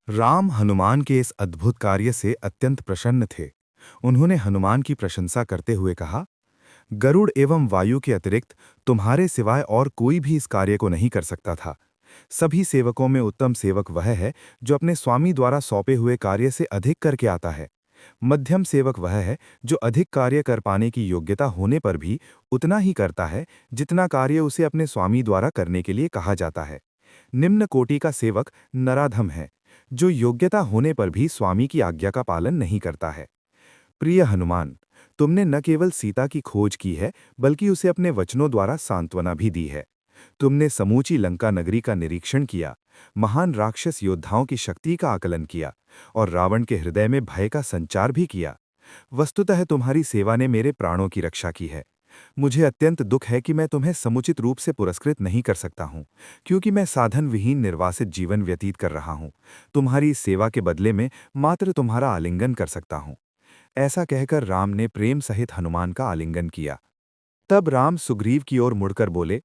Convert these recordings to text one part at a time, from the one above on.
राम हनुमान के इस अद्भुत कार्य से अत्यंत प्रसन्न थे। उन्होंने हनुमान की प्रशंसा करते हुए कहा, गरुड़ एवं वायु के अतिरिक्त तुम्हारे सिवाय और कोई भी इस कार्य को नहीं कर सकता था। सभी सेवकों में उत्तम सेवक वह है जो अपने स्वामी द्वारा सौंपे हुए कार्य से अधिक करके आता है। मध्यम सेवक वह है जो अधिक कार्य कर पाने की योग्यता होने पर भी उतना ही करता है जितना कार्य उसे अपने स्वामी द्वारा करने के लिए कहा जाता है। निम्न कोटि का सेवक नराधम है, जो योग्यता होने पर भी स्वामी की आज्ञा का पालन नहीं करता है। प्रिय हनुमान, तुमने न केवल सीता की खोज की है, बल्कि उसे अपने वचनों द्वारा सांत्वना भी दी है। तुमने समूची लंका नगरी का निरीक्षण किया, महान राक्षस योद्धाओं की शक्ति का आकलन किया और रावण के हृदय में भय का संचार भी किया। वस्तुतः तुम्हारी सेवा ने मेरे प्राणों की रक्षा की है। मुझे अत्यंत दुख है कि मैं तुम्हें समुचित रूप से पुरस्कृत नहीं कर सकता हूं, क्योंकि मैं साधन विहीन निर्वासित जीवन व्यतीत कर रहा हूं। तुम्हारी इस सेवा के बदले में मात्र तुम्हारा आलिंगन कर सकता हूं। ऐसा कहकर राम ने प्रेम सहित हनुमान का आलिंगन किया। तब राम सुग्रीव की ओर मुड़कर बोले,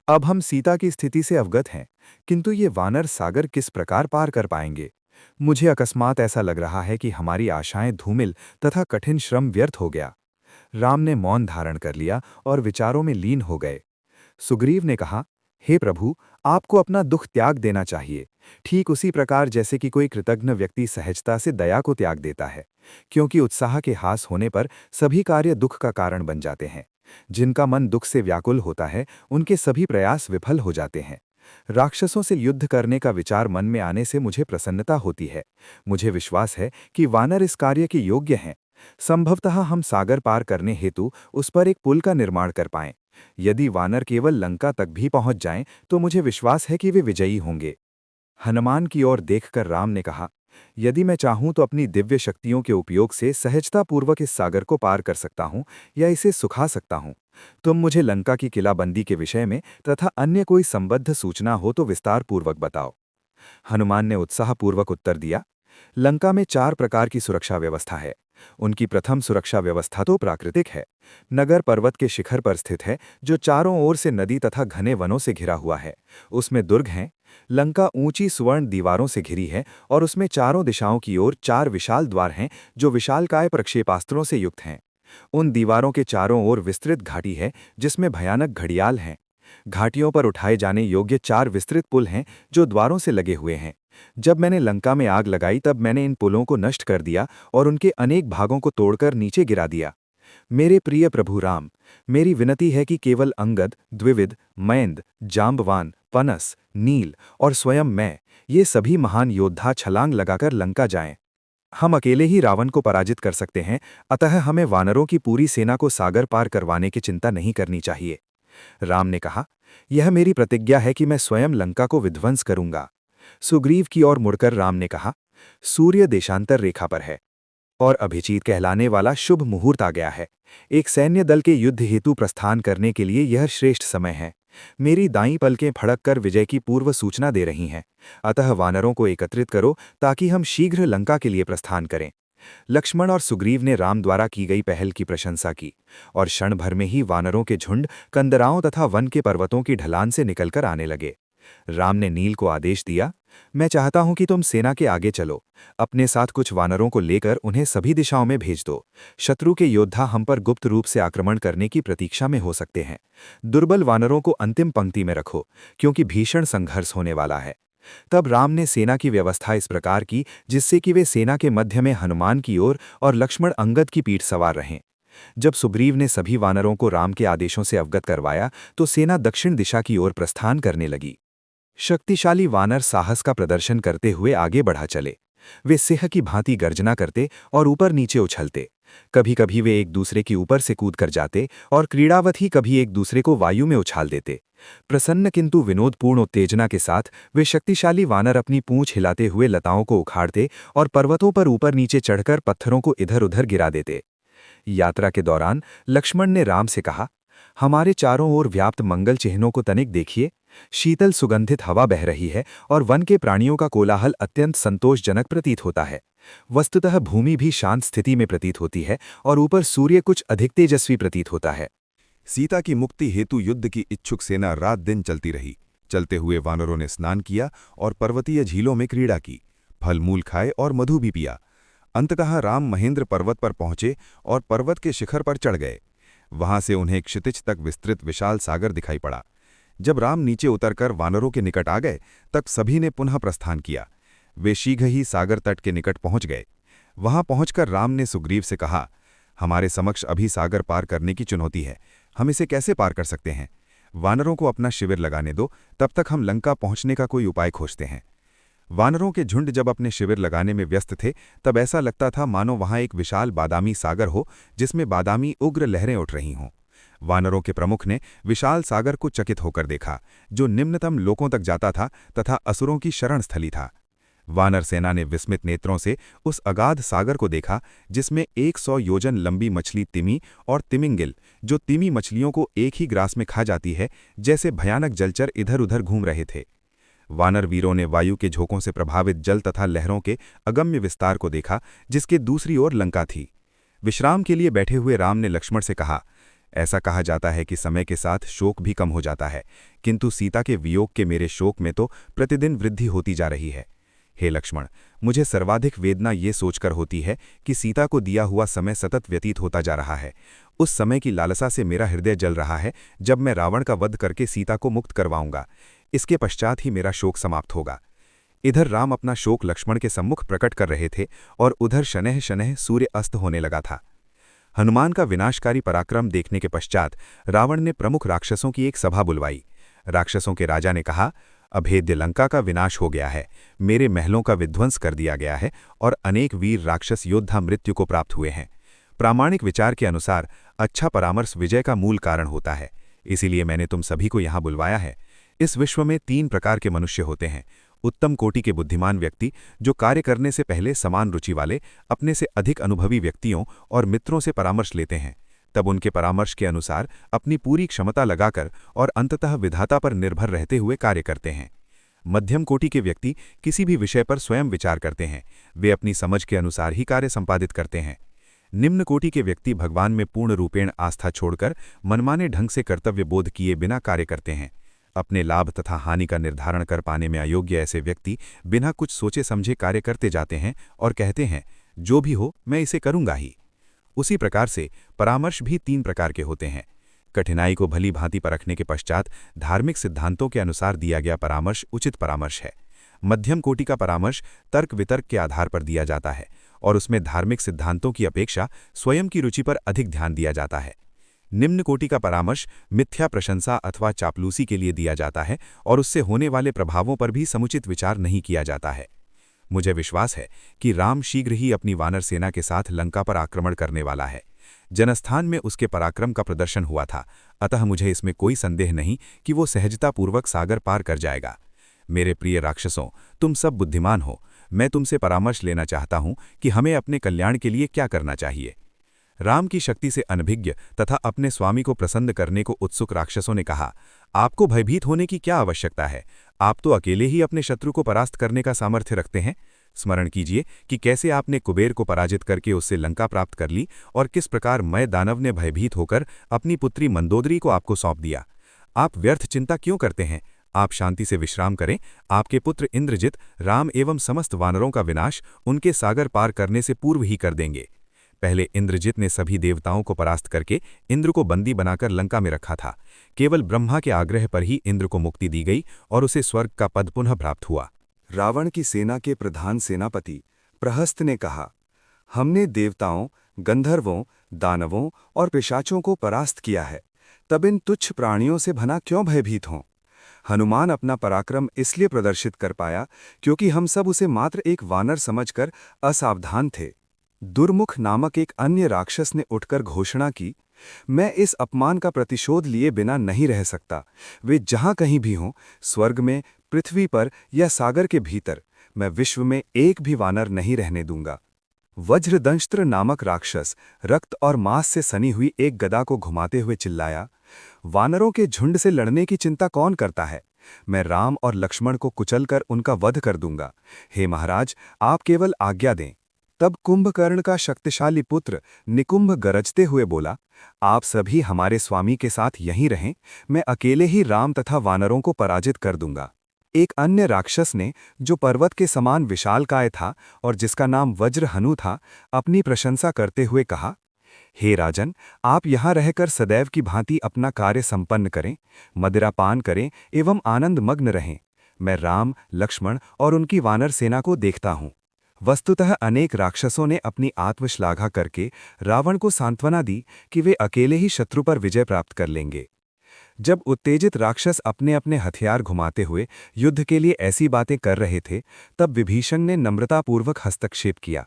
अब हम सीता की स्थिति से अवगत हैं, किंतु ये वानर सागर किस प्रकार पार कर पाएंगे? मुझे अकस्मात ऐसा लग रहा है कि हमारी आशाएं धूमिल तथा कठिन श्रम व्यर्थ हो गया। राम ने मौन धारण कर लिया और विचारों में लीन हो गए। सुग्रीव ने कहा, हे प्रभु, आपको अपना दुख त्याग देना चाहिए, ठीक उसी प्रकार जैसे कि कोई कृतघ्न व्यक्ति सहजता से दया को त्याग देता है, क्योंकि उत्साह के हास होने पर सभी कार्य दुख का कारण बन जाते हैं। जिनका मन दुख से व्याकुल होता है, उनके सभी प्रयास विफल हो जाते हैं। राक्षसों से युद्ध करने का विचार मन में आने से मुझे प्रसन्नता होती है। मुझे विश्वास है कि वानर इस कार्य के योग्य हैं। संभवतः हम सागर पार करने हेतु उस पर एक पुल का निर्माण कर पाएं। यदि वानर केवल लंका तक भी पहुंच जाएं, तो मुझे विश्वास है कि वे विजयी होंगे। हनुमान की ओर देखकर राम ने कहा, यदि मैं चाहूं तो अपनी दिव्य शक्तियों के उपयोग से सहजतापूर्वक इस सागर को पार कर सकता हूं या इसे सुखा सकता हूं। तुम मुझे लंका की किलाबंदी के विषय में तथा अन्य कोई संबद्ध सूचना हो तो विस्तार पूर्वक बताओ। हनुमान ने उत्साहपूर्वक उत्तर दिया, लंका में 4 प्रकार की सुरक्षा व्यवस्था है। उनकी प्रथम सुरक्षा व्यवस्था तो प्राकृतिक है। नगर पर्वत के शिखर पर स्थित है, जो चारों ओर से नदी तथा घने वनों से घिरा हुआ है। उसमें दुर्ग हैं। लंका ऊंची सुवर्ण दीवारों से घिरी है और उसमें चारों दिशाओं की ओर 4 विशाल द्वार हैं, जो विशालकाय प्रक्षेपास्त्रों से युक्त हैं। उन दीवारों के चारों ओर विस्तृत घाटी है, जिसमें भयानक घड़ियाल हैं। घाटियों पर उठाए जाने योग्य 4 विस्तृत पुल हैं, जो द्वारों से लगे हुए हैं। जब मैंने लंका में आग लगाई, तब मैंने इन पुलों को नष्ट कर दिया और उनके अनेक भागों को तोड़कर नीचे गिरा दिया। मेरे प्रिय प्रभु राम, मेरी विनती है कि केवल अंगद, द्विविद, मयंद, जाम्बवान, पनस, नील और स्वयं मैं, ये सभी महान योद्धा छलांग लगाकर लंका जाएं। हम अकेले ही रावण को पराजित कर सकते हैं, अतः हमें वानरों की पूरी सेना को सागर पार करवाने की चिंता नहीं करनी चाहिए। राम ने कहा, यह मेरी प्रतिज्ञा है कि मैं स्वयं लंका को विध्वंस करूंगा। सुग्रीव की ओर मुड़कर राम ने कहा, सूर्य देशांतर रेखा पर है और अभिजीत कहलाने वाला शुभ मुहूर्त आ गया है। एक सैन्य दल के युद्ध हेतु प्रस्थान करने के लिए यह श्रेष्ठ समय है। मेरी दाईं पलकें फड़क कर विजय की पूर्व सूचना दे रही हैं। अतः वानरों को एकत्रित करो ताकि हम शीघ्र लंका के लिए प्रस्थान करें। लक्ष्मण और सुग्रीव ने राम द्वारा की गई पहल की प्रशंसा की और क्षण भर में ही वानरों के झुंड कंदराओं तथा वन के पर्वतों की ढलान से निकलकर आने लगे। राम ने नील को आदेश दिया, मैं चाहता हूं कि तुम सेना के आगे चलो। अपने साथ कुछ वानरों को लेकर उन्हें सभी दिशाओं में भेज दो। शत्रु के योद्धा हम पर गुप्त रूप से आक्रमण करने की प्रतीक्षा में हो सकते हैं। दुर्बल वानरों को अंतिम पंक्ति में रखो, क्योंकि भीषण संघर्ष होने वाला है। तब राम ने सेना की व्यवस्था इस प्रकार की जिससे कि वे सेना के मध्य में हनुमान की ओर और लक्ष्मण अंगद की पीठ सवार रहें। जब सुग्रीव ने सभी वानरों को राम के आदेशों से अवगत करवाया, तो सेना दक्षिण दिशा की ओर प्रस्थान करने लगी। शक्तिशाली वानर साहस का प्रदर्शन करते हुए आगे बढ़ा चले। वे सिंह की भांति गर्जना करते और ऊपर नीचे उछलते। कभी कभी वे एक दूसरे के ऊपर से कूद कर जाते और क्रीड़ावत ही कभी एक दूसरे को वायु में उछाल देते। प्रसन्न किंतु विनोदपूर्ण उत्तेजना के साथ वे शक्तिशाली वानर अपनी पूंछ हिलाते हुए लताओं को उखाड़ते और पर्वतों पर ऊपर नीचे चढ़कर पत्थरों को इधर उधर गिरा देते। यात्रा के दौरान लक्ष्मण ने राम से कहा, हमारे चारों ओर व्याप्त मंगल चिन्हों को तनिक देखिए। शीतल सुगंधित हवा बह रही है और वन के प्राणियों का कोलाहल अत्यंत संतोषजनक प्रतीत होता है। वस्तुतः भूमि भी शांत स्थिति में प्रतीत होती है और ऊपर सूर्य कुछ अधिक तेजस्वी प्रतीत होता है। सीता की मुक्ति हेतु युद्ध की इच्छुक सेना रात दिन चलती रही। चलते हुए वानरों ने स्नान किया और पर्वतीय झीलों में क्रीड़ा की। फल मूल खाए और मधु भी पिया। अंततः राम महेंद्र पर्वत पर पहुंचे और पर्वत के शिखर पर चढ़ गए। वहां से उन्हें क्षितिज तक विस्तृत विशाल सागर दिखाई पड़ा। जब राम नीचे उतरकर वानरों के निकट आ गए तब सभी ने पुनः प्रस्थान किया। वे शीघ्र ही सागर तट के निकट पहुंच गए। वहां पहुंचकर राम ने सुग्रीव से कहा, हमारे समक्ष अभी सागर पार करने की चुनौती है, हम इसे कैसे पार कर सकते हैं? वानरों को अपना शिविर लगाने दो, तब तक हम लंका पहुंचने का कोई उपाय खोजते हैं। वानरों के झुंड जब अपने शिविर लगाने में व्यस्त थे तब ऐसा लगता था मानो वहां एक विशाल बादामी सागर हो जिसमें बादामी उग्र लहरें उठ रही हों। वानरों के प्रमुख ने विशाल सागर को चकित होकर देखा, जो निम्नतम लोकों तक जाता था तथा असुरों की शरण स्थली था। वानर सेना ने विस्मित नेत्रों से उस अगाध सागर को देखा जिसमें 100 योजन लंबी मछली तिमी और तिमिंगिल, जो तिमी मछलियों को एक ही ग्रास में खा जाती है, जैसे भयानक जलचर इधर उधर घूम रहे थे। वानर वीरों ने वायु के झोंकों से प्रभावित जल तथा लहरों के अगम्य विस्तार को देखा जिसके दूसरी ओर लंका थी। विश्राम के लिए बैठे हुए राम ने लक्ष्मण से कहा, ऐसा कहा जाता है कि समय के साथ शोक भी कम हो जाता है, किंतु सीता के वियोग के मेरे शोक में तो प्रतिदिन वृद्धि होती जा रही है। हे लक्ष्मण, मुझे सर्वाधिक वेदना ये सोचकर होती है कि सीता को दिया हुआ समय सतत व्यतीत होता जा रहा है। उस समय की लालसा से मेरा हृदय जल रहा है जब मैं रावण का वध करके सीता को मुक्त करवाऊंगा। इसके पश्चात ही मेरा शोक समाप्त होगा। इधर राम अपना शोक लक्ष्मण के सम्मुख प्रकट कर रहे थे और उधर शनैः शनैः सूर्य अस्त होने लगा था। हनुमान का विनाशकारी पराक्रम देखने के पश्चात रावण ने प्रमुख राक्षसों की एक सभा बुलवाई। राक्षसों के राजा ने कहा, अभेद्य लंका का विनाश हो गया है, मेरे महलों का विध्वंस कर दिया गया है और अनेक वीर राक्षस योद्धा मृत्यु को प्राप्त हुए हैं। प्रामाणिक विचार के अनुसार अच्छा परामर्श विजय का मूल कारण होता है, इसीलिए मैंने तुम सभी को यहाँ बुलवाया है। इस विश्व में 3 प्रकार के मनुष्य होते हैं। उत्तम कोटि के बुद्धिमान व्यक्ति, जो कार्य करने से पहले समान रुचि वाले, अपने से अधिक अनुभवी व्यक्तियों और मित्रों से परामर्श लेते हैं, तब उनके परामर्श के अनुसार अपनी पूरी क्षमता लगाकर और अंततः विधाता पर निर्भर रहते हुए कार्य करते हैं। मध्यम कोटि के व्यक्ति किसी भी विषय पर स्वयं विचार करते हैं, वे अपनी समझ के अनुसार ही कार्य संपादित करते हैं। निम्न कोटि के व्यक्ति भगवान में पूर्ण रूपेण आस्था छोड़कर मनमाने ढंग से कर्तव्य बोध किए बिना कार्य करते हैं। अपने लाभ तथा हानि का निर्धारण कर पाने में अयोग्य ऐसे व्यक्ति बिना कुछ सोचे समझे कार्य करते जाते हैं और कहते हैं, जो भी हो मैं इसे करूंगा ही। उसी प्रकार से परामर्श भी 3 प्रकार के होते हैं। कठिनाई को भली भांति परखने के पश्चात धार्मिक सिद्धांतों के अनुसार दिया गया परामर्श उचित परामर्श है। मध्यम कोटि का परामर्श तर्क वितर्क के आधार पर दिया जाता है और उसमें धार्मिक सिद्धांतों की अपेक्षा स्वयं की रुचि पर अधिक ध्यान दिया जाता है। निम्न कोटि का परामर्श मिथ्या प्रशंसा अथवा चापलूसी के लिए दिया जाता है और उससे होने वाले प्रभावों पर भी समुचित विचार नहीं किया जाता है। मुझे विश्वास है कि राम शीघ्र ही अपनी वानर सेना के साथ लंका पर आक्रमण करने वाला है। जनस्थान में उसके पराक्रम का प्रदर्शन हुआ था, अतः मुझे इसमें कोई संदेह नहीं कि वो सहजतापूर्वक सागर पार कर जाएगा। मेरे प्रिय राक्षसों, तुम सब बुद्धिमान हो, मैं तुमसे परामर्श लेना चाहता हूं कि हमें अपने कल्याण के लिए क्या करना चाहिए। राम की शक्ति से अनभिज्ञ तथा अपने स्वामी को प्रसन्न करने को उत्सुक राक्षसों ने कहा, आपको भयभीत होने की क्या आवश्यकता है? आप तो अकेले ही अपने शत्रु को परास्त करने का सामर्थ्य रखते हैं। स्मरण कीजिए कि कैसे आपने कुबेर को पराजित करके उससे लंका प्राप्त कर ली और किस प्रकार मय दानव ने भयभीत होकर अपनी पुत्री मंदोदरी को आपको सौंप दिया। आप व्यर्थ चिंता क्यों करते हैं? आप शांति से विश्राम करें। आपके पुत्र इंद्रजित राम एवं समस्त वानरों का विनाश उनके सागर पार करने से पूर्व ही कर देंगे। पहले इंद्रजित ने सभी देवताओं को परास्त करके इंद्र को बंदी बनाकर लंका में रखा था। केवल ब्रह्मा के आग्रह पर ही इंद्र को मुक्ति दी गई और उसे स्वर्ग का पद पुनः प्राप्त हुआ। रावण की सेना के प्रधान सेनापति प्रहस्त ने कहा, हमने देवताओं, गंधर्वों, दानवों और पिशाचों को परास्त किया है, तब इन तुच्छ प्राणियों से भला क्यों भयभीत हों? हनुमान अपना पराक्रम इसलिए प्रदर्शित कर पाया क्योंकि हम सब उसे मात्र एक वानर समझकर असावधान थे। दुर्मुख नामक एक अन्य राक्षस ने उठकर घोषणा की, मैं इस अपमान का प्रतिशोध लिए बिना नहीं रह सकता। वे जहां कहीं भी हों, स्वर्ग में, पृथ्वी पर या सागर के भीतर, मैं विश्व में एक भी वानर नहीं रहने दूंगा। वज्रदंष्ट्र नामक राक्षस रक्त और मांस से सनी हुई एक गदा को घुमाते हुए चिल्लाया, वानरों के झुंड से लड़ने की चिंता कौन करता है? मैं राम और लक्ष्मण को कुचलकर उनका वध कर दूंगा। हे महाराज, आप केवल आज्ञा दें। तब कुंभकर्ण का शक्तिशाली पुत्र निकुंभ गरजते हुए बोला, आप सभी हमारे स्वामी के साथ यहीं रहें, मैं अकेले ही राम तथा वानरों को पराजित कर दूंगा। एक अन्य राक्षस ने, जो पर्वत के समान विशालकाय था और जिसका नाम वज्रहनु था, अपनी प्रशंसा करते हुए कहा, हे राजन, आप यहाँ रहकर सदैव की भांति अपना कार्य संपन्न करें, मदिरा पान करें एवं आनंद मग्न रहें। मैं राम, लक्ष्मण और उनकी वानर सेना को देखता हूँ। वस्तुतः अनेक राक्षसों ने अपनी आत्मश्लाघा करके रावण को सांत्वना दी कि वे अकेले ही शत्रु पर विजय प्राप्त कर लेंगे। जब उत्तेजित राक्षस अपने अपने हथियार घुमाते हुए युद्ध के लिए ऐसी बातें कर रहे थे, तब विभीषण ने नम्रतापूर्वक हस्तक्षेप किया।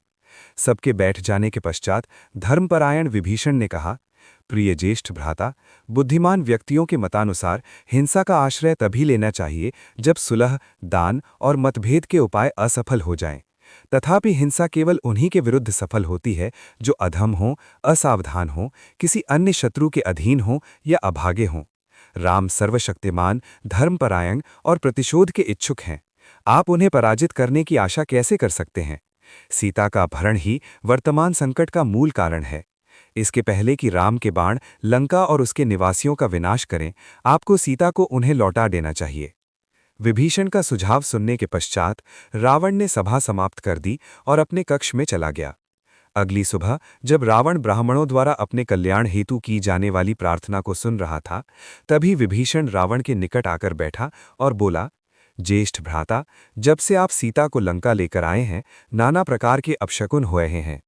सबके बैठ जाने के पश्चात धर्मपरायण विभीषण ने कहा, प्रिय ज्येष्ठ भ्राता, बुद्धिमान व्यक्तियों के मतानुसार हिंसा का आश्रय तभी लेना चाहिए जब सुलह, दान और मतभेद के उपाय असफल हो जाएं। तथापि हिंसा केवल उन्हीं के विरुद्ध सफल होती है जो अधम हों, असावधान हों, किसी अन्य शत्रु के अधीन हों या अभागे हों। राम सर्वशक्तिमान, धर्मपरायण और प्रतिशोध के इच्छुक हैं। आप उन्हें पराजित करने की आशा कैसे कर सकते हैं? सीता का अपहरण ही वर्तमान संकट का मूल कारण है। इसके पहले कि राम के बाण लंका और उसके निवासियों का विनाश करें, आपको सीता को उन्हें लौटा देना चाहिए। विभीषण का सुझाव सुनने के पश्चात रावण ने सभा समाप्त कर दी और अपने कक्ष में चला गया। अगली सुबह जब रावण ब्राह्मणों द्वारा अपने कल्याण हेतु की जाने वाली प्रार्थना को सुन रहा था, तभी विभीषण रावण के निकट आकर बैठा और बोला, ज्येष्ठ भ्राता, जब से आप सीता को लंका लेकर आए हैं, नाना प्रकार के अपशकुन हो रहे हैं।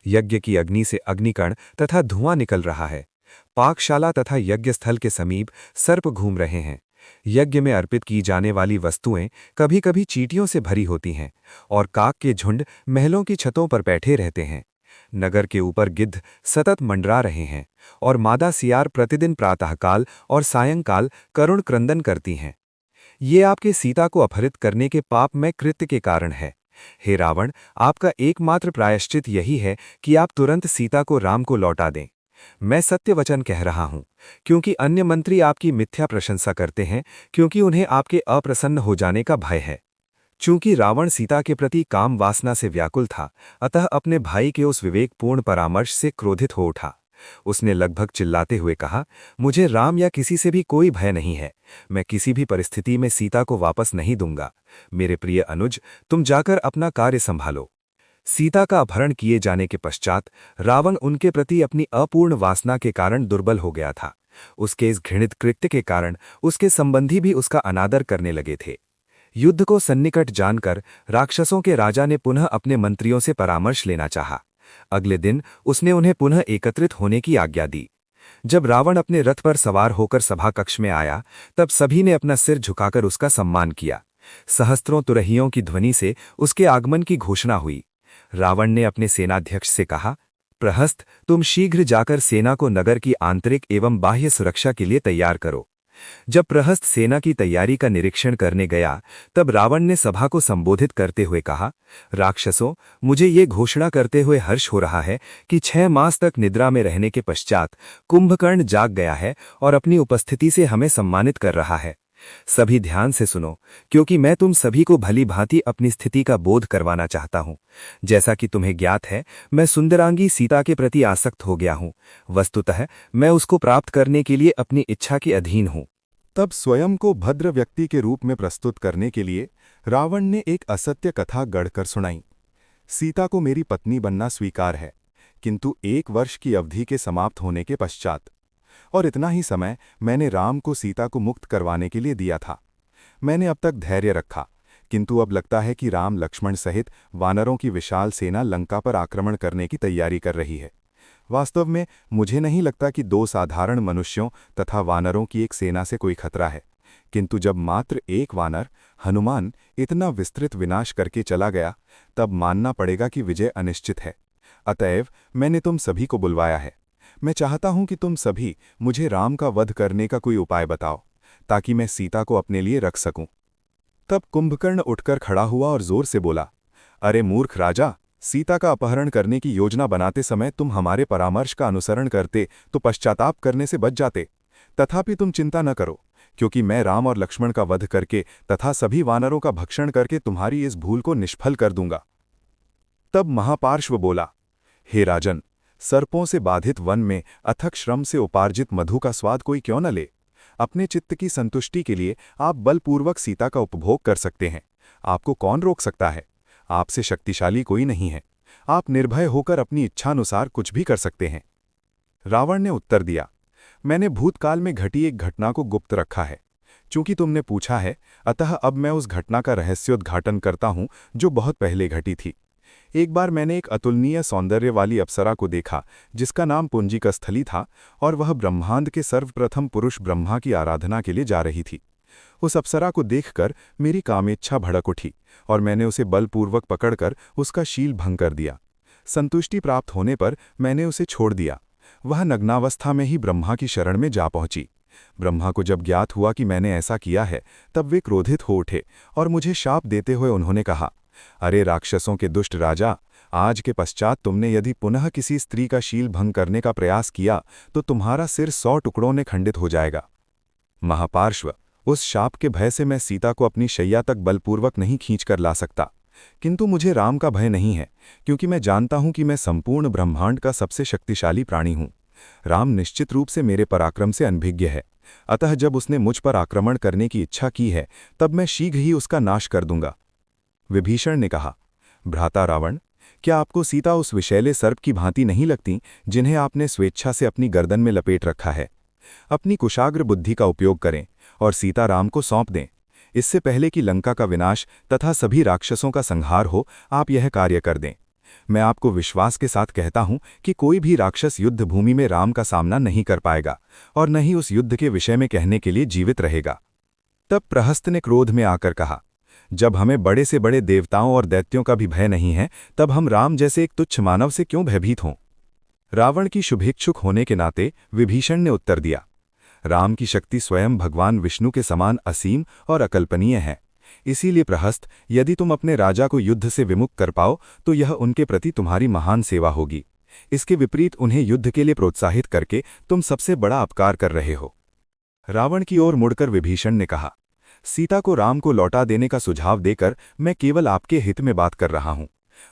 यज्ञ की अग्नि से अग्निकण तथा धुआं निकल रहा है। पाकशाला तथा यज्ञस्थल के समीप सर्प घूम रहे हैं। यज्ञ में अर्पित की जाने वाली वस्तुएं कभी कभी चींटियों से भरी होती हैं और काक के झुंड महलों की छतों पर बैठे रहते हैं। नगर के ऊपर गिद्ध सतत मंडरा रहे हैं और मादा सियार प्रतिदिन प्रातःकाल और सायंकाल करुण क्रंदन करती हैं। ये आपके सीता को अपहरित करने के पापमय कृत्य के कारण है। हे रावण, आपका एकमात्र प्रायश्चित यही है कि आप तुरंत सीता को राम को लौटा दें। मैं सत्य वचन कह रहा हूं, क्योंकि अन्य मंत्री आपकी मिथ्या प्रशंसा करते हैं, क्योंकि उन्हें आपके अप्रसन्न हो जाने का भय है। चूंकि रावण सीता के प्रति काम वासना से व्याकुल था, अतः अपने भाई के उस विवेकपूर्ण परामर्श से क्रोधित हो उठा। उसने लगभग चिल्लाते हुए कहा, मुझे राम या किसी से भी कोई भय नहीं है। मैं किसी भी परिस्थिति में सीता को वापस नहीं दूंगा। मेरे प्रिय अनुज, तुम जाकर अपना कार्य संभालो। सीता का अपहरण किए जाने के पश्चात रावण उनके प्रति अपनी अपूर्ण वासना के कारण दुर्बल हो गया था। उसके इस घृणित कृत्य के कारण उसके संबंधी भी उसका अनादर करने लगे थे। युद्ध को सन्निकट जानकर राक्षसों के राजा ने पुनः अपने मंत्रियों से परामर्श लेना चाहा। अगले दिन उसने उन्हें पुनः एकत्रित होने की आज्ञा दी। जब रावण अपने रथ पर सवार होकर सभा कक्ष में आया, तब सभी ने अपना सिर झुकाकर उसका सम्मान किया। सहस्त्रों तुरहियों की ध्वनि से उसके आगमन की घोषणा हुई। रावण ने अपने सेनाध्यक्ष से कहा, प्रहस्त, तुम शीघ्र जाकर सेना को नगर की आंतरिक एवं बाह्य सुरक्षा के लिए तैयार करो। जब प्रहस्त सेना की तैयारी का निरीक्षण करने गया, तब रावण ने सभा को संबोधित करते हुए कहा, राक्षसों, मुझे ये घोषणा करते हुए हर्ष हो रहा है कि 6 मास तक निद्रा में रहने के पश्चात कुंभकर्ण जाग गया है और अपनी उपस्थिति से हमें सम्मानित कर रहा है। सभी ध्यान से सुनो, क्योंकि मैं तुम सभी को भली भांति अपनी स्थिति का बोध करवाना चाहता हूं। जैसा कि तुम्हें ज्ञात है, मैं सुंदरांगी सीता के प्रति आसक्त हो गया हूं। वस्तुतः मैं उसको प्राप्त करने के लिए अपनी इच्छा के अधीन हूं। तब स्वयं को भद्र व्यक्ति के रूप में प्रस्तुत करने के लिए रावण ने एक असत्य कथा गढ़कर सुनाई। सीता को मेरी पत्नी बनना स्वीकार है, किंतु 1 वर्ष की अवधि के समाप्त होने के पश्चात, और इतना ही समय मैंने राम को सीता को मुक्त करवाने के लिए दिया था। मैंने अब तक धैर्य रखा, किंतु अब लगता है कि राम लक्ष्मण सहित वानरों की विशाल सेना लंका पर आक्रमण करने की तैयारी कर रही है। वास्तव में मुझे नहीं लगता कि 2 साधारण मनुष्यों तथा वानरों की एक सेना से कोई खतरा है, किंतु जब मात्र एक वानर हनुमान इतना विस्तृत विनाश करके चला गया, तब मानना पड़ेगा कि विजय अनिश्चित है। अतएव मैंने तुम सभी को बुलवाया है। मैं चाहता हूं कि तुम सभी मुझे राम का वध करने का कोई उपाय बताओ, ताकि मैं सीता को अपने लिए रख सकूं। तब कुंभकर्ण उठकर खड़ा हुआ और जोर से बोला, अरे मूर्ख राजा, सीता का अपहरण करने की योजना बनाते समय तुम हमारे परामर्श का अनुसरण करते तो पश्चाताप करने से बच जाते। तथापि तुम चिंता न करो, क्योंकि मैं राम और लक्ष्मण का वध करके तथा सभी वानरों का भक्षण करके तुम्हारी इस भूल को निष्फल कर दूंगा। तब महापार्श्व बोला, हे राजन, सर्पों से बाधित वन में अथक श्रम से उपार्जित मधु का स्वाद कोई क्यों न ले। अपने चित्त की संतुष्टि के लिए आप बलपूर्वक सीता का उपभोग कर सकते हैं। आपको कौन रोक सकता है? आपसे शक्तिशाली कोई नहीं है। आप निर्भय होकर अपनी इच्छानुसार कुछ भी कर सकते हैं। रावण ने उत्तर दिया, मैंने भूतकाल में घटी एक घटना को गुप्त रखा है। चूंकि तुमने पूछा है, अतः अब मैं उस घटना का रहस्योद्घाटन करता हूं जो बहुत पहले घटी थी। एक बार मैंने एक अतुलनीय सौंदर्य वाली अप्सरा को देखा, जिसका नाम पुंजिकस्थली था, और वह ब्रह्मांड के सर्वप्रथम पुरुष ब्रह्मा की आराधना के लिए जा रही थी। उस अप्सरा को देखकर मेरी कामेच्छा भड़क उठी और मैंने उसे बलपूर्वक पकड़कर उसका शील भंग कर दिया। संतुष्टि प्राप्त होने पर मैंने उसे छोड़ दिया। वह नग्नावस्था में ही ब्रह्मा की शरण में जा पहुंची। ब्रह्मा को जब ज्ञात हुआ कि मैंने ऐसा किया है, तब वे क्रोधित हो उठे और मुझे शाप देते हुए उन्होंने कहा, अरे राक्षसों के दुष्ट राजा, आज के पश्चात तुमने यदि पुनः किसी स्त्री का शील भंग करने का प्रयास किया तो तुम्हारा सिर 100 टुकड़ों में खंडित हो जाएगा। महापार्श्व, उस शाप के भय से मैं सीता को अपनी शैया तक बलपूर्वक नहीं खींचकर ला सकता, किंतु मुझे राम का भय नहीं है, क्योंकि मैं जानता हूं कि मैं संपूर्ण ब्रह्मांड का सबसे शक्तिशाली प्राणी हूं। राम निश्चित रूप से मेरे पराक्रम से अनभिज्ञ है, अतः जब उसने मुझ पर आक्रमण करने की इच्छा की है, तब मैं शीघ्र ही उसका नाश कर दूंगा। विभीषण ने कहा, भ्राता रावण, क्या आपको सीता उस विषैले सर्प की भांति नहीं लगती जिन्हें आपने स्वेच्छा से अपनी गर्दन में लपेट रखा है? अपनी कुशाग्र बुद्धि का उपयोग करें और सीता राम को सौंप दें। इससे पहले कि लंका का विनाश तथा सभी राक्षसों का संहार हो, आप यह कार्य कर दें। मैं आपको विश्वास के साथ कहता हूं कि कोई भी राक्षस युद्ध भूमि में राम का सामना नहीं कर पाएगा और न ही उस युद्ध के विषय में कहने के लिए जीवित रहेगा। तब प्रहस्त ने क्रोध में आकर कहा, जब हमें बड़े से बड़े देवताओं और दैत्यों का भी भय नहीं है, तब हम राम जैसे एक तुच्छ मानव से क्यों भयभीत हों? रावण की शुभेच्छुक होने के नाते विभीषण ने उत्तर दिया, राम की शक्ति स्वयं भगवान विष्णु के समान असीम और अकल्पनीय है। इसीलिए प्रहस्त, यदि तुम अपने राजा को युद्ध से विमुख कर पाओ तो यह उनके प्रति तुम्हारी महान सेवा होगी। इसके विपरीत उन्हें युद्ध के लिए प्रोत्साहित करके तुम सबसे बड़ा अपकार कर रहे हो। रावण की ओर मुड़कर विभीषण ने कहा, सीता को राम को लौटा देने का सुझाव देकर मैं केवल आपके हित में बात कर रहा हूं।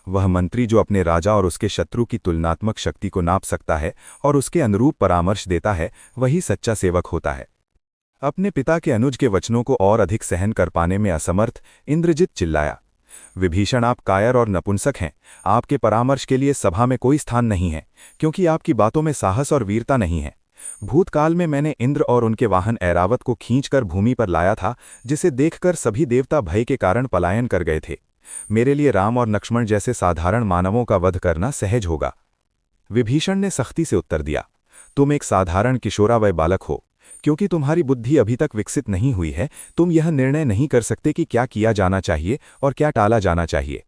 वह मंत्री जो अपने राजा और उसके शत्रु की तुलनात्मक शक्ति को नाप सकता है और उसके अनुरूप परामर्श देता है, वही सच्चा सेवक होता है। अपने पिता के अनुज के वचनों को और अधिक सहन कर पाने में असमर्थ इंद्रजित चिल्लाया, विभीषण, आप कायर और नपुंसक हैं। आपके परामर्श के लिए सभा में कोई स्थान नहीं है, क्योंकि आपकी बातों में साहस और वीरता नहीं है। भूतकाल में मैंने इंद्र और उनके वाहन ऐरावत को खींचकर भूमि पर लाया था, जिसे देखकर सभी देवता भय के कारण पलायन कर गए थे। मेरे लिए राम और लक्ष्मण जैसे साधारण मानवों का वध करना सहज होगा। विभीषण ने सख्ती से उत्तर दिया, तुम एक साधारण किशोरावय बालक हो। क्योंकि तुम्हारी बुद्धि अभी तक विकसित नहीं हुई है, तुम यह निर्णय नहीं कर सकते कि क्या किया जाना चाहिए और क्या टाला जाना चाहिए।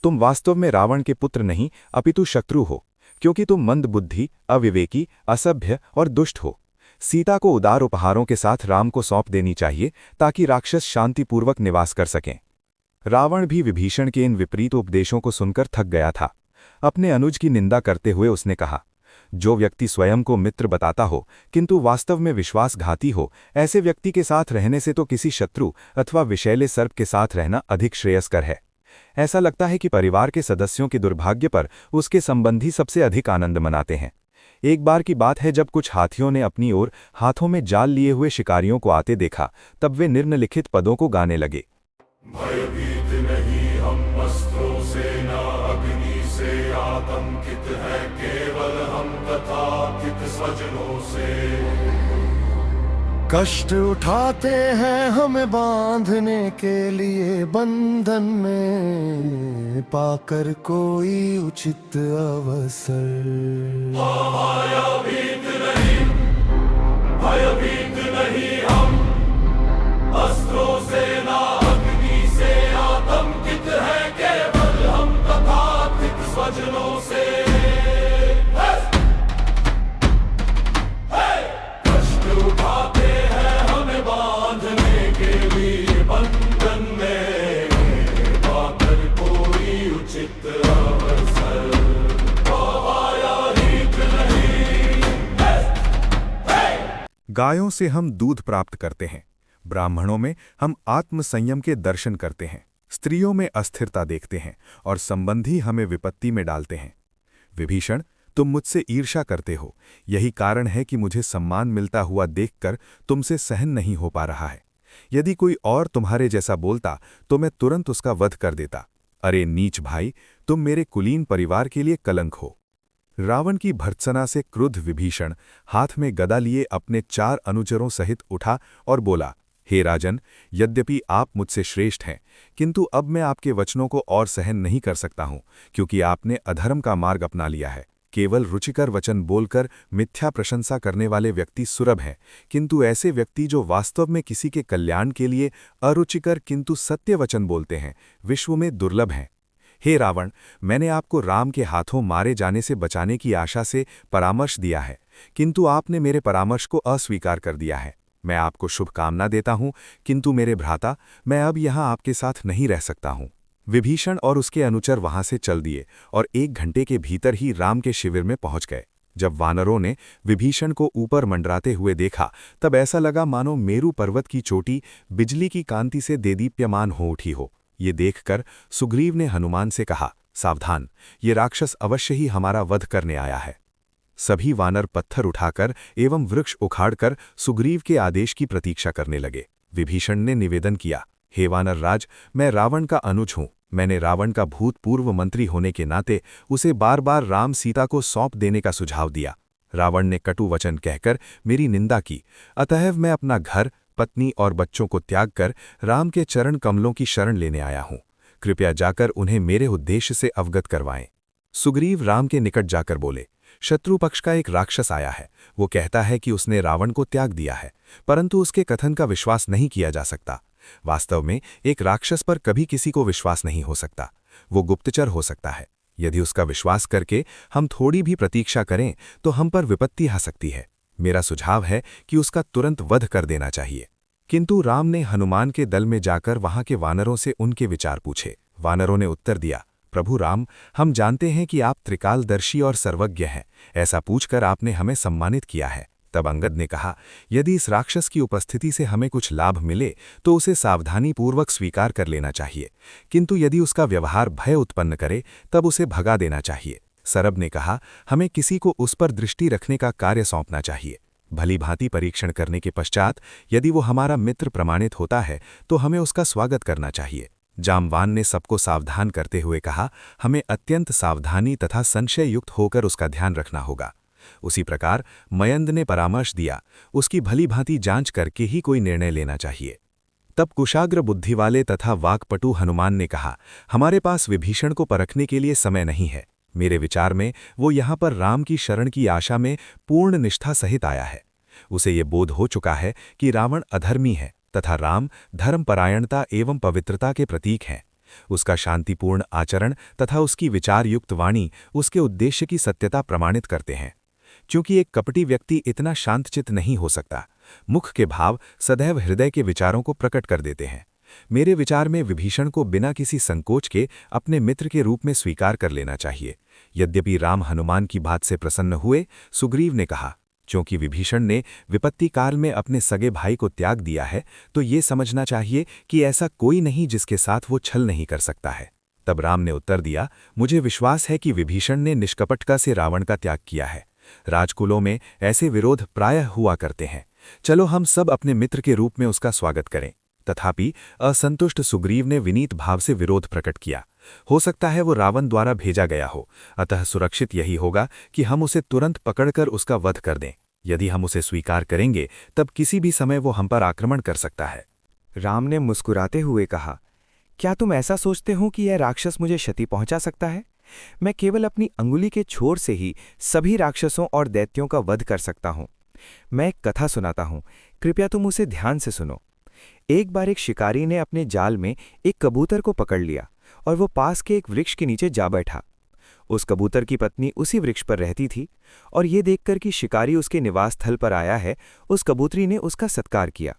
तुम वास्तव में रावण के पुत्र नहीं, अपितु शत्रु हो, क्योंकि तुम मंद बुद्धि, अविवेकी, असभ्य और दुष्ट हो। सीता को उदार उपहारों के साथ राम को सौंप देनी चाहिए, ताकि राक्षस शांतिपूर्वक निवास कर सकें। रावण भी विभीषण के इन विपरीत उपदेशों को सुनकर थक गया था। अपने अनुज की निंदा करते हुए उसने कहा, जो व्यक्ति स्वयं को मित्र बताता हो किंतु वास्तव में विश्वासघाती हो, ऐसे व्यक्ति के साथ रहने से तो किसी शत्रु अथवा विषैले सर्प के साथ रहना अधिक श्रेयस्कर है। ऐसा लगता है कि परिवार के सदस्यों के दुर्भाग्य पर उसके संबंधी सबसे अधिक आनंद मनाते हैं। एक बार की बात है, जब कुछ हाथियों ने अपनी ओर हाथों में जाल लिए हुए शिकारियों को आते देखा, तब वे निम्नलिखित पदों को गाने लगे। भयभीत नहीं हम अस्त्रों से, ना अग्नि से आतंकित है, केवल हम तथाकथित स्वजनों से। कष्ट उठाते हैं हमें बांधने के लिए बंधन में, पाकर कोई उचित अवसर। भयभीत नहीं हम अस्त्रों से, ना अग्नि से आतंकित है, केवल हम तथाकथित स्वजनों से। कष्ट उठाते हैं हमें बांधने के लिए बंधन में, पाकर कोई उचित अवसर। गायों से हम दूध प्राप्त करते हैं, ब्राह्मणों में हम आत्मसंयम के दर्शन करते हैं, स्त्रियों में अस्थिरता देखते हैं और संबंधी हमें विपत्ति में डालते हैं। विभीषण, तुम मुझसे ईर्ष्या करते हो। यही कारण है कि मुझे सम्मान मिलता हुआ देखकर तुमसे सहन नहीं हो पा रहा है। यदि कोई और तुम्हारे जैसा बोलता तो मैं तुरंत उसका वध कर देता। अरे नीच भाई, तुम मेरे कुलीन परिवार के लिए कलंक हो। रावण की भर्त्सना से क्रुद्ध विभीषण हाथ में गदा लिए अपने 4 अनुचरों सहित उठा और बोला, हे राजन, यद्यपि आप मुझसे श्रेष्ठ हैं, किंतु अब मैं आपके वचनों को और सहन नहीं कर सकता हूं, क्योंकि आपने अधर्म का मार्ग अपना लिया है। केवल रुचिकर वचन बोलकर मिथ्या प्रशंसा करने वाले व्यक्ति सुलभ हैं, किंतु ऐसे व्यक्ति जो वास्तव में किसी के कल्याण के लिए अरुचिकर किंतु सत्य वचन बोलते हैं, विश्व में दुर्लभ हैं। हे रावण, मैंने आपको राम के हाथों मारे जाने से बचाने की आशा से परामर्श दिया है, किंतु आपने मेरे परामर्श को अस्वीकार कर दिया है। मैं आपको शुभकामना देता हूं, किंतु मेरे भ्राता, मैं अब यहां आपके साथ नहीं रह सकता हूं। विभीषण और उसके अनुचर वहां से चल दिए और 1 घंटे के भीतर ही राम के शिविर में पहुंच गए। जब वानरों ने विभीषण को ऊपर मंडराते हुए देखा, तब ऐसा लगा मानो मेरू पर्वत की चोटी बिजली की कांति से देदीप्यमान हो उठी हो। ये देखकर सुग्रीव ने हनुमान से कहा, सावधान, ये राक्षस अवश्य ही हमारा वध करने आया है। सभी वानर पत्थर उठाकर एवं वृक्ष उखाड़कर सुग्रीव के आदेश की प्रतीक्षा करने लगे। विभीषण ने निवेदन किया, हे वानर राज, मैं रावण का अनुज हूं। मैंने रावण का भूतपूर्व मंत्री होने के नाते उसे बार बार राम सीता को सौंप देने का सुझाव दिया। रावण ने कटु वचन कहकर मेरी निंदा की, अतएव मैं अपना घर, पत्नी और बच्चों को त्याग कर राम के चरण कमलों की शरण लेने आया हूं। कृपया जाकर उन्हें मेरे उद्देश्य से अवगत करवाएं। सुग्रीव राम के निकट जाकर बोले, शत्रु पक्ष का एक राक्षस आया है। वो कहता है कि उसने रावण को त्याग दिया है, परंतु उसके कथन का विश्वास नहीं किया जा सकता। वास्तव में एक राक्षस पर कभी किसी को विश्वास नहीं हो सकता। वो गुप्तचर हो सकता है। यदि उसका विश्वास करके हम थोड़ी भी प्रतीक्षा करें तो हम पर विपत्ति आ सकती है। मेरा सुझाव है कि उसका तुरंत वध कर देना चाहिए। किंतु राम ने हनुमान के दल में जाकर वहां के वानरों से उनके विचार पूछे। वानरों ने उत्तर दिया, प्रभु राम, हम जानते हैं कि आप त्रिकालदर्शी और सर्वज्ञ हैं। ऐसा पूछकर आपने हमें सम्मानित किया है। तब अंगद ने कहा, यदि इस राक्षस की उपस्थिति से हमें कुछ लाभ मिले तो उसे सावधानीपूर्वक स्वीकार कर लेना चाहिए, किंतु यदि उसका व्यवहार भय उत्पन्न करे तब उसे भगा देना चाहिए। सरब ने कहा, हमें किसी को उस पर दृष्टि रखने का कार्य सौंपना चाहिए। भली भांति परीक्षण करने के पश्चात यदि वो हमारा मित्र प्रमाणित होता है तो हमें उसका स्वागत करना चाहिए। जामवान ने सबको सावधान करते हुए कहा, हमें अत्यंत सावधानी तथा संशय युक्त होकर उसका ध्यान रखना होगा। उसी प्रकार मयंद ने परामर्श दिया, उसकी भली भांति जांच करके ही कोई निर्णय लेना चाहिए। तब कुशाग्र बुद्धि वाले तथा वाक्पटु हनुमान ने कहा, हमारे पास विभीषण को परखने के लिए समय नहीं है। मेरे विचार में वो यहाँ पर राम की शरण की आशा में पूर्ण निष्ठा सहित आया है। उसे ये बोध हो चुका है कि रावण अधर्मी है तथा राम धर्मपरायणता एवं पवित्रता के प्रतीक हैं। उसका शांतिपूर्ण आचरण तथा उसकी विचारयुक्त वाणी उसके उद्देश्य की सत्यता प्रमाणित करते हैं। क्योंकि एक कपटी व्यक्ति इतना शांतचित्त नहीं हो सकता। मुख के भाव सदैव हृदय के विचारों को प्रकट कर देते हैं। मेरे विचार में विभीषण को बिना किसी संकोच के अपने मित्र के रूप में स्वीकार कर लेना चाहिए। यद्यपि राम हनुमान की बात से प्रसन्न हुए, सुग्रीव ने कहा, क्योंकि विभीषण ने विपत्ति काल में अपने सगे भाई को त्याग दिया है, तो ये समझना चाहिए कि ऐसा कोई नहीं जिसके साथ वो छल नहीं कर सकता है। तब राम ने उत्तर दिया, मुझे विश्वास है कि विभीषण ने निष्कपटता से रावण का त्याग किया है। राजकुलों में ऐसे विरोध प्रायः हुआ करते हैं। चलो हम सब अपने मित्र के रूप में उसका स्वागत करें। तथापि असंतुष्ट सुग्रीव ने विनीत भाव से विरोध प्रकट किया। हो सकता है वो रावण द्वारा भेजा गया हो, अतः सुरक्षित यही होगा कि हम उसे तुरंत पकड़कर उसका वध कर दें। यदि हम उसे स्वीकार करेंगे तब किसी भी समय वो हम पर आक्रमण कर सकता है। राम ने मुस्कुराते हुए कहा, क्या तुम ऐसा सोचते हो कि यह राक्षस मुझे क्षति पहुंचा सकता है? मैं केवल अपनी अंगुली के छोर से ही सभी राक्षसों और दैत्यों का वध कर सकता हूं। मैं एक कथा सुनाता हूं, कृपया तुम उसे ध्यान से सुनो। एक बार एक शिकारी ने अपने जाल में एक कबूतर को पकड़ लिया और वो पास के एक वृक्ष के नीचे जा बैठा। उस कबूतर की पत्नी उसी वृक्ष पर रहती थी और ये देखकर कि शिकारी उसके निवास स्थल पर आया है, उस कबूतरी ने उसका सत्कार किया।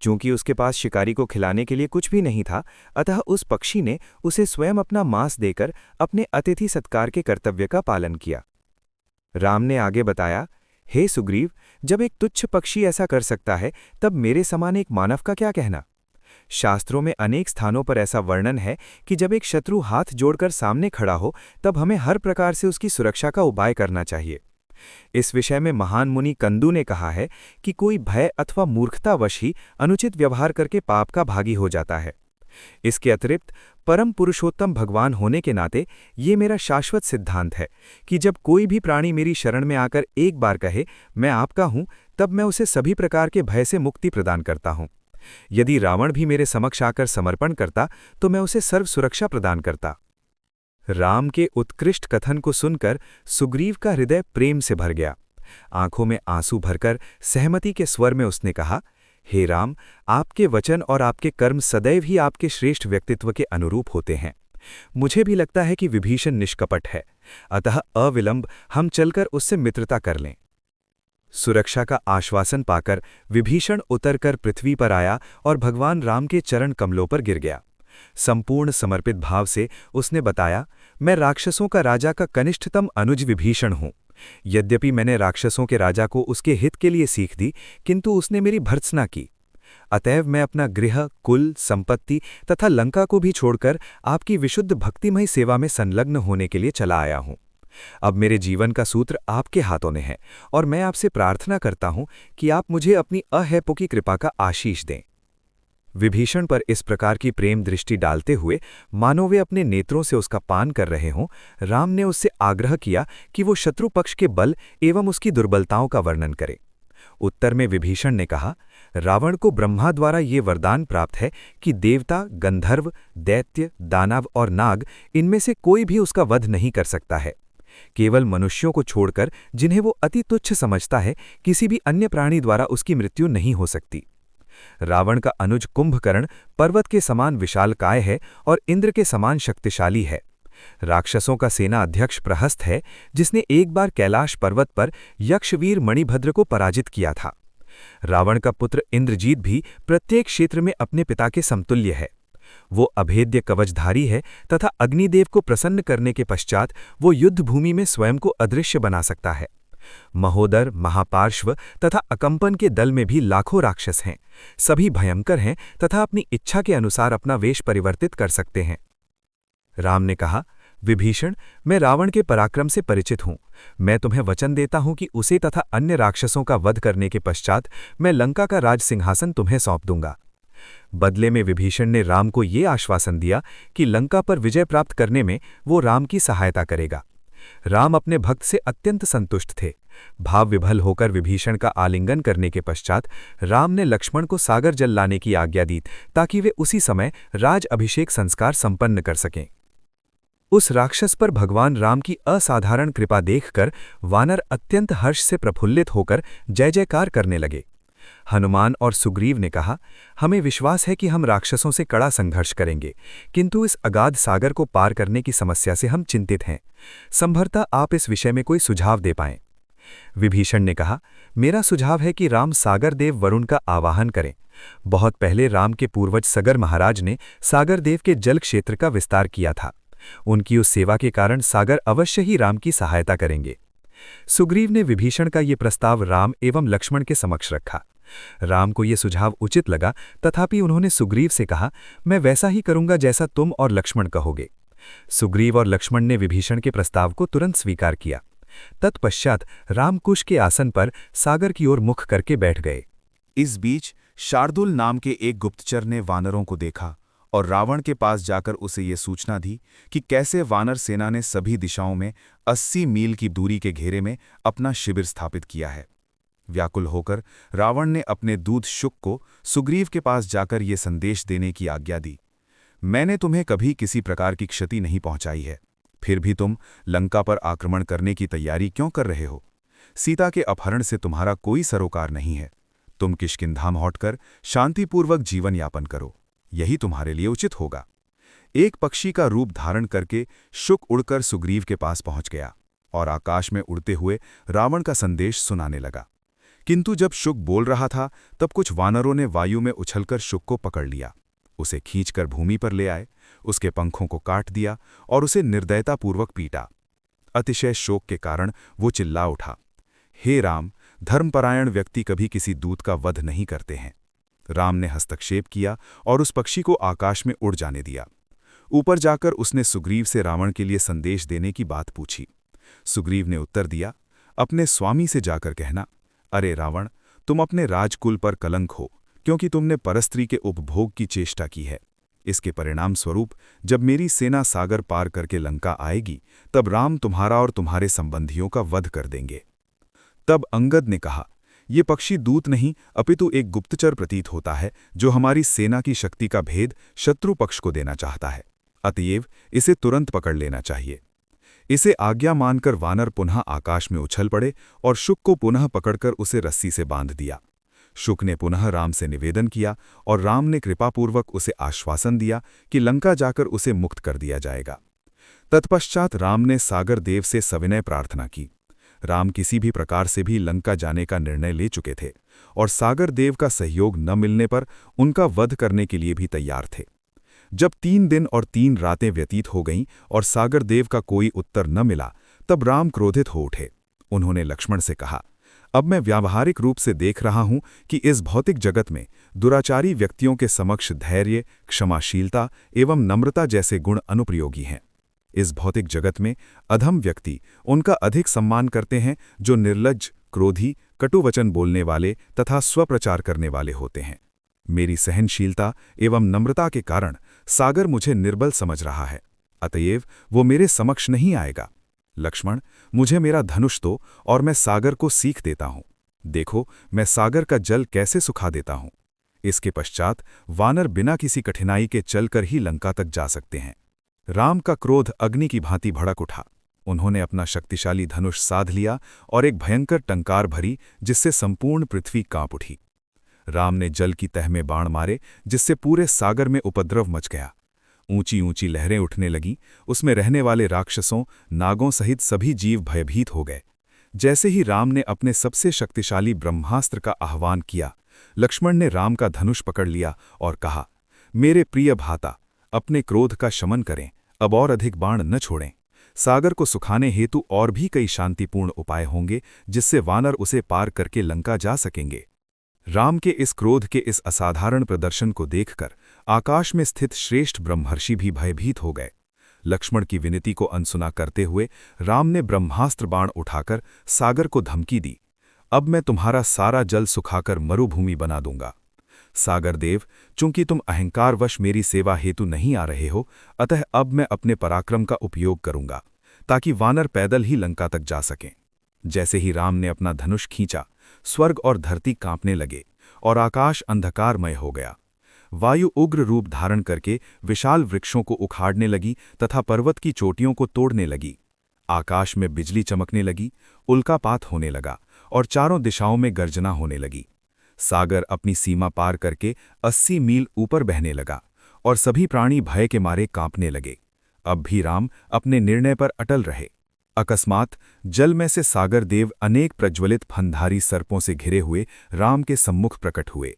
चूंकि उसके पास शिकारी को खिलाने के लिए कुछ भी नहीं था, अतः उस पक्षी ने उसे स्वयं अपना मांस देकर अपने अतिथि सत्कार के कर्तव्य का पालन किया। राम ने आगे बताया, हे सुग्रीव, जब एक तुच्छ पक्षी ऐसा कर सकता है, तब मेरे समान एक मानव का क्या कहना? शास्त्रों में अनेक स्थानों पर ऐसा वर्णन है कि जब एक शत्रु हाथ जोड़कर सामने खड़ा हो तब हमें हर प्रकार से उसकी सुरक्षा का उपाय करना चाहिए। इस विषय में महान मुनि कंदू ने कहा है कि कोई भय अथवा मूर्खतावश ही अनुचित व्यवहार करके पाप का भागी हो जाता है। इसके अतिरिक्त परम पुरुषोत्तम भगवान होने के नाते ये मेरा शाश्वत सिद्धांत है कि जब कोई भी प्राणी मेरी शरण में आकर एक बार कहे मैं आपका हूं, तब मैं उसे सभी प्रकार के भय से मुक्ति प्रदान करता हूं। यदि रावण भी मेरे समक्ष आकर समर्पण करता तो मैं उसे सर्व सुरक्षा प्रदान करता। राम के उत्कृष्ट कथन को सुनकर सुग्रीव का हृदय प्रेम से भर गया। आंखों में आंसू भरकर सहमति के स्वर में उसने कहा, हे राम, आपके वचन और आपके कर्म सदैव ही आपके श्रेष्ठ व्यक्तित्व के अनुरूप होते हैं। मुझे भी लगता है कि विभीषण निष्कपट है, अतः अविलंब हम चलकर उससे मित्रता कर लें। सुरक्षा का आश्वासन पाकर विभीषण उतरकर पृथ्वी पर आया और भगवान राम के चरण कमलों पर गिर गया। संपूर्ण समर्पित भाव से उसने बताया, मैं राक्षसों का राजा का कनिष्ठतम अनुज विभीषण हूं। यद्यपि मैंने राक्षसों के राजा को उसके हित के लिए सीख दी, किंतु उसने मेरी भर्त्सना की। अतएव मैं अपना गृह, कुल, संपत्ति तथा लंका को भी छोड़कर आपकी विशुद्ध भक्तिमय सेवा में संलग्न होने के लिए चला आया हूं। अब मेरे जीवन का सूत्र आपके हाथों में है और मैं आपसे प्रार्थना करता हूं कि आप मुझे अपनी अहेतुकी कृपा का आशीष दें। विभीषण पर इस प्रकार की प्रेम दृष्टि डालते हुए मानो वे अपने नेत्रों से उसका पान कर रहे हों, राम ने उससे आग्रह किया कि वो शत्रु पक्ष के बल एवं उसकी दुर्बलताओं का वर्णन करे। उत्तर में विभीषण ने कहा, रावण को ब्रह्मा द्वारा ये वरदान प्राप्त है कि देवता, गंधर्व, दैत्य, दानव और नाग इनमें से कोई भी उसका वध नहीं कर सकता है। केवल मनुष्यों को छोड़कर, जिन्हें वो अति तुच्छ समझता है, किसी भी अन्य प्राणी द्वारा उसकी मृत्यु नहीं हो सकती। रावण का अनुज कुंभकर्ण पर्वत के समान विशालकाय है और इंद्र के समान शक्तिशाली है। राक्षसों का सेना अध्यक्ष प्रहस्त है, जिसने एक बार कैलाश पर्वत पर यक्षवीर मणिभद्र को पराजित किया था। रावण का पुत्र इंद्रजीत भी प्रत्येक क्षेत्र में अपने पिता के समतुल्य है। वो अभेद्य कवचधारी है तथा अग्निदेव को प्रसन्न करने के पश्चात वो युद्धभूमि में स्वयं को अदृश्य बना सकता है। महोदर, महापार्श्व तथा अकंपन के दल में भी लाखों राक्षस हैं। सभी भयंकर हैं तथा अपनी इच्छा के अनुसार अपना वेश परिवर्तित कर सकते हैं। राम ने कहा, विभीषण, मैं रावण के पराक्रम से परिचित हूं। मैं तुम्हें वचन देता हूं कि उसे तथा अन्य राक्षसों का वध करने के पश्चात मैं लंका का राज सिंहासन तुम्हें सौंप दूंगा। बदले में विभीषण ने राम को ये आश्वासन दिया कि लंका पर विजय प्राप्त करने में वो राम की सहायता करेगा। राम अपने भक्त से अत्यंत संतुष्ट थे। भाव विभल होकर विभीषण का आलिंगन करने के पश्चात राम ने लक्ष्मण को सागर जल लाने की आज्ञा दी ताकि वे उसी समय राज अभिषेक संस्कार संपन्न कर सकें। उस राक्षस पर भगवान राम की असाधारण कृपा देखकर वानर अत्यंत हर्ष से प्रफुल्लित होकर जय जयकार करने लगे। हनुमान और सुग्रीव ने कहा, हमें विश्वास है कि हम राक्षसों से कड़ा संघर्ष करेंगे, किंतु इस अगाध सागर को पार करने की समस्या से हम चिंतित हैं। संभवतः आप इस विषय में कोई सुझाव दे पाएं। विभीषण ने कहा, मेरा सुझाव है कि राम सागर देव वरुण का आवाहन करें। बहुत पहले राम के पूर्वज सगर महाराज ने सागर देव के जल क्षेत्र का विस्तार किया था। उनकी उस सेवा के कारण सागर अवश्य ही राम की सहायता करेंगे। सुग्रीव ने विभीषण का ये प्रस्ताव राम एवं लक्ष्मण के समक्ष रखा। राम को ये सुझाव उचित लगा, तथापि उन्होंने सुग्रीव से कहा, मैं वैसा ही करूंगा जैसा तुम और लक्ष्मण कहोगे। सुग्रीव और लक्ष्मण ने विभीषण के प्रस्ताव को तुरंत स्वीकार किया। तत्पश्चात राम कुश के आसन पर सागर की ओर मुख करके बैठ गए। इस बीच शार्दुल नाम के एक गुप्तचर ने वानरों को देखा और रावण के पास जाकर उसे ये सूचना दी कि कैसे वानर सेना ने सभी दिशाओं में 80 मील की दूरी के घेरे में अपना शिविर स्थापित किया है। व्याकुल होकर रावण ने अपने दूत शुक को सुग्रीव के पास जाकर ये संदेश देने की आज्ञा दी, मैंने तुम्हें कभी किसी प्रकार की क्षति नहीं पहुंचाई है, फिर भी तुम लंका पर आक्रमण करने की तैयारी क्यों कर रहे हो? सीता के अपहरण से तुम्हारा कोई सरोकार नहीं है। तुम किष्किंधा में हटकर शांतिपूर्वक जीवन यापन करो, यही तुम्हारे लिए उचित होगा। एक पक्षी का रूप धारण करके शुक उड़कर सुग्रीव के पास पहुंच गया और आकाश में उड़ते हुए रावण का संदेश सुनाने लगा। किंतु जब शुक बोल रहा था तब कुछ वानरों ने वायु में उछलकर शुक को पकड़ लिया, उसे खींचकर भूमि पर ले आए, उसके पंखों को काट दिया और उसे निर्दयतापूर्वक पीटा। अतिशय शोक के कारण वो चिल्ला उठा, हे राम, धर्मपरायण व्यक्ति कभी किसी दूत का वध नहीं करते हैं। राम ने हस्तक्षेप किया और उस पक्षी को आकाश में उड़ जाने दिया। ऊपर जाकर उसने सुग्रीव से रावण के लिए संदेश देने की बात पूछी। सुग्रीव ने उत्तर दिया, अपने स्वामी से जाकर कहना, अरे रावण, तुम अपने राजकुल पर कलंक हो, क्योंकि तुमने परस्त्री के उपभोग की चेष्टा की है। इसके परिणाम स्वरूप जब मेरी सेना सागर पार करके लंका आएगी, तब राम तुम्हारा और तुम्हारे संबंधियों का वध कर देंगे। तब अंगद ने कहा, ये पक्षी दूत नहीं अपितु एक गुप्तचर प्रतीत होता है, जो हमारी सेना की शक्ति का भेद शत्रु पक्ष को देना चाहता है। अतएव इसे तुरंत पकड़ लेना चाहिए। इसे आज्ञा मानकर वानर पुनः आकाश में उछल पड़े और शुक को पुनः पकड़कर उसे रस्सी से बांध दिया। शुक ने पुनः राम से निवेदन किया और राम ने कृपापूर्वक उसे आश्वासन दिया कि लंका जाकर उसे मुक्त कर दिया जाएगा। तत्पश्चात राम ने सागर देव से सविनय प्रार्थना की। राम किसी भी प्रकार से भी लंका जाने का निर्णय ले चुके थे और सागर देव का सहयोग न मिलने पर उनका वध करने के लिए भी तैयार थे। जब 3 दिन और 3 रातें व्यतीत हो गईं और सागर देव का कोई उत्तर न मिला, तब राम क्रोधित हो उठे। उन्होंने लक्ष्मण से कहा, अब मैं व्यावहारिक रूप से देख रहा हूं कि इस भौतिक जगत में दुराचारी व्यक्तियों के समक्ष धैर्य, क्षमाशीलता एवं नम्रता जैसे गुण अनुपयोगी हैं। इस भौतिक जगत में अधम व्यक्ति उनका अधिक सम्मान करते हैं जो निर्लज्ज, क्रोधी, कटुवचन बोलने वाले तथा स्वप्रचार करने वाले होते हैं। मेरी सहनशीलता एवं नम्रता के कारण सागर मुझे निर्बल समझ रहा है, अतएव वो मेरे समक्ष नहीं आएगा। लक्ष्मण, मुझे मेरा धनुष दो और मैं सागर को सीख देता हूं। देखो, मैं सागर का जल कैसे सुखा देता हूं। इसके पश्चात वानर बिना किसी कठिनाई के चलकर ही लंका तक जा सकते हैं। राम का क्रोध अग्नि की भांति भड़क उठा। उन्होंने अपना शक्तिशाली धनुष साध लिया और एक भयंकर टंकार भरी, जिससे संपूर्ण पृथ्वी कांप उठी। राम ने जल की तह में बाण मारे, जिससे पूरे सागर में उपद्रव मच गया। ऊंची ऊंची लहरें उठने लगीं। उसमें रहने वाले राक्षसों, नागों सहित सभी जीव भयभीत हो गए। जैसे ही राम ने अपने सबसे शक्तिशाली ब्रह्मास्त्र का आह्वान किया, लक्ष्मण ने राम का धनुष पकड़ लिया और कहा, मेरे प्रिय भाता, अपने क्रोध का शमन करें, अब और अधिक बाण न छोड़ें। सागर को सुखाने हेतु और भी कई शांतिपूर्ण उपाय होंगे, जिससे वानर उसे पार करके लंका जा सकेंगे। राम के इस क्रोध के इस असाधारण प्रदर्शन को देखकर आकाश में स्थित श्रेष्ठ ब्रह्मर्षि भी भयभीत हो गए। लक्ष्मण की विनती को अनसुना करते हुए राम ने ब्रह्मास्त्र बाण उठाकर सागर को धमकी दी, अब मैं तुम्हारा सारा जल सुखाकर मरुभूमि बना दूंगा। सागर देव, चूंकि तुम अहंकारवश मेरी सेवा हेतु नहीं आ रहे हो, अतः अब मैं अपने पराक्रम का उपयोग करूंगा, ताकि वानर पैदल ही लंका तक जा सकें। जैसे ही राम ने अपना धनुष खींचा, स्वर्ग और धरती कांपने लगे और आकाश अंधकारमय हो गया। वायु उग्र रूप धारण करके विशाल वृक्षों को उखाड़ने लगी तथा पर्वत की चोटियों को तोड़ने लगी। आकाश में बिजली चमकने लगी, उल्कापात होने लगा और चारों दिशाओं में गर्जना होने लगी। सागर अपनी सीमा पार करके 80 मील ऊपर बहने लगा और सभी प्राणी भय के मारे कांपने लगे। अब भी राम अपने निर्णय पर अटल रहे। अकस्मात जल में से सागर देव अनेक प्रज्वलित फनधारी सर्पों से घिरे हुए राम के सम्मुख प्रकट हुए।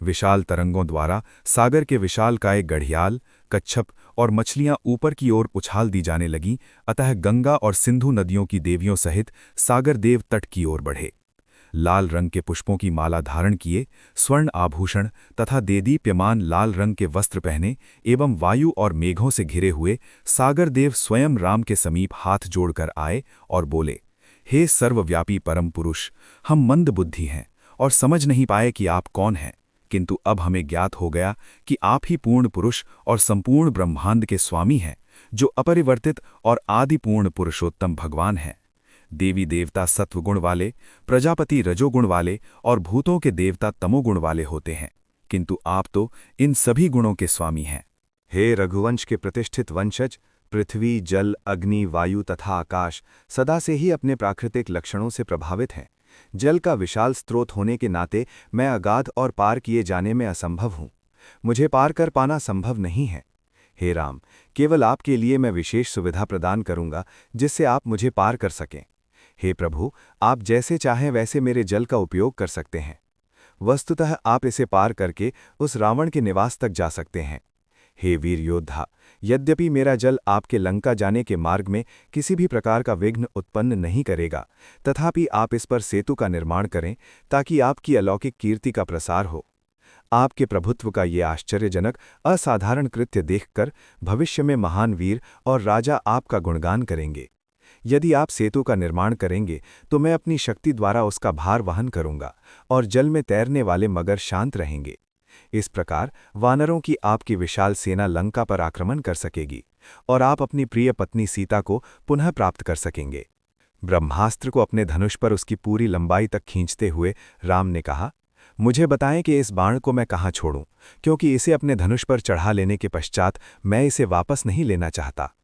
विशाल तरंगों द्वारा सागर के विशालकाय गढ़ियाल, कच्छप और मछलियां ऊपर की ओर उछाल दी जाने लगीं, अतः गंगा और सिंधु नदियों की देवियों सहित सागर देव तट की ओर बढ़े। लाल रंग के पुष्पों की माला धारण किए, स्वर्ण आभूषण तथा देदीप्यमान लाल रंग के वस्त्र पहने एवं वायु और मेघों से घिरे हुए सागर देव स्वयं राम के समीप हाथ जोड़कर आए और बोले, हे सर्वव्यापी परम पुरुष, हम मंद बुद्धि हैं और समझ नहीं पाए कि आप कौन हैं, किंतु अब हमें ज्ञात हो गया कि आप ही पूर्ण पुरुष और संपूर्ण ब्रह्मांड के स्वामी हैं, जो अपरिवर्तित और आदिपूर्ण पुरुषोत्तम भगवान हैं। देवी देवता सत्वगुण वाले, प्रजापति रजोगुण वाले और भूतों के देवता तमोगुण वाले होते हैं, किंतु आप तो इन सभी गुणों के स्वामी हैं। हे रघुवंश के प्रतिष्ठित वंशज, पृथ्वी, जल, अग्नि, वायु तथा आकाश सदा से ही अपने प्राकृतिक लक्षणों से प्रभावित हैं। जल का विशाल स्रोत होने के नाते मैं अगाध और पार किए जाने में असंभव हूँ। मुझे पार कर पाना संभव नहीं है। हे राम, केवल आपके लिए मैं विशेष सुविधा प्रदान करूंगा, जिससे आप मुझे पार कर सकें। हे प्रभु, आप जैसे चाहें वैसे मेरे जल का उपयोग कर सकते हैं। वस्तुतः आप इसे पार करके उस रावण के निवास तक जा सकते हैं। हे वीर योद्धा, यद्यपि मेरा जल आपके लंका जाने के मार्ग में किसी भी प्रकार का विघ्न उत्पन्न नहीं करेगा, तथापि आप इस पर सेतु का निर्माण करें ताकि आपकी अलौकिक कीर्ति का प्रसार हो। आपके प्रभुत्व का ये आश्चर्यजनक असाधारण कृत्य देखकर भविष्य में महान वीर और राजा आपका गुणगान करेंगे। यदि आप सेतु का निर्माण करेंगे तो मैं अपनी शक्ति द्वारा उसका भार वहन करूंगा और जल में तैरने वाले मगर शांत रहेंगे। इस प्रकार वानरों की आपकी विशाल सेना लंका पर आक्रमण कर सकेगी और आप अपनी प्रिय पत्नी सीता को पुनः प्राप्त कर सकेंगे। ब्रह्मास्त्र को अपने धनुष पर उसकी पूरी लंबाई तक खींचते हुए राम ने कहा, मुझे बताएं कि इस बाण को मैं कहाँ छोड़ूं, क्योंकि इसे अपने धनुष पर चढ़ा लेने के पश्चात मैं इसे वापस नहीं लेना चाहता।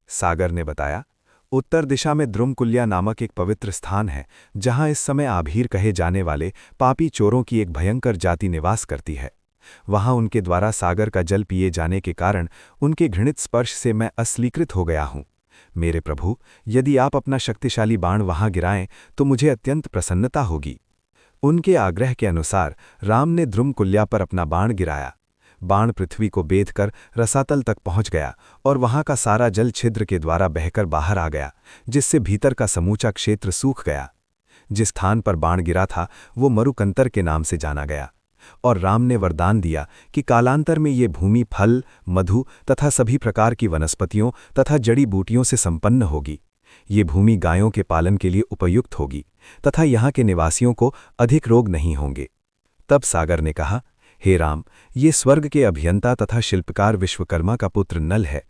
सागर ने बताया, उत्तर दिशा में द्रुमकुल्या नामक एक पवित्र स्थान है, जहां इस समय आभीर कहे जाने वाले पापी चोरों की एक भयंकर जाति निवास करती है। वहां उनके द्वारा सागर का जल पिए जाने के कारण उनके घृणित स्पर्श से मैं अस्वीकृत हो गया हूं। मेरे प्रभु, यदि आप अपना शक्तिशाली बाण वहां गिराएं तो मुझे अत्यंत प्रसन्नता होगी। उनके आग्रह के अनुसार राम ने द्रुमकुल्या पर अपना बाण गिराया। बाण पृथ्वी को बेधकर रसातल तक पहुंच गया और वहां का सारा जल छिद्र के द्वारा बहकर बाहर आ गया, जिससे भीतर का समूचा क्षेत्र सूख गया। जिस स्थान पर बाण गिरा था वो मरुकंतर के नाम से जाना गया और राम ने वरदान दिया कि कालांतर में ये भूमि फल, मधु तथा सभी प्रकार की वनस्पतियों तथा जड़ी बूटियों से संपन्न होगी। ये भूमि गायों के पालन के लिए उपयुक्त होगी तथा यहाँ के निवासियों को अधिक रोग नहीं होंगे। तब सागर ने कहा, हे राम, ये स्वर्ग के अभियंता तथा शिल्पकार विश्वकर्मा का पुत्र नल है।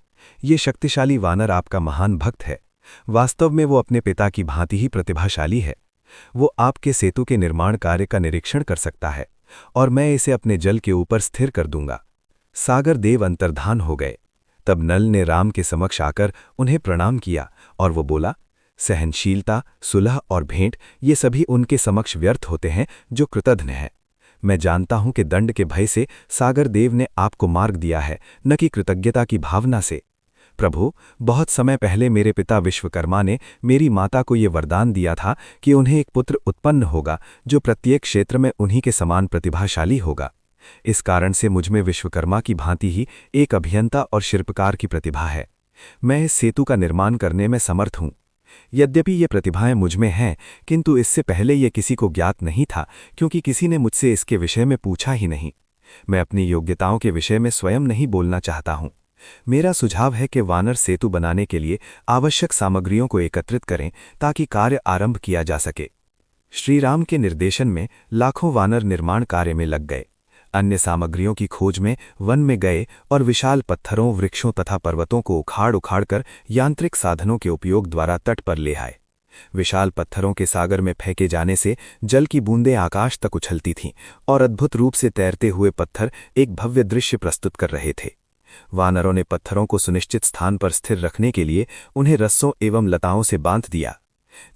ये शक्तिशाली वानर आपका महान भक्त है। वास्तव में वो अपने पिता की भांति ही प्रतिभाशाली है। वो आपके सेतु के निर्माण कार्य का निरीक्षण कर सकता है और मैं इसे अपने जल के ऊपर स्थिर कर दूंगा। सागर देव अंतर्धान हो गए। तब नल ने राम के समक्ष आकर उन्हें प्रणाम किया और वो बोला, सहनशीलता, सुलह और भेंट ये सभी उनके समक्ष व्यर्थ होते हैं जो कृतघ्न है। मैं जानता हूं कि दंड के भय से सागर देव ने आपको मार्ग दिया है, न कि कृतज्ञता की भावना से। प्रभु, बहुत समय पहले मेरे पिता विश्वकर्मा ने मेरी माता को ये वरदान दिया था कि उन्हें एक पुत्र उत्पन्न होगा जो प्रत्येक क्षेत्र में उन्हीं के समान प्रतिभाशाली होगा। इस कारण से मुझमें विश्वकर्मा की भांति ही एक अभियंता और शिल्पकार की प्रतिभा है। मैं इस सेतु का निर्माण करने में समर्थ हूँ। यद्यपि ये प्रतिभाएं मुझमें हैं, किंतु इससे पहले ये किसी को ज्ञात नहीं था, क्योंकि किसी ने मुझसे इसके विषय में पूछा ही नहीं। मैं अपनी योग्यताओं के विषय में स्वयं नहीं बोलना चाहता हूँ। मेरा सुझाव है कि वानर सेतु बनाने के लिए आवश्यक सामग्रियों को एकत्रित करें ताकि कार्य आरंभ किया जा सके। श्रीराम के निर्देशन में लाखों वानर निर्माण कार्य में लग गए। अन्य सामग्रियों की खोज में वन में गए और विशाल पत्थरों, वृक्षों तथा पर्वतों को उखाड़-उखाड़कर यांत्रिक साधनों के उपयोग द्वारा तट पर ले आए। विशाल पत्थरों के सागर में फेंके जाने से जल की बूंदें आकाश तक उछलती थीं और अद्भुत रूप से तैरते हुए पत्थर एक भव्य दृश्य प्रस्तुत कर रहे थे। वानरों ने पत्थरों को सुनिश्चित स्थान पर स्थिर रखने के लिए उन्हें रस्सों एवं लताओं से बांध दिया।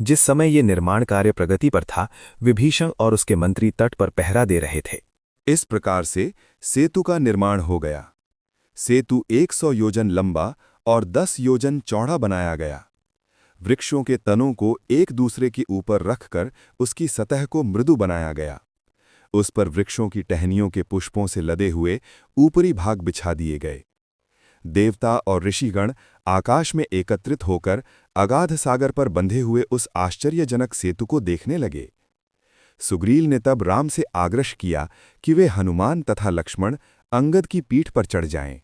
जिस समय ये निर्माण कार्य प्रगति पर था, विभीषण और उसके मंत्री तट पर पहरा दे रहे थे। इस प्रकार से सेतु का निर्माण हो गया। सेतु 100 योजन लंबा और 10 योजन चौड़ा बनाया गया। वृक्षों के तनों को एक दूसरे के ऊपर रखकर उसकी सतह को मृदु बनाया गया। उस पर वृक्षों की टहनियों के पुष्पों से लदे हुए ऊपरी भाग बिछा दिए गए। देवता और ऋषिगण आकाश में एकत्रित होकर अगाध सागर पर बंधे हुए उस आश्चर्यजनक सेतु को देखने लगे। सुग्रीव ने तब राम से आग्रह किया कि वे हनुमान तथा लक्ष्मण अंगद की पीठ पर चढ़ जाएं।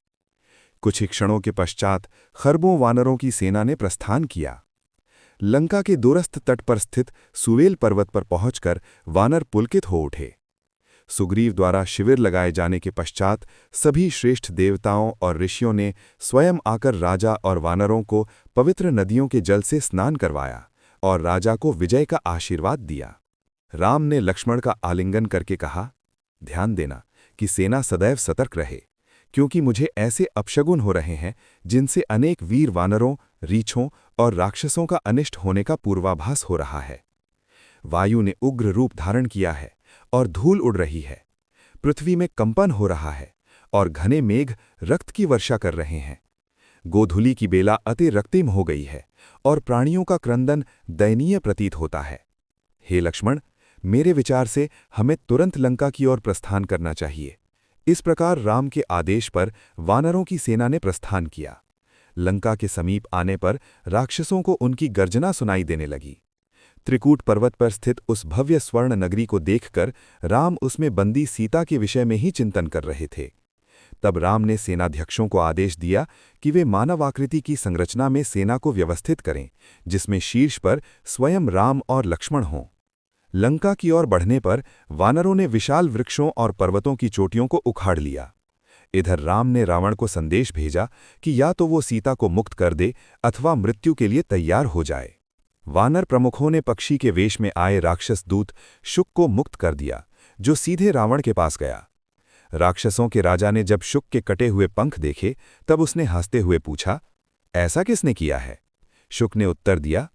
कुछ ही क्षणों के पश्चात खरबों वानरों की सेना ने प्रस्थान किया। लंका के दूरस्थ तट पर स्थित सुवेल पर्वत पर पहुंचकर वानर पुलकित हो उठे। सुग्रीव द्वारा शिविर लगाए जाने के पश्चात सभी श्रेष्ठ देवताओं और ऋषियों ने स्वयं आकर राजा और वानरों को पवित्र नदियों के जल से स्नान करवाया और राजा को विजय का आशीर्वाद दिया। राम ने लक्ष्मण का आलिंगन करके कहा, ध्यान देना कि सेना सदैव सतर्क रहे, क्योंकि मुझे ऐसे अपशगुन हो रहे हैं जिनसे अनेक वीर वानरों, रीछों और राक्षसों का अनिष्ट होने का पूर्वाभास हो रहा है। वायु ने उग्र रूप धारण किया है और धूल उड़ रही है। पृथ्वी में कंपन हो रहा है और घने मेघ रक्त की वर्षा कर रहे हैं। गोधूली की बेला अति रक्तिम हो गई है और प्राणियों का क्रंदन दयनीय प्रतीत होता है। हे लक्ष्मण, मेरे विचार से हमें तुरंत लंका की ओर प्रस्थान करना चाहिए। इस प्रकार राम के आदेश पर वानरों की सेना ने प्रस्थान किया। लंका के समीप आने पर राक्षसों को उनकी गर्जना सुनाई देने लगी। त्रिकूट पर्वत पर स्थित उस भव्य स्वर्ण नगरी को देखकर राम उसमें बंदी सीता के विषय में ही चिंतन कर रहे थे। तब राम ने सेनाध्यक्षों को आदेश दिया कि वे मानवाकृति की संरचना में सेना को व्यवस्थित करें, जिसमें शीर्ष पर स्वयं राम और लक्ष्मण हों। लंका की ओर बढ़ने पर वानरों ने विशाल वृक्षों और पर्वतों की चोटियों को उखाड़ लिया। इधर राम ने रावण को संदेश भेजा कि या तो वो सीता को मुक्त कर दे अथवा मृत्यु के लिए तैयार हो जाए। वानर प्रमुखों ने पक्षी के वेश में आए राक्षस दूत शुक को मुक्त कर दिया, जो सीधे रावण के पास गया। राक्षसों के राजा ने जब शुक के कटे हुए पंख देखे तब उसने हंसते हुए पूछा, ऐसा किसने किया है? शुक ने उत्तर दिया,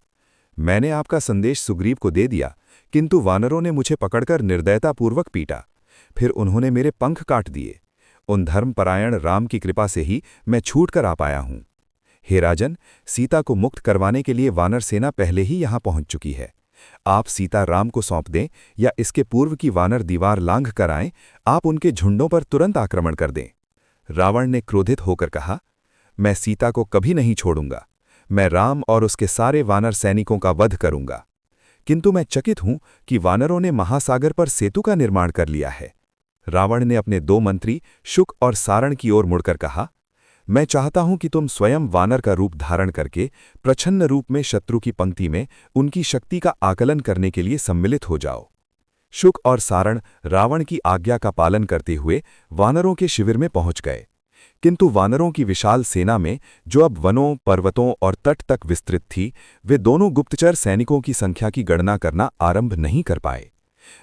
मैंने आपका संदेश सुग्रीव को दे दिया, किंतु वानरों ने मुझे पकड़कर निर्दयतापूर्वक पीटा। फिर उन्होंने मेरे पंख काट दिए। उन धर्मपरायण राम की कृपा से ही मैं छूट कर आ पाया हूं। हे राजन, सीता को मुक्त करवाने के लिए वानर सेना पहले ही यहां पहुंच चुकी है। आप सीता राम को सौंप दें या इसके पूर्व की वानर दीवार लांघ कर आएं, आप उनके झुंडों पर तुरंत आक्रमण कर दें। रावण ने क्रोधित होकर कहा, मैं सीता को कभी नहीं छोड़ूंगा। मैं राम और उसके सारे वानर सैनिकों का वध करूंगा। किंतु मैं चकित हूं कि वानरों ने महासागर पर सेतु का निर्माण कर लिया है। रावण ने अपने 2 मंत्री शुक और सारण की ओर मुड़कर कहा, मैं चाहता हूं कि तुम स्वयं वानर का रूप धारण करके प्रच्छन्न रूप में शत्रु की पंक्ति में उनकी शक्ति का आकलन करने के लिए सम्मिलित हो जाओ। शुक और सारण रावण की आज्ञा का पालन करते हुए वानरों के शिविर में पहुंच गए, किंतु वानरों की विशाल सेना में, जो अब वनों, पर्वतों और तट तक विस्तृत थी, वे दोनों गुप्तचर सैनिकों की संख्या की गणना करना आरंभ नहीं कर पाए।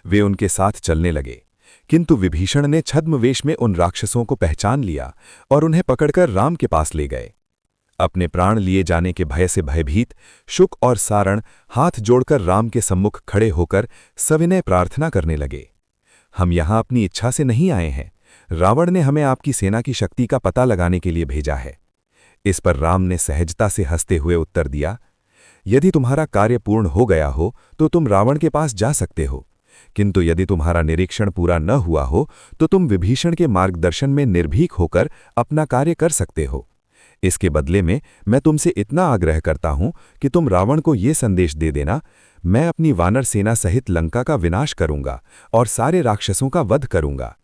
वे उनके साथ चलने लगे, किंतु विभीषण ने छद्मवेश में उन राक्षसों को पहचान लिया और उन्हें पकड़कर राम के पास ले गए। अपने प्राण लिए जाने के भय से भयभीत शुक और सारण हाथ जोड़कर राम के सम्मुख खड़े होकर सविनय प्रार्थना करने लगे, हम यहां अपनी इच्छा से नहीं आए हैं। रावण ने हमें आपकी सेना की शक्ति का पता लगाने के लिए भेजा है। इस पर राम ने सहजता से हंसते हुए उत्तर दिया, यदि तुम्हारा कार्य पूर्ण हो गया हो तो तुम रावण के पास जा सकते हो, किंतु यदि तुम्हारा निरीक्षण पूरा न हुआ हो तो तुम विभीषण के मार्गदर्शन में निर्भीक होकर अपना कार्य कर सकते हो। इसके बदले में मैं तुमसे इतना आग्रह करता हूं कि तुम रावण को ये संदेश दे देना, मैं अपनी वानर सेना सहित लंका का विनाश करूंगा और सारे राक्षसों का वध करूंगा।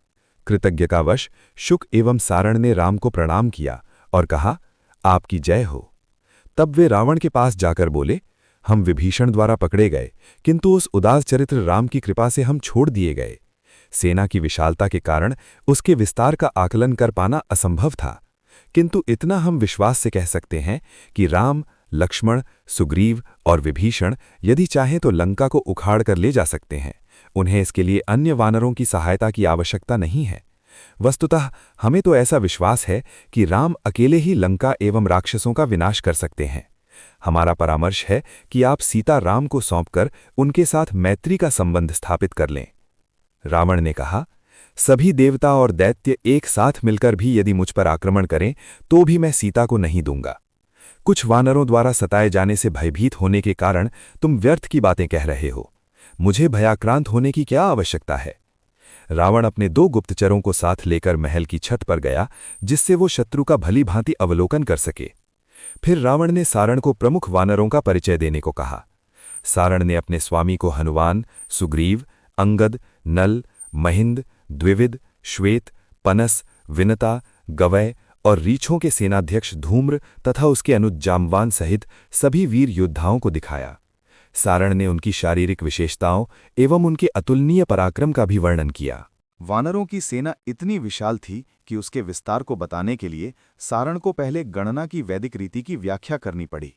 कृतज्ञतावश शुक एवं सारण ने राम को प्रणाम किया और कहा, आपकी जय हो। तब वे रावण के पास जाकर बोले, हम विभीषण द्वारा पकड़े गए, किंतु उस उदास चरित्र राम की कृपा से हम छोड़ दिए गए। सेना की विशालता के कारण उसके विस्तार का आकलन कर पाना असंभव था, किंतु इतना हम विश्वास से कह सकते हैं कि राम, लक्ष्मण, सुग्रीव और विभीषण यदि चाहें तो लंका को उखाड़ कर ले जा सकते हैं। उन्हें इसके लिए अन्य वानरों की सहायता की आवश्यकता नहीं है। वस्तुतः हमें तो ऐसा विश्वास है कि राम अकेले ही लंका एवं राक्षसों का विनाश कर सकते हैं। हमारा परामर्श है कि आप सीता राम को सौंपकर उनके साथ मैत्री का संबंध स्थापित कर लें। रावण ने कहा, सभी देवता और दैत्य एक साथ मिलकर भी यदि मुझ पर आक्रमण करें तो भी मैं सीता को नहीं दूंगा। कुछ वानरों द्वारा सताए जाने से भयभीत होने के कारण तुम व्यर्थ की बातें कह रहे हो। मुझे भयाक्रांत होने की क्या आवश्यकता है? रावण अपने 2 गुप्तचरों को साथ लेकर महल की छत पर गया, जिससे वो शत्रु का भली भांति अवलोकन कर सके। फिर रावण ने सारण को प्रमुख वानरों का परिचय देने को कहा। सारण ने अपने स्वामी को हनुमान, सुग्रीव, अंगद, नल, महिंद, द्विविद, श्वेत, पनस, विनता, गवय और रीछों के सेनाध्यक्ष धूम्र तथा उसके अनुज जामवान सहित सभी वीर योद्धाओं को दिखाया। सारण ने उनकी शारीरिक विशेषताओं एवं उनके अतुलनीय पराक्रम का भी वर्णन किया। वानरों की सेना इतनी विशाल थी कि उसके विस्तार को बताने के लिए सारण को पहले गणना की वैदिक रीति की व्याख्या करनी पड़ी।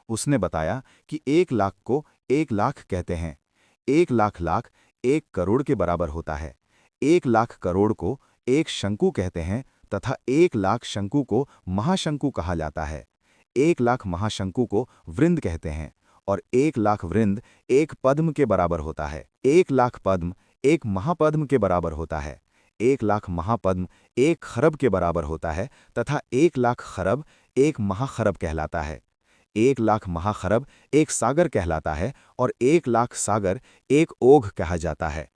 उसने बताया कि 1 लाख को 1 लाख कहते हैं, 1 लाख लाख 1 करोड़ के बराबर होता है, 1 लाख करोड़ को 1 शंकु कहते हैं तथा 1 लाख शंकु को महाशंकु कहा जाता है। 1 लाख महाशंकु को वृंद कहते हैं और 1 लाख वृंद 1 पद्म के बराबर होता है। 1 लाख पद्म 1 महापद्म के बराबर होता है। 1 लाख महापद्म 1 खरब के बराबर होता है तथा 1 लाख खरब 1 महाखरब कहलाता है। 1 लाख महाखरब 1 सागर कहलाता है और 1 लाख सागर 1 ओघ कहा जाता है।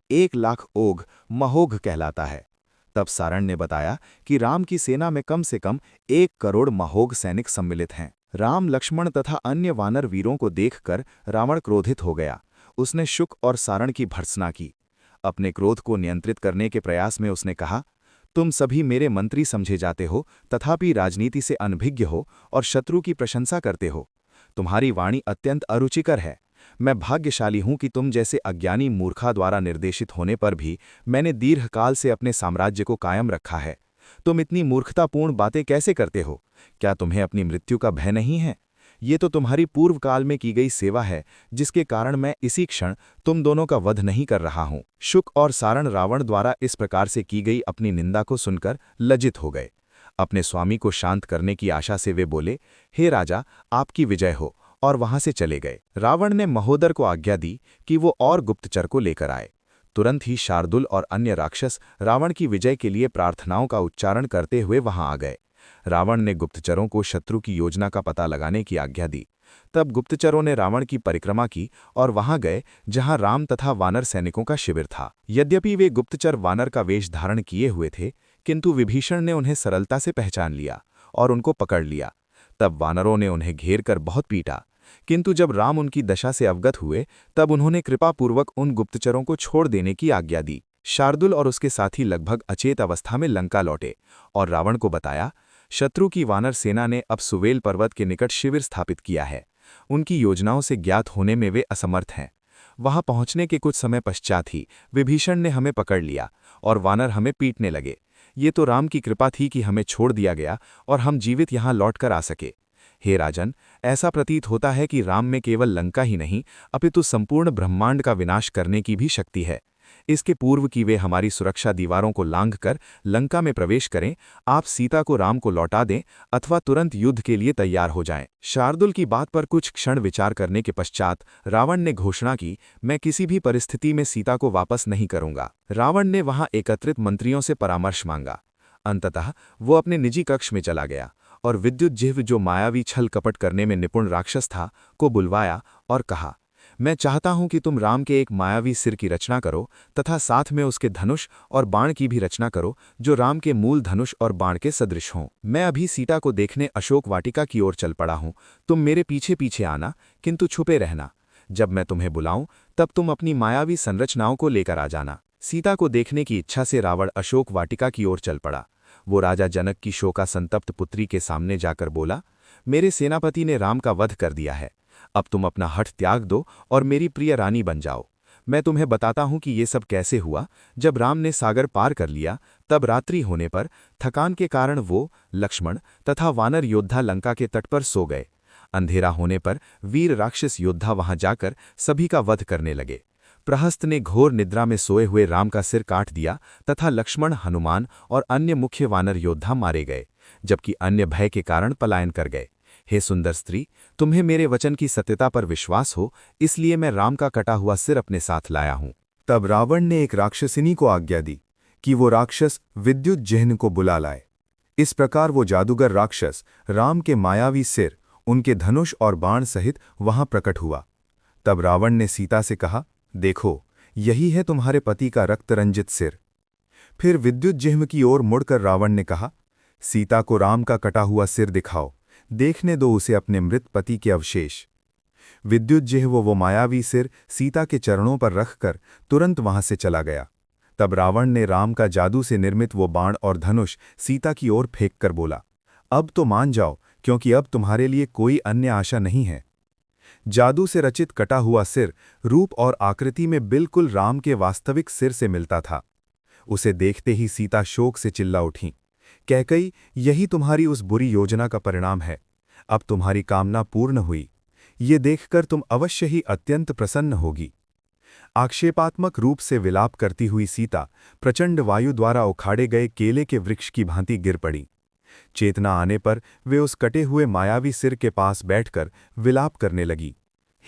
1 लाख ओघ महोघ कहलाता है। तब सारण ने बताया कि राम की सेना में कम से कम 1 करोड़ महोघ सैनिक सम्मिलित हैं। राम, लक्ष्मण तथा अन्य वानर वीरों को देखकर रावण क्रोधित हो गया। उसने शुक और सारण की भर्त्सना की। अपने क्रोध को नियंत्रित करने के प्रयास में उसने कहा, तुम सभी मेरे मंत्री समझे जाते हो, तथापि राजनीति से अनभिज्ञ हो और शत्रु की प्रशंसा करते हो। तुम्हारी वाणी अत्यंत अरुचिकर है। मैं भाग्यशाली हूं कि तुम जैसे अज्ञानी मूर्खा द्वारा निर्देशित होने पर भी मैंने दीर्घकाल से अपने साम्राज्य को कायम रखा है। तुम इतनी मूर्खतापूर्ण बातें कैसे करते हो? क्या तुम्हें अपनी मृत्यु का भय नहीं है? ये तो तुम्हारी पूर्व काल में की गई सेवा है, जिसके कारण मैं इसी क्षण तुम दोनों का वध नहीं कर रहा हूं। शुक और सारण रावण द्वारा इस प्रकार से की गई अपनी निंदा को सुनकर लज्जित हो गए। अपने स्वामी को शांत करने की आशा से वे बोले, हे राजा, आपकी विजय हो, और वहां से चले गए। रावण ने महोदर को आज्ञा दी कि वो और गुप्तचर को लेकर आए। तुरंत ही शार्दुल और अन्य राक्षस रावण की विजय के लिए प्रार्थनाओं का उच्चारण करते हुए वहां आ गए। रावण ने गुप्तचरों को शत्रु की योजना का पता लगाने की आज्ञा दी। तब गुप्तचरों ने रावण की परिक्रमा की और वहां गए जहां राम तथा वानर सैनिकों का शिविर था। यद्यपि वे गुप्तचर वानर का वेश धारण किए हुए थे, किंतु विभीषण ने उन्हें सरलता से पहचान लिया और उनको पकड़ लिया। तब वानरों ने उन्हें घेर कर बहुत पीटा, किंतु जब राम उनकी दशा से अवगत हुए तब उन्होंने कृपापूर्वक उन गुप्तचरों को छोड़ देने की आज्ञा दी। शार्दुल और उसके साथी लगभग अचेत अवस्था में लंका लौटे और रावण को बताया, शत्रु की वानर सेना ने अब सुवेल पर्वत के निकट शिविर स्थापित किया है। उनकी योजनाओं से ज्ञात होने में वे असमर्थ हैं। वहां पहुंचने के कुछ समय पश्चात ही विभीषण ने हमें पकड़ लिया और वानर हमें पीटने लगे। ये तो राम की कृपा थी कि हमें छोड़ दिया गया और हम जीवित यहां लौटकर आ सके। हे राजन, ऐसा प्रतीत होता है कि राम में केवल लंका ही नहीं, अपितु संपूर्ण ब्रह्मांड का विनाश करने की भी शक्ति है। इसके पूर्व कि वे हमारी सुरक्षा दीवारों को लांघकर लंका में प्रवेश करें, आप सीता को राम को लौटा दें अथवा तुरंत युद्ध के लिए तैयार हो जाएं। शार्दुल की बात पर कुछ क्षण विचार करने के पश्चात रावण ने घोषणा की, मैं किसी भी परिस्थिति में सीता को वापस नहीं करूंगा। रावण ने वहां एकत्रित मंत्रियों से परामर्श मांगा। अंततः वो अपने निजी कक्ष में चला गया और विद्युत जिह्व, जो मायावी छल कपट करने में निपुण राक्षस था, को बुलवाया और कहा, मैं चाहता हूं कि तुम राम के एक मायावी सिर की रचना करो तथा साथ में उसके धनुष और बाण की भी रचना करो, जो राम के मूल धनुष और बाण के सदृश हों। मैं अभी सीता को देखने अशोक वाटिका की ओर चल पड़ा हूं। तुम मेरे पीछे पीछे आना, किंतु छुपे रहना। जब मैं तुम्हें बुलाऊं तब तुम अपनी मायावी संरचनाओं को लेकर आ जाना। सीता को देखने की इच्छा से रावण अशोक वाटिका की ओर चल पड़ा। वो राजा जनक की शोका संतप्त पुत्री के सामने जाकर बोला, मेरे सेनापति ने राम का वध कर दिया है। अब तुम अपना हठ त्याग दो और मेरी प्रिय रानी बन जाओ। मैं तुम्हें बताता हूं कि ये सब कैसे हुआ। जब राम ने सागर पार कर लिया, तब रात्रि होने पर थकान के कारण वो, लक्ष्मण तथा वानर योद्धा लंका के तट पर सो गए। अंधेरा होने पर वीर राक्षस योद्धा वहां जाकर सभी का वध करने लगे। प्रहस्त ने घोर निद्रा में सोए हुए राम का सिर काट दिया तथा लक्ष्मण, हनुमान और अन्य मुख्य वानर योद्धा मारे गए, जबकि अन्य भय के कारण पलायन कर गए। हे सुंदर स्त्री, तुम्हें मेरे वचन की सत्यता पर विश्वास हो, इसलिए मैं राम का कटा हुआ सिर अपने साथ लाया हूं। तब रावण ने एक राक्षसिनी को आज्ञा दी कि वो राक्षस विद्युत जिह्न को बुला लाए। इस प्रकार वो जादूगर राक्षस राम के मायावी सिर, उनके धनुष और बाण सहित वहां प्रकट हुआ। तब रावण ने सीता से कहा, देखो, यही है तुम्हारे पति का रक्तरंजित सिर। फिर विद्युत जिह्व की ओर मुड़कर रावण ने कहा, सीता को राम का कटा हुआ सिर दिखाओ, देखने दो उसे अपने मृत पति के अवशेष। विद्युत जिह्व वो मायावी सिर सीता के चरणों पर रखकर तुरंत वहां से चला गया। तब रावण ने राम का जादू से निर्मित वो बाण और धनुष सीता की ओर फेंककर बोला, अब तो मान जाओ, क्योंकि अब तुम्हारे लिए कोई अन्य आशा नहीं है। जादू से रचित कटा हुआ सिर रूप और आकृति में बिल्कुल राम के वास्तविक सिर से मिलता था। उसे देखते ही सीता शोक से चिल्ला उठी, कैकई, यही तुम्हारी उस बुरी योजना का परिणाम है। अब तुम्हारी कामना पूर्ण हुई। ये देखकर तुम अवश्य ही अत्यंत प्रसन्न होगी। आक्षेपात्मक रूप से विलाप करती हुई सीता प्रचंड वायु द्वारा उखाड़े गए केले के वृक्ष की भांति गिर पड़ी। चेतना आने पर वे उस कटे हुए मायावी सिर के पास बैठकर विलाप करने लगी,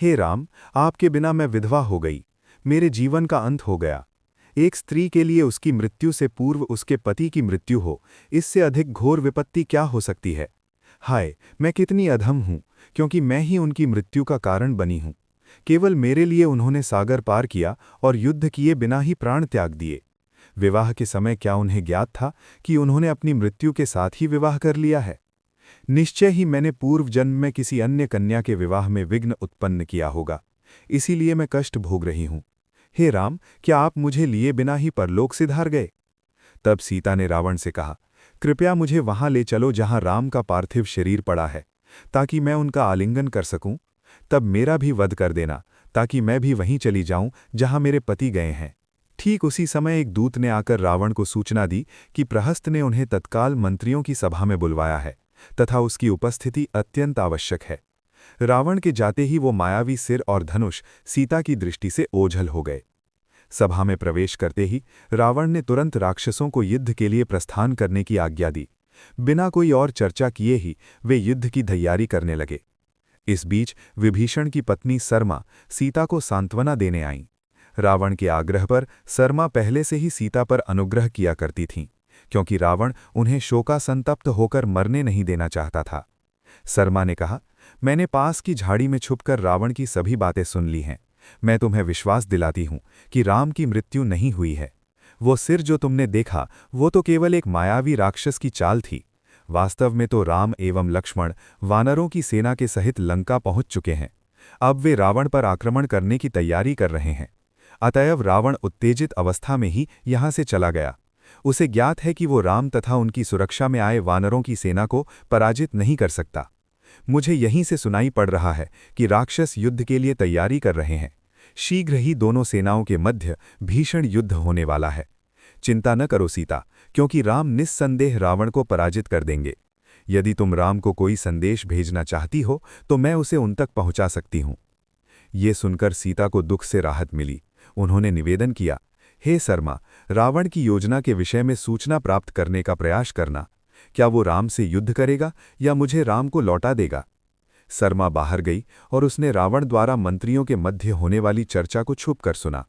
हे राम, आपके बिना मैं विधवा हो गई। मेरे जीवन का अंत हो गया। एक स्त्री के लिए उसकी मृत्यु से पूर्व उसके पति की मृत्यु हो, इससे अधिक घोर विपत्ति क्या हो सकती है। हाय, मैं कितनी अधम हूँ, क्योंकि मैं ही उनकी मृत्यु का कारण बनी हूँ। केवल मेरे लिए उन्होंने सागर पार किया और युद्ध किए बिना ही प्राण त्याग दिए। विवाह के समय क्या उन्हें ज्ञात था कि उन्होंने अपनी मृत्यु के साथ ही विवाह कर लिया है? निश्चय ही मैंने पूर्व जन्म में किसी अन्य कन्या के विवाह में विघ्न उत्पन्न किया होगा, इसीलिए मैं कष्ट भोग रही हूं। हे राम, क्या आप मुझे लिए बिना ही परलोक सिधार गए? तब सीता ने रावण से कहा, कृपया मुझे वहां ले चलो जहां राम का पार्थिव शरीर पड़ा है, ताकि मैं उनका आलिंगन कर सकूं। तब मेरा भी वध कर देना, ताकि मैं भी वहीं चली जाऊं जहां मेरे पति गए हैं। ठीक उसी समय एक दूत ने आकर रावण को सूचना दी कि प्रहस्त ने उन्हें तत्काल मंत्रियों की सभा में बुलवाया है तथा उसकी उपस्थिति अत्यंत आवश्यक है। रावण के जाते ही वो मायावी सिर और धनुष सीता की दृष्टि से ओझल हो गए। सभा में प्रवेश करते ही रावण ने तुरंत राक्षसों को युद्ध के लिए प्रस्थान करने की आज्ञा दी। बिना कोई और चर्चा किए ही वे युद्ध की तैयारी करने लगे। इस बीच विभीषण की पत्नी सरमा सीता को सांत्वना देने आईं। रावण के आग्रह पर सरमा पहले से ही सीता पर अनुग्रह किया करती थीं, क्योंकि रावण उन्हें शोकासंतप्त होकर मरने नहीं देना चाहता था। सरमा ने कहा, मैंने पास की झाड़ी में छुपकर रावण की सभी बातें सुन ली हैं। मैं तुम्हें विश्वास दिलाती हूं कि राम की मृत्यु नहीं हुई है। वो सिर जो तुमने देखा वो तो केवल एक मायावी राक्षस की चाल थी। वास्तव में तो राम एवं लक्ष्मण वानरों की सेना के सहित लंका पहुंच चुके हैं। अब वे रावण पर आक्रमण करने की तैयारी कर रहे हैं। अतएव रावण उत्तेजित अवस्था में ही यहां से चला गया। उसे ज्ञात है कि वो राम तथा उनकी सुरक्षा में आए वानरों की सेना को पराजित नहीं कर सकता। मुझे यहीं से सुनाई पड़ रहा है कि राक्षस युद्ध के लिए तैयारी कर रहे हैं। शीघ्र ही दोनों सेनाओं के मध्य भीषण युद्ध होने वाला है। चिंता न करो सीता, क्योंकि राम निस्संदेह रावण को पराजित कर देंगे। यदि तुम राम को कोई संदेश भेजना चाहती हो तो मैं उसे उन तक पहुंचा सकती हूं। ये सुनकर सीता को दुख से राहत मिली। उन्होंने निवेदन किया, हे सरमा, रावण की योजना के विषय में सूचना प्राप्त करने का प्रयास करना। क्या वो राम से युद्ध करेगा या मुझे राम को लौटा देगा? सरमा बाहर गई और उसने रावण द्वारा मंत्रियों के मध्य होने वाली चर्चा को छुपकर सुना।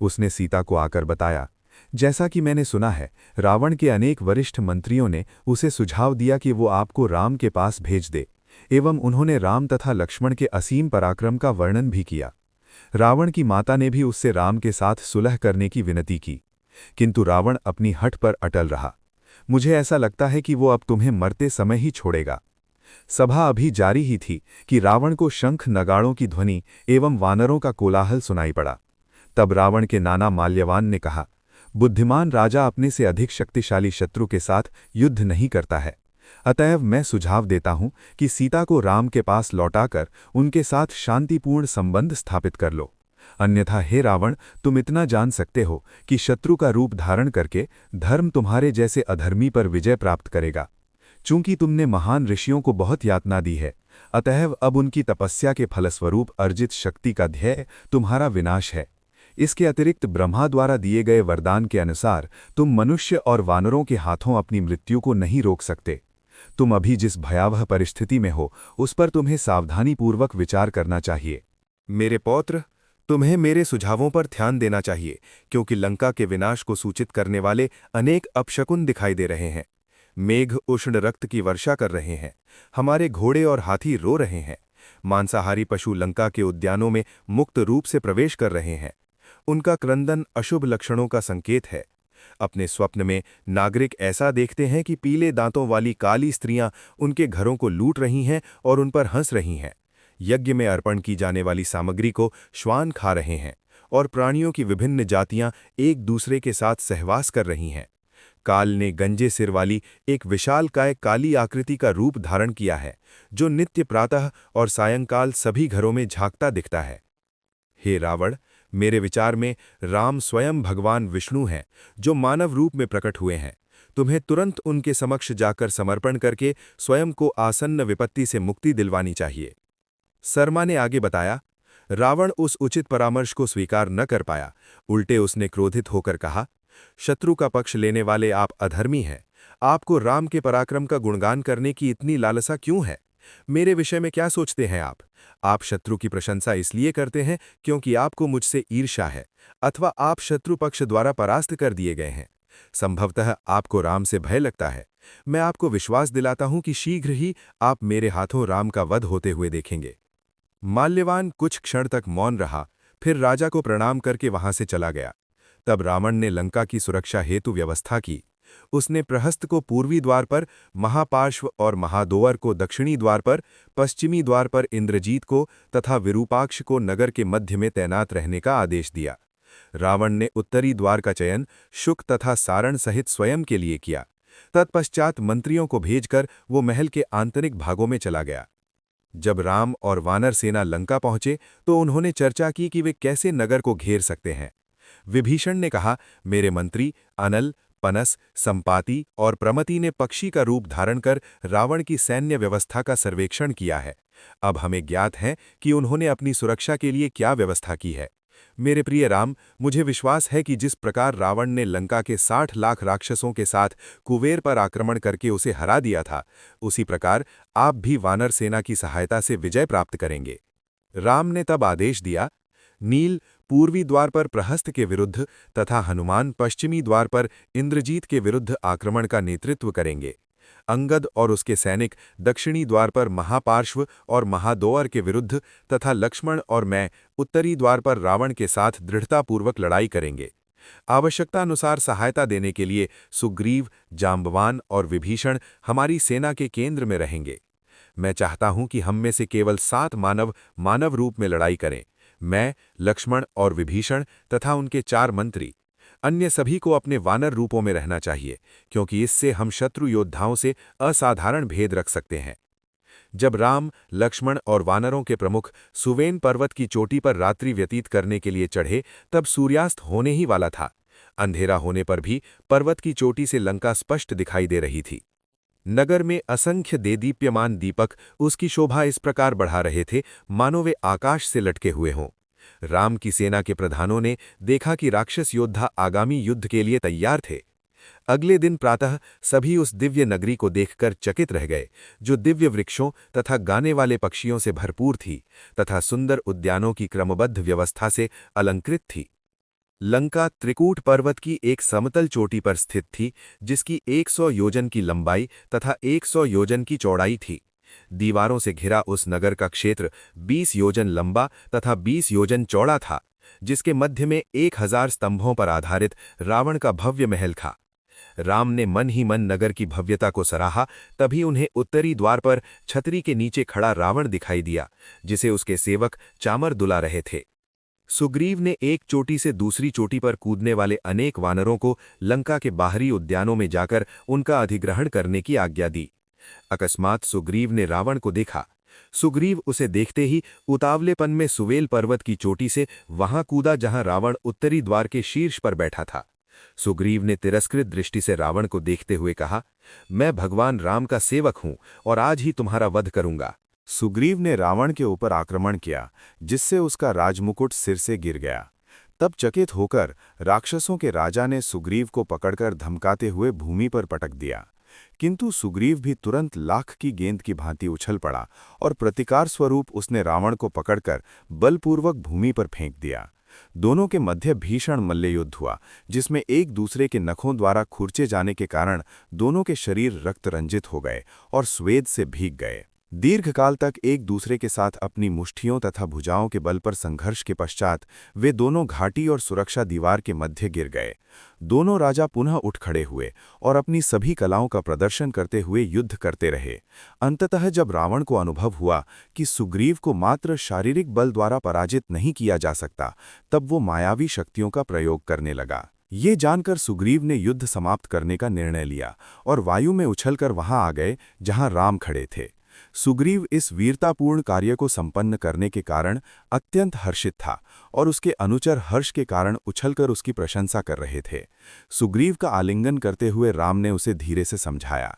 उसने सीता को आकर बताया, जैसा कि मैंने सुना है, रावण के अनेक वरिष्ठ मंत्रियों ने उसे सुझाव दिया कि वो आपको राम के पास भेज दे, एवं उन्होंने राम तथा लक्ष्मण के असीम पराक्रम का वर्णन भी किया। रावण की माता ने भी उससे राम के साथ सुलह करने की विनती की, किंतु रावण अपनी हठ पर अटल रहा। मुझे ऐसा लगता है कि वो अब तुम्हें मरते समय ही छोड़ेगा। सभा अभी जारी ही थी कि रावण को शंख नगाड़ों की ध्वनि एवं वानरों का कोलाहल सुनाई पड़ा। तब रावण के नाना माल्यवान ने कहा, बुद्धिमान राजा अपने से अधिक शक्तिशाली शत्रु के साथ युद्ध नहीं करता है। अतएव मैं सुझाव देता हूं कि सीता को राम के पास लौटाकर उनके साथ शांतिपूर्ण संबंध स्थापित कर लो। अन्यथा हे रावण, तुम इतना जान सकते हो कि शत्रु का रूप धारण करके धर्म तुम्हारे जैसे अधर्मी पर विजय प्राप्त करेगा। चूंकि तुमने महान ऋषियों को बहुत यातना दी है, अतएव अब उनकी तपस्या के फलस्वरूप अर्जित शक्ति का ध्येय तुम्हारा विनाश है। इसके अतिरिक्त ब्रह्मा द्वारा दिए गए वरदान के अनुसार तुम मनुष्य और वानरों के हाथों अपनी मृत्यु को नहीं रोक सकते। तुम अभी जिस भयावह परिस्थिति में हो उस पर तुम्हें सावधानीपूर्वक विचार करना चाहिए। मेरे पौत्र, तुम्हें मेरे सुझावों पर ध्यान देना चाहिए, क्योंकि लंका के विनाश को सूचित करने वाले अनेक अपशकुन दिखाई दे रहे हैं। मेघ उष्ण रक्त की वर्षा कर रहे हैं। हमारे घोड़े और हाथी रो रहे हैं। मांसाहारी पशु लंका के उद्यानों में मुक्त रूप से प्रवेश कर रहे हैं। उनका क्रंदन अशुभ लक्षणों का संकेत है। अपने स्वप्न में नागरिक ऐसा देखते हैं कि पीले दांतों वाली काली स्त्रियां उनके घरों को लूट रही हैं और उन पर हंस रही हैं। यज्ञ में अर्पण की जाने वाली सामग्री को श्वान खा रहे हैं और प्राणियों की विभिन्न जातियां एक दूसरे के साथ सहवास कर रही हैं। काल ने गंजे सिर वाली एक विशालकाय काली आकृति का रूप धारण किया है, जो नित्य प्रातः और सायंकाल सभी घरों में झांकता दिखता है। हे रावण, मेरे विचार में राम स्वयं भगवान विष्णु हैं, जो मानव रूप में प्रकट हुए हैं। तुम्हें तुरंत उनके समक्ष जाकर समर्पण करके स्वयं को आसन्न विपत्ति से मुक्ति दिलवानी चाहिए। सरमा ने आगे बताया, रावण उस उचित परामर्श को स्वीकार न कर पाया। उल्टे उसने क्रोधित होकर कहा, शत्रु का पक्ष लेने वाले आप अधर्मी हैं। आपको राम के पराक्रम का गुणगान करने की इतनी लालसा क्यों है? मेरे विषय में क्या सोचते हैं आप? आप शत्रु की प्रशंसा इसलिए करते हैं क्योंकि आपको मुझसे ईर्ष्या है, अथवा आप शत्रु पक्ष द्वारा परास्त कर दिए गए हैं। संभवतः आपको राम से भय लगता है। मैं आपको विश्वास दिलाता हूं कि शीघ्र ही आप मेरे हाथों राम का वध होते हुए देखेंगे। माल्यवान कुछ क्षण तक मौन रहा, फिर राजा को प्रणाम करके वहां से चला गया। तब रावण ने लंका की सुरक्षा हेतु व्यवस्था की। उसने प्रहस्त को पूर्वी द्वार पर, महापार्श्व और महादोवर को दक्षिणी द्वार पर, पश्चिमी द्वार पर इंद्रजीत को तथा विरूपाक्ष को नगर के मध्य में तैनात रहने का आदेश दिया। रावण ने उत्तरी द्वार का चयन शुक तथा सारण सहित स्वयं के लिए किया। तत्पश्चात मंत्रियों को भेजकर वो महल के आंतरिक भागों में चला गया। जब राम और वानर सेना लंका पहुंचे तो उन्होंने चर्चा की कि वे कैसे नगर को घेर सकते हैं। विभीषण ने कहा, मेरे मंत्री अनल, पनस, संपाति और प्रमति ने पक्षी का रूप धारण कर रावण की सैन्य व्यवस्था का सर्वेक्षण किया है। अब हमें ज्ञात है कि उन्होंने अपनी सुरक्षा के लिए क्या व्यवस्था की है। मेरे प्रिय राम, मुझे विश्वास है कि जिस प्रकार रावण ने लंका के 60 लाख राक्षसों के साथ कुबेर पर आक्रमण करके उसे हरा दिया था, उसी प्रकार आप भी वानर सेना की सहायता से विजय प्राप्त करेंगे। राम ने तब आदेश दिया, नील पूर्वी द्वार पर प्रहस्त के विरुद्ध तथा हनुमान पश्चिमी द्वार पर इंद्रजीत के विरुद्ध आक्रमण का नेतृत्व करेंगे। अंगद और उसके सैनिक दक्षिणी द्वार पर महापार्श्व और महादोवर के विरुद्ध तथा लक्ष्मण और मैं उत्तरी द्वार पर रावण के साथ दृढ़तापूर्वक लड़ाई करेंगे। आवश्यकतानुसार सहायता देने के लिए सुग्रीव, जाम्बवान और विभीषण हमारी सेना के केंद्र में रहेंगे। मैं चाहता हूं कि हम में से केवल 7 मानव रूप में लड़ाई करें। मैं, लक्ष्मण और विभीषण तथा उनके 4 मंत्री। अन्य सभी को अपने वानर रूपों में रहना चाहिए, क्योंकि इससे हम शत्रु योद्धाओं से असाधारण भेद रख सकते हैं। जब राम, लक्ष्मण और वानरों के प्रमुख सुवेन पर्वत की चोटी पर रात्रि व्यतीत करने के लिए चढ़े, तब सूर्यास्त होने ही वाला था। अंधेरा होने पर भी पर्वत की चोटी से लंका स्पष्ट दिखाई दे रही थी। नगर में असंख्य देदीप्यमान दीपक उसकी शोभा इस प्रकार बढ़ा रहे थे मानो वे आकाश से लटके हुए हों। राम की सेना के प्रधानों ने देखा कि राक्षस योद्धा आगामी युद्ध के लिए तैयार थे। अगले दिन प्रातः सभी उस दिव्य नगरी को देखकर चकित रह गए, जो दिव्य वृक्षों तथा गाने वाले पक्षियों से भरपूर थी तथा सुंदर उद्यानों की क्रमबद्ध व्यवस्था से अलंकृत थी। लंका त्रिकूट पर्वत की एक समतल चोटी पर स्थित थी, जिसकी 100 योजन की लंबाई तथा 100 योजन की चौड़ाई थी। दीवारों से घिरा उस नगर का क्षेत्र 20 योजन लंबा तथा 20 योजन चौड़ा था, जिसके मध्य में 1000 स्तंभों पर आधारित रावण का भव्य महल था। राम ने मन ही मन नगर की भव्यता को सराहा। तभी उन्हें उत्तरी द्वार पर छतरी के नीचे खड़ा रावण दिखाई दिया, जिसे उसके सेवक चामर दुला रहे थे। सुग्रीव ने एक चोटी से दूसरी चोटी पर कूदने वाले अनेक वानरों को लंका के बाहरी उद्यानों में जाकर उनका अधिग्रहण करने की आज्ञा दी। अकस्मात सुग्रीव ने रावण को देखा। सुग्रीव उसे देखते ही उतावलेपन में सुवेल पर्वत की चोटी से वहां कूदा जहां रावण उत्तरी द्वार के शीर्ष पर बैठा था। सुग्रीव ने तिरस्कृत दृष्टि से रावण को देखते हुए कहा, मैं भगवान राम का सेवक हूं और आज ही तुम्हारा वध करूंगा। सुग्रीव ने रावण के ऊपर आक्रमण किया, जिससे उसका राजमुकुट सिर से गिर गया। तब चकित होकर राक्षसों के राजा ने सुग्रीव को पकड़कर धमकाते हुए भूमि पर पटक दिया, किंतु सुग्रीव भी तुरंत लाख की गेंद की भांति उछल पड़ा और प्रतिकार स्वरूप उसने रावण को पकड़कर बलपूर्वक भूमि पर फेंक दिया। दोनों के मध्य भीषण मल्लयुद्ध हुआ, जिसमें एक दूसरे के नखों द्वारा खुरचे जाने के कारण दोनों के शरीर रक्त रंजित हो गए और स्वेद से भीग गए। दीर्घकाल तक एक दूसरे के साथ अपनी मुष्ठियों तथा भुजाओं के बल पर संघर्ष के पश्चात वे दोनों घाटी और सुरक्षा दीवार के मध्य गिर गए। दोनों राजा पुनः उठ खड़े हुए और अपनी सभी कलाओं का प्रदर्शन करते हुए युद्ध करते रहे। अंततः जब रावण को अनुभव हुआ कि सुग्रीव को मात्र शारीरिक बल द्वारा पराजित नहीं किया जा सकता, तब वो मायावी शक्तियों का प्रयोग करने लगा। ये जानकर सुग्रीव ने युद्ध समाप्त करने का निर्णय लिया और वायु में उछलकर वहां आ गए जहां राम खड़े थे। सुग्रीव इस वीरतापूर्ण कार्य को संपन्न करने के कारण अत्यंत हर्षित था और उसके अनुचर हर्ष के कारण उछलकर उसकी प्रशंसा कर रहे थे। सुग्रीव का आलिंगन करते हुए राम ने उसे धीरे से समझाया,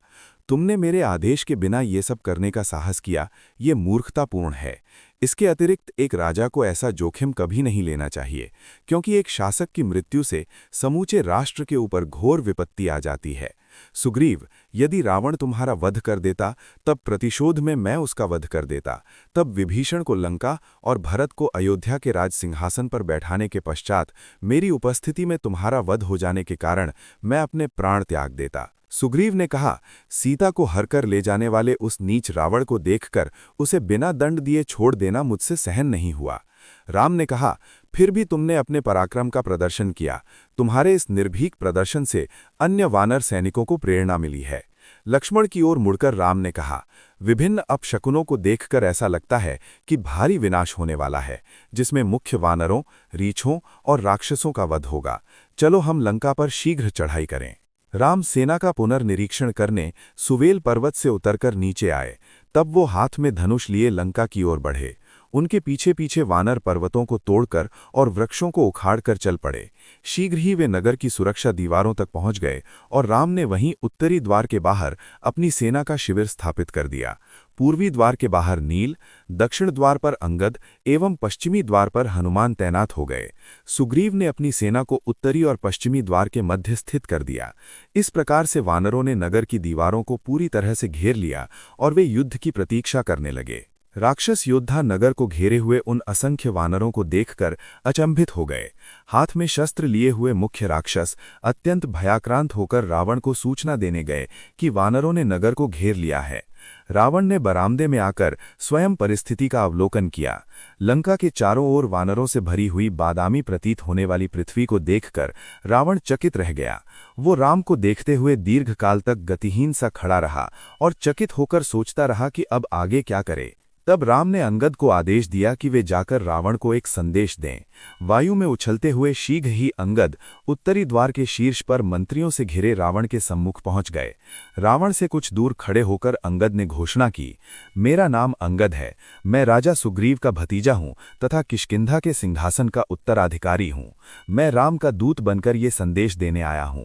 तुमने मेरे आदेश के बिना ये सब करने का साहस किया, ये मूर्खतापूर्ण है। इसके अतिरिक्त एक राजा को ऐसा जोखिम कभी नहीं लेना चाहिए, क्योंकि एक शासक की मृत्यु से समूचे राष्ट्र के ऊपर घोर विपत्ति आ जाती है। सुग्रीव, यदि रावण तुम्हारा वध कर देता, तब प्रतिशोध में मैं उसका वध कर देता। तब विभीषण को लंका और भरत को अयोध्या के राज सिंहासन पर बैठाने के पश्चात मेरी उपस्थिति में तुम्हारा वध हो जाने के कारण मैं अपने प्राण त्याग देता। सुग्रीव ने कहा, सीता को हरकर ले जाने वाले उस नीच रावण को देखकर उसे बिना दंड दिए छोड़ देना मुझसे सहन नहीं हुआ। राम ने कहा, फिर भी तुमने अपने पराक्रम का प्रदर्शन किया। तुम्हारे इस निर्भीक प्रदर्शन से अन्य वानर सैनिकों को प्रेरणा मिली है। लक्ष्मण की ओर मुड़कर राम ने कहा, विभिन्न अपशकुनों को देखकर ऐसा लगता है कि भारी विनाश होने वाला है, जिसमें मुख्य वानरों, रीछों और राक्षसों का वध होगा। चलो हम लंका पर शीघ्र चढ़ाई करें। राम सेना का पुनर्निरीक्षण करने सुवेल पर्वत से उतरकर नीचे आए। तब वो हाथ में धनुष लिए लंका की ओर बढ़े। उनके पीछे पीछे वानर पर्वतों को तोड़कर और वृक्षों को उखाड़कर चल पड़े। शीघ्र ही वे नगर की सुरक्षा दीवारों तक पहुंच गए और राम ने वहीं उत्तरी द्वार के बाहर अपनी सेना का शिविर स्थापित कर दिया। पूर्वी द्वार के बाहर नील, दक्षिण द्वार पर अंगद एवं पश्चिमी द्वार पर हनुमान तैनात हो गए। सुग्रीव ने अपनी सेना को उत्तरी और पश्चिमी द्वार के मध्य स्थित कर दिया। इस प्रकार से वानरों ने नगर की दीवारों को पूरी तरह से घेर लिया और वे युद्ध की प्रतीक्षा करने लगे। राक्षस योद्धा नगर को घेरे हुए उन असंख्य वानरों को देखकर अचंभित हो गए। हाथ में शस्त्र लिए हुए मुख्य राक्षस अत्यंत भयाक्रांत होकर रावण को सूचना देने गए कि वानरों ने नगर को घेर लिया है। रावण ने बरामदे में आकर स्वयं परिस्थिति का अवलोकन किया। लंका के चारों ओर वानरों से भरी हुई बादामी प्रतीत होने वाली पृथ्वी को देखकर रावण चकित रह गया। वो राम को देखते हुए दीर्घकाल तक गतिहीन सा खड़ा रहा और चकित होकर सोचता रहा कि अब आगे क्या करे। तब राम ने अंगद को आदेश दिया कि वे जाकर रावण को एक संदेश दें। वायु में उछलते हुए शीघ्र ही अंगद उत्तरी द्वार के शीर्ष पर मंत्रियों से घिरे रावण के सम्मुख पहुंच गए। रावण से कुछ दूर खड़े होकर अंगद ने घोषणा की, मेरा नाम अंगद है, मैं राजा सुग्रीव का भतीजा हूं तथा किष्किंधा के सिंहासन का उत्तराधिकारी हूं। मैं राम का दूत बनकर ये संदेश देने आया हूं।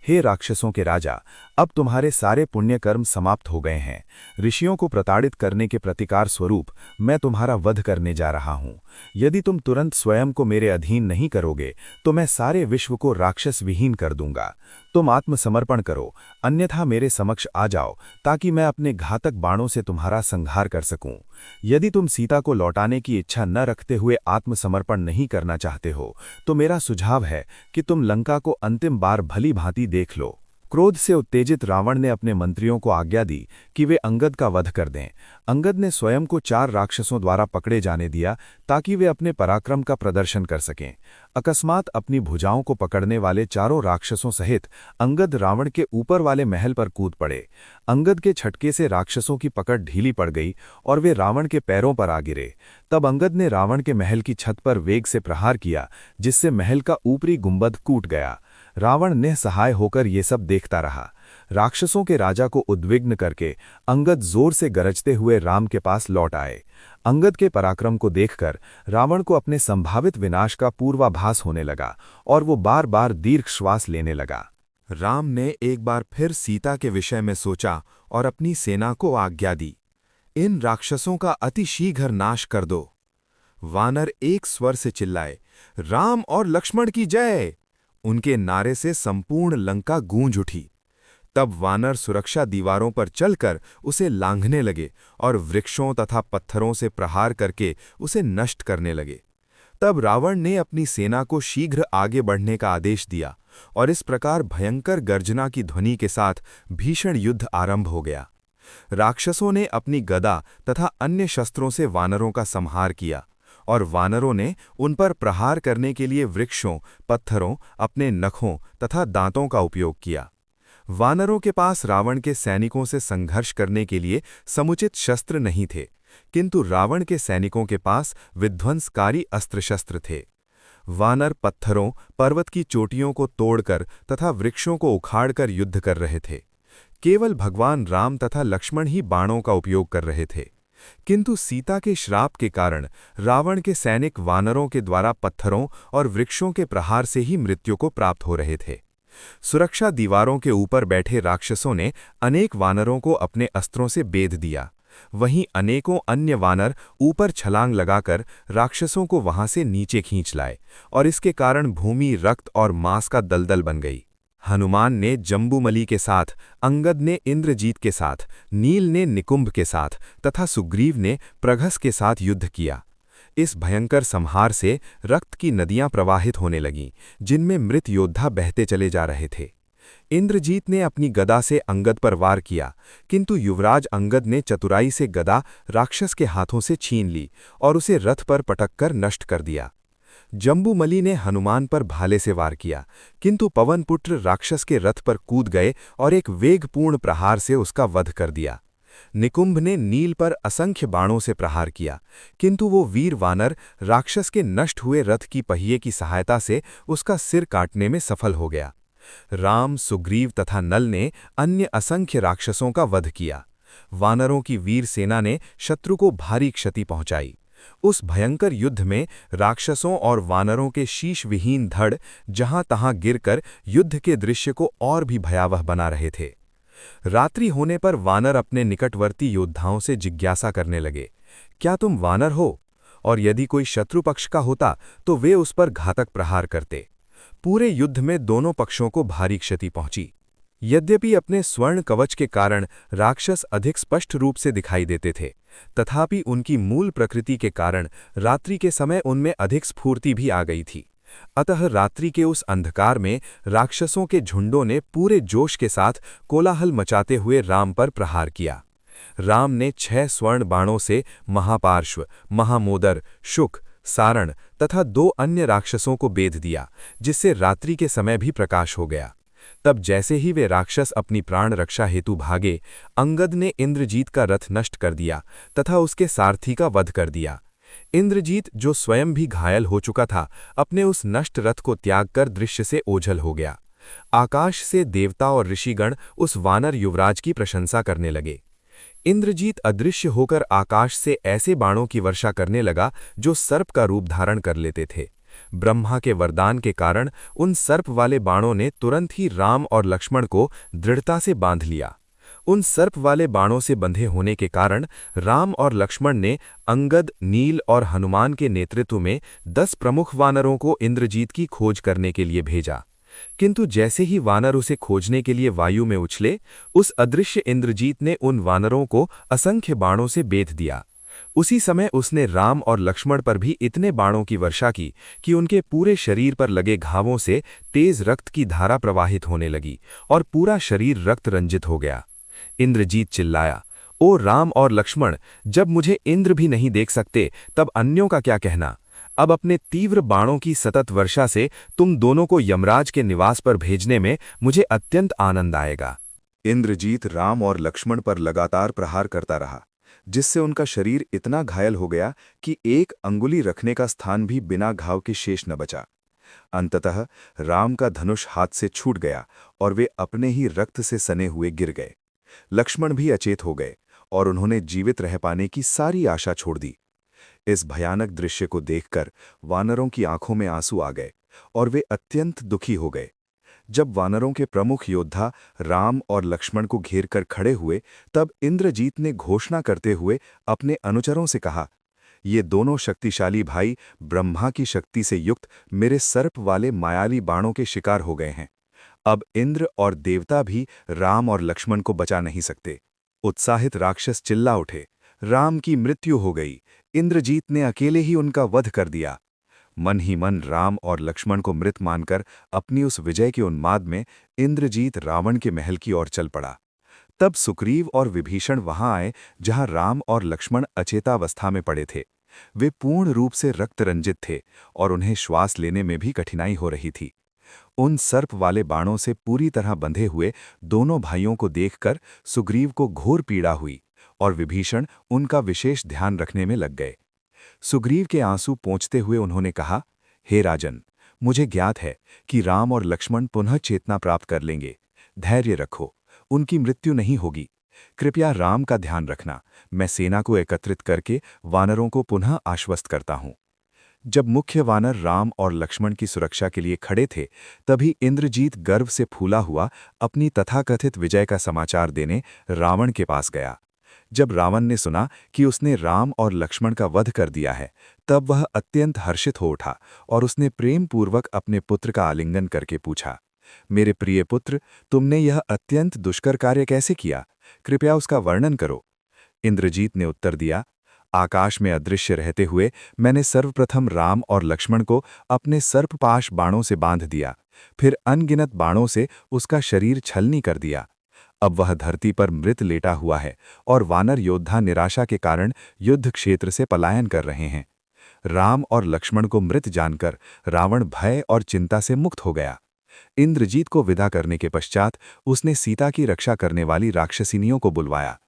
हे राक्षसों के राजा, अब तुम्हारे सारे पुण्य कर्म समाप्त हो गए हैं। ऋषियों को प्रताड़ित करने के प्रतिकार स्वरूप मैं तुम्हारा वध करने जा रहा हूं। यदि तुम तुरंत स्वयं को मेरे अधीन नहीं करोगे तो मैं सारे विश्व को राक्षस विहीन कर दूंगा। तुम आत्मसमर्पण करो, अन्यथा मेरे समक्ष आ जाओ ताकि मैं अपने घातक बाणों से तुम्हारा संहार कर सकूं। यदि तुम सीता को लौटाने की इच्छा न रखते हुए आत्मसमर्पण नहीं करना चाहते हो तो मेरा सुझाव है कि तुम लंका को अंतिम बार भली भांति देख लो। क्रोध से उत्तेजित रावण ने अपने मंत्रियों को आज्ञा दी कि वे अंगद का वध कर दें। अंगद ने स्वयं को 4 राक्षसों द्वारा पकड़े जाने दिया ताकि वे अपने पराक्रम का प्रदर्शन कर सकें। अकस्मात अपनी भुजाओं को पकड़ने वाले 4 राक्षसों सहित अंगद रावण के ऊपर वाले महल पर कूद पड़े। अंगद के झटके से राक्षसों की पकड़ ढीली पड़ गई और वे रावण के पैरों पर आ गिरे। तब अंगद ने रावण के महल की छत पर वेग से प्रहार किया, जिससे महल का ऊपरी गुंबद टूट गया। रावण निस्सहाय होकर ये सब देखता रहा। राक्षसों के राजा को उद्विग्न करके अंगद जोर से गरजते हुए राम के पास लौट आए। अंगद के पराक्रम को देखकर रावण को अपने संभावित विनाश का पूर्वाभास होने लगा और वो बार बार दीर्घ श्वास लेने लगा। राम ने एक बार फिर सीता के विषय में सोचा और अपनी सेना को आज्ञा दी, इन राक्षसों का अतिशीघ्र नाश कर दो। वानर एक स्वर से चिल्लाए, राम और लक्ष्मण की जय। उनके नारे से संपूर्ण लंका गूंज उठी। तब वानर सुरक्षा दीवारों पर चलकर उसे लांघने लगे और वृक्षों तथा पत्थरों से प्रहार करके उसे नष्ट करने लगे। तब रावण ने अपनी सेना को शीघ्र आगे बढ़ने का आदेश दिया और इस प्रकार भयंकर गर्जना की ध्वनि के साथ भीषण युद्ध आरंभ हो गया। राक्षसों ने अपनी गदा तथा अन्य शस्त्रों से वानरों का संहार किया और वानरों ने उन पर प्रहार करने के लिए वृक्षों, पत्थरों, अपने नखों तथा दांतों का उपयोग किया। वानरों के पास रावण के सैनिकों से संघर्ष करने के लिए समुचित शस्त्र नहीं थे, किंतु रावण के सैनिकों के पास विध्वंसकारी अस्त्र-शस्त्र थे। वानर पत्थरों, पर्वत की चोटियों को तोड़कर तथा वृक्षों को उखाड़कर युद्ध कर रहे थे। केवल भगवान राम तथा लक्ष्मण ही बाणों का उपयोग कर रहे थे, किंतु सीता के श्राप के कारण रावण के सैनिक वानरों के द्वारा पत्थरों और वृक्षों के प्रहार से ही मृत्यु को प्राप्त हो रहे थे। सुरक्षा दीवारों के ऊपर बैठे राक्षसों ने अनेक वानरों को अपने अस्त्रों से बेध दिया। वहीं अनेकों अन्य वानर ऊपर छलांग लगाकर राक्षसों को वहां से नीचे खींच लाए और इसके कारण भूमि रक्त और मांस का दलदल बन गई। हनुमान ने जम्बूमली के साथ, अंगद ने इंद्रजीत के साथ, नील ने निकुंभ के साथ तथा सुग्रीव ने प्रघस के साथ युद्ध किया। इस भयंकर संहार से रक्त की नदियां प्रवाहित होने लगीं, जिनमें मृत योद्धा बहते चले जा रहे थे। इंद्रजीत ने अपनी गदा से अंगद पर वार किया, किंतु युवराज अंगद ने चतुराई से गदा राक्षस के हाथों से छीन ली और उसे रथ पर पटककर नष्ट कर दिया। जम्बूमली ने हनुमान पर भाले से वार किया, किंतु पवनपुत्र राक्षस के रथ पर कूद गए और एक वेगपूर्ण प्रहार से उसका वध कर दिया। निकुंभ ने नील पर असंख्य बाणों से प्रहार किया, किंतु वो वीर वानर राक्षस के नष्ट हुए रथ की पहिए की सहायता से उसका सिर काटने में सफल हो गया। राम, सुग्रीव तथा नल ने अन्य असंख्य राक्षसों का वध किया। वानरों की वीर सेना ने शत्रु को भारी क्षति पहुंचाई। उस भयंकर युद्ध में राक्षसों और वानरों के शीश विहीन धड़ जहां तहां गिरकर युद्ध के दृश्य को और भी भयावह बना रहे थे। रात्रि होने पर वानर अपने निकटवर्ती योद्धाओं से जिज्ञासा करने लगे, क्या तुम वानर हो? और यदि कोई शत्रु पक्ष का होता तो वे उस पर घातक प्रहार करते। पूरे युद्ध में दोनों पक्षों को भारी क्षति पहुंची। यद्यपि अपने स्वर्ण कवच के कारण राक्षस अधिक स्पष्ट रूप से दिखाई देते थे, तथापि उनकी मूल प्रकृति के कारण रात्रि के समय उनमें अधिक स्फूर्ति भी आ गई थी। अतः रात्रि के उस अंधकार में राक्षसों के झुंडों ने पूरे जोश के साथ कोलाहल मचाते हुए राम पर प्रहार किया। राम ने 6 स्वर्ण बाणों से महापार्श्व, महामोदर, शुक, सारण तथा 2 अन्य राक्षसों को बेध दिया, जिससे रात्रि के समय भी प्रकाश हो गया। तब जैसे ही वे राक्षस अपनी प्राण रक्षा हेतु भागे, अंगद ने इंद्रजीत का रथ नष्ट कर दिया तथा उसके सारथी का वध कर दिया। इंद्रजीत, जो स्वयं भी घायल हो चुका था, अपने उस नष्ट रथ को त्याग कर दृश्य से ओझल हो गया। आकाश से देवता और ऋषिगण उस वानर युवराज की प्रशंसा करने लगे। इंद्रजीत अदृश्य होकर आकाश से ऐसे बाणों की वर्षा करने लगा जो सर्प का रूप धारण कर लेते थे। ब्रह्मा के वरदान के कारण उन सर्प वाले बाणों ने तुरंत ही राम और लक्ष्मण को दृढ़ता से बांध लिया। उन सर्प वाले बाणों से बंधे होने के कारण राम और लक्ष्मण ने अंगद, नील और हनुमान के नेतृत्व में 10 प्रमुख वानरों को इंद्रजीत की खोज करने के लिए भेजा। किंतु जैसे ही वानर उसे खोजने के लिए वायु में उछले, उस अदृश्य इंद्रजीत ने उन वानरों को असंख्य बाणों से बेध दिया। उसी समय उसने राम और लक्ष्मण पर भी इतने बाणों की वर्षा की कि उनके पूरे शरीर पर लगे घावों से तेज रक्त की धारा प्रवाहित होने लगी और पूरा शरीर रक्त रंजित हो गया। इंद्रजीत चिल्लाया, ओ राम और लक्ष्मण, जब मुझे इंद्र भी नहीं देख सकते तब अन्यों का क्या कहना। अब अपने तीव्र बाणों की सतत वर्षा से तुम दोनों को यमराज के निवास पर भेजने में मुझे अत्यंत आनंद आएगा। इंद्रजीत राम और लक्ष्मण पर लगातार प्रहार करता रहा, जिससे उनका शरीर इतना घायल हो गया कि 1 अंगुली रखने का स्थान भी बिना घाव के शेष न बचा। अंततः राम का धनुष हाथ से छूट गया और वे अपने ही रक्त से सने हुए गिर गए। लक्ष्मण भी अचेत हो गए और उन्होंने जीवित रह पाने की सारी आशा छोड़ दी। इस भयानक दृश्य को देखकर वानरों की आंखों में आंसू आ गए और वे अत्यंत दुखी हो गए। जब वानरों के प्रमुख योद्धा राम और लक्ष्मण को घेर कर खड़े हुए, तब इंद्रजीत ने घोषणा करते हुए अपने अनुचरों से कहा, ये दोनों शक्तिशाली भाई ब्रह्मा की शक्ति से युक्त मेरे सर्प वाले मायावी बाणों के शिकार हो गए हैं। अब इंद्र और देवता भी राम और लक्ष्मण को बचा नहीं सकते। उत्साहित राक्षस चिल्ला उठे, राम की मृत्यु हो गई, इंद्रजीत ने अकेले ही उनका वध कर दिया। मन ही मन राम और लक्ष्मण को मृत मानकर अपनी उस विजय के उन्माद में इंद्रजीत रावण के महल की ओर चल पड़ा। तब सुग्रीव और विभीषण वहां आए जहां राम और लक्ष्मण अचेतावस्था में पड़े थे। वे पूर्ण रूप से रक्त रंजित थे और उन्हें श्वास लेने में भी कठिनाई हो रही थी। उन सर्प वाले बाणों से पूरी तरह बंधे हुए दोनों भाइयों को देखकर सुग्रीव को घोर पीड़ा हुई और विभीषण उनका विशेष ध्यान रखने में लग गए। सुग्रीव के आंसू पोंछते हुए उन्होंने कहा, हे राजन, मुझे ज्ञात है कि राम और लक्ष्मण पुनः चेतना प्राप्त कर लेंगे। धैर्य रखो, उनकी मृत्यु नहीं होगी। कृपया राम का ध्यान रखना। मैं सेना को एकत्रित करके वानरों को पुनः आश्वस्त करता हूं। जब मुख्य वानर राम और लक्ष्मण की सुरक्षा के लिए खड़े थे, तभी इंद्रजीत गर्व से फूला हुआ अपनी तथाकथित विजय का समाचार देने रावण के पास गया। जब रावण ने सुना कि उसने राम और लक्ष्मण का वध कर दिया है, तब वह अत्यंत हर्षित हो उठा और उसने प्रेम पूर्वक अपने पुत्र का आलिंगन करके पूछा, मेरे प्रिय पुत्र, तुमने यह अत्यंत दुष्कर कार्य कैसे किया? कृपया उसका वर्णन करो। इंद्रजीत ने उत्तर दिया, आकाश में अदृश्य रहते हुए मैंने सर्वप्रथम राम और लक्ष्मण को अपने सर्पपाश बाणों से बांध दिया, फिर अनगिनत बाणों से उसका शरीर छलनी कर दिया। अब वह धरती पर मृत लेटा हुआ है और वानर योद्धा निराशा के कारण युद्ध क्षेत्र से पलायन कर रहे हैं। राम और लक्ष्मण को मृत जानकर रावण भय और चिंता से मुक्त हो गया। इंद्रजीत को विदा करने के पश्चात उसने सीता की रक्षा करने वाली राक्षसिनियों को बुलवाया।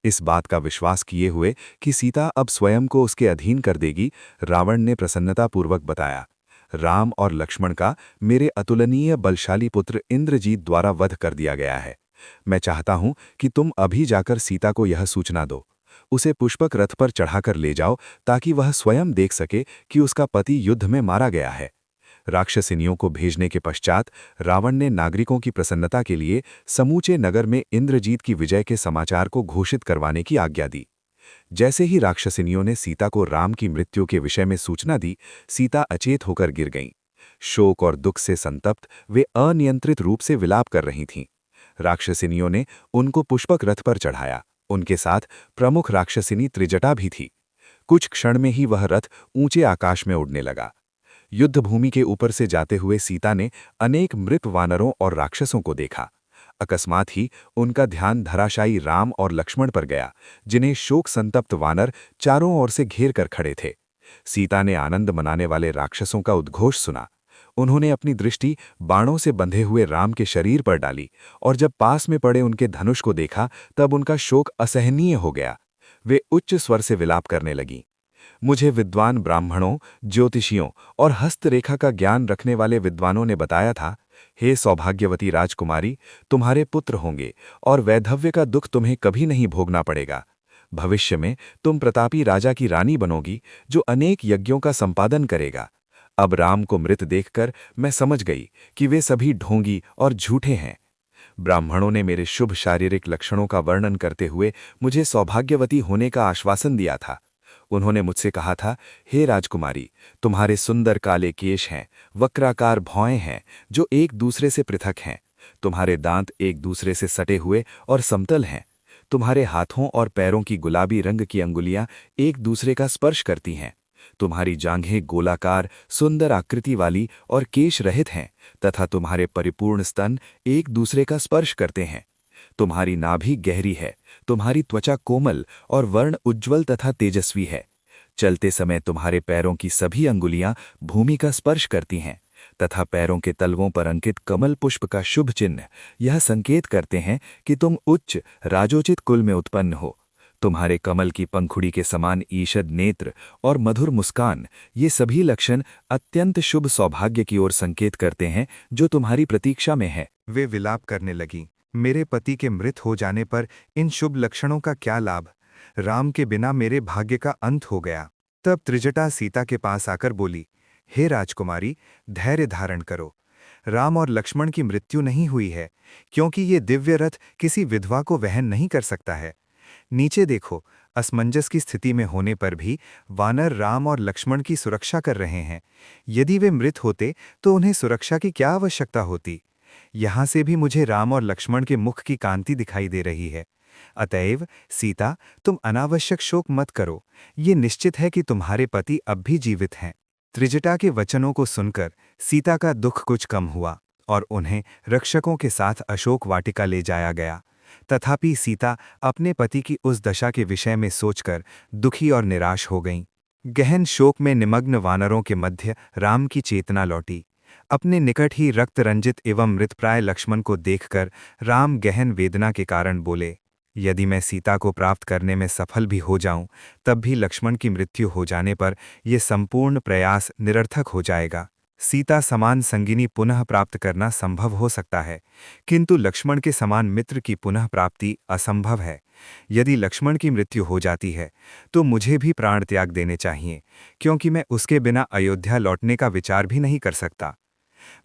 इस बात का विश्वास किए हुए कि सीता अब स्वयं को उसके अधीन कर देगी, रावण ने प्रसन्नतापूर्वक बताया, राम और लक्ष्मण का मेरे अतुलनीय बलशाली पुत्र इंद्रजीत द्वारा वध कर दिया गया है। मैं चाहता हूं कि तुम अभी जाकर सीता को यह सूचना दो। उसे पुष्पक रथ पर चढ़ाकर ले जाओ ताकि वह स्वयं देख सके कि उसका पति युद्ध में मारा गया है। राक्षसिनियों को भेजने के पश्चात रावण ने नागरिकों की प्रसन्नता के लिए समूचे नगर में इंद्रजीत की विजय के समाचार को घोषित करवाने की आज्ञा दी। जैसे ही राक्षसिनियों ने सीता को राम की मृत्यु के विषय में सूचना दी, सीता अचेत होकर गिर गईं। शोक और दुख से संतप्त वे अनियंत्रित रूप से विलाप कर रही थीं। राक्षसिनियों ने उनको पुष्पक रथ पर चढ़ाया। उनके साथ प्रमुख राक्षसिनी त्रिजटा भी थी। कुछ क्षण में ही वह रथ ऊंचे आकाश में उड़ने लगा। युद्धभूमि के ऊपर से जाते हुए सीता ने अनेक मृत वानरों और राक्षसों को देखा। अकस्मात ही उनका ध्यान धराशायी राम और लक्ष्मण पर गया, जिन्हें शोक संतप्त वानर चारों ओर से घेर कर खड़े थे। सीता ने आनंद मनाने वाले राक्षसों का उद्घोष सुना। उन्होंने अपनी दृष्टि बाणों से बंधे हुए राम के शरीर पर डाली और जब पास में पड़े उनके धनुष को देखा तब उनका शोक असहनीय हो गया। वे उच्च स्वर से विलाप करने लगीं। मुझे विद्वान ब्राह्मणों, ज्योतिषियों और हस्तरेखा का ज्ञान रखने वाले विद्वानों ने बताया था, हे सौभाग्यवती राजकुमारी, तुम्हारे पुत्र होंगे और वैधव्य का दुख तुम्हें कभी नहीं भोगना पड़ेगा। भविष्य में तुम प्रतापी राजा की रानी बनोगी, जो अनेक यज्ञों का संपादन करेगा। अब राम को मृत देखकर मैं समझ गई कि वे सभी ढोंगी और झूठे हैं। ब्राह्मणों ने मेरे शुभ शारीरिक लक्षणों का वर्णन करते हुए मुझे सौभाग्यवती होने का आश्वासन दिया था। उन्होंने मुझसे कहा था, हे राजकुमारी, तुम्हारे सुंदर काले केश हैं, वक्राकार भौएं हैं जो एक दूसरे से पृथक हैं। तुम्हारे दांत एक दूसरे से सटे हुए और समतल हैं। तुम्हारे हाथों और पैरों की गुलाबी रंग की अंगुलियां एक दूसरे का स्पर्श करती हैं। तुम्हारी जांघें गोलाकार, सुंदर आकृति वाली और केश रहित हैं तथा तुम्हारे परिपूर्ण स्तन एक दूसरे का स्पर्श करते हैं। तुम्हारी नाभि गहरी है, तुम्हारी त्वचा कोमल और वर्ण उज्ज्वल तथा तेजस्वी है। चलते समय तुम्हारे पैरों की सभी अंगुलियां भूमि का स्पर्श करती हैं तथा पैरों के तलवों पर अंकित कमल पुष्प का शुभ चिन्ह यह संकेत करते हैं कि तुम उच्च राजोचित कुल में उत्पन्न हो। तुम्हारे कमल की पंखुड़ी के समान ईषद नेत्र और मधुर मुस्कान, ये सभी लक्षण अत्यंत शुभ सौभाग्य की ओर संकेत करते हैं जो तुम्हारी प्रतीक्षा में है। वे विलाप करने लगीं, मेरे पति के मृत हो जाने पर इन शुभ लक्षणों का क्या लाभ? राम के बिना मेरे भाग्य का अंत हो गया। तब त्रिजटा सीता के पास आकर बोली, हे राजकुमारी, धैर्य धारण करो। राम और लक्ष्मण की मृत्यु नहीं हुई है, क्योंकि ये दिव्य रथ किसी विधवा को वहन नहीं कर सकता है। नीचे देखो, असमंजस की स्थिति में होने पर भी वानर राम और लक्ष्मण की सुरक्षा कर रहे हैं। यदि वे मृत होते तो उन्हें सुरक्षा की क्या आवश्यकता होती? यहाँ से भी मुझे राम और लक्ष्मण के मुख की कांति दिखाई दे रही है। अतएव सीता, तुम अनावश्यक शोक मत करो। ये निश्चित है कि तुम्हारे पति अब भी जीवित हैं। त्रिजटा के वचनों को सुनकर सीता का दुख कुछ कम हुआ और उन्हें रक्षकों के साथ अशोक वाटिका ले जाया गया। तथापि सीता अपने पति की उस दशा के विषय में सोचकर दुखी और निराश हो गईं। गहन शोक में निमग्न वानरों के मध्य राम की चेतना लौटी। अपने निकट ही रक्त रंजित एवं मृतप्राय लक्ष्मण को देखकर राम गहन वेदना के कारण बोले, यदि मैं सीता को प्राप्त करने में सफल भी हो जाऊं, तब भी लक्ष्मण की मृत्यु हो जाने पर यह संपूर्ण प्रयास निरर्थक हो जाएगा। सीता समान संगिनी पुनः प्राप्त करना संभव हो सकता है, किंतु लक्ष्मण के समान मित्र की पुनः प्राप्ति असंभव है। यदि लक्ष्मण की मृत्यु हो जाती है तो मुझे भी प्राण त्याग देने चाहिए, क्योंकि मैं उसके बिना अयोध्या लौटने का विचार भी नहीं कर सकता।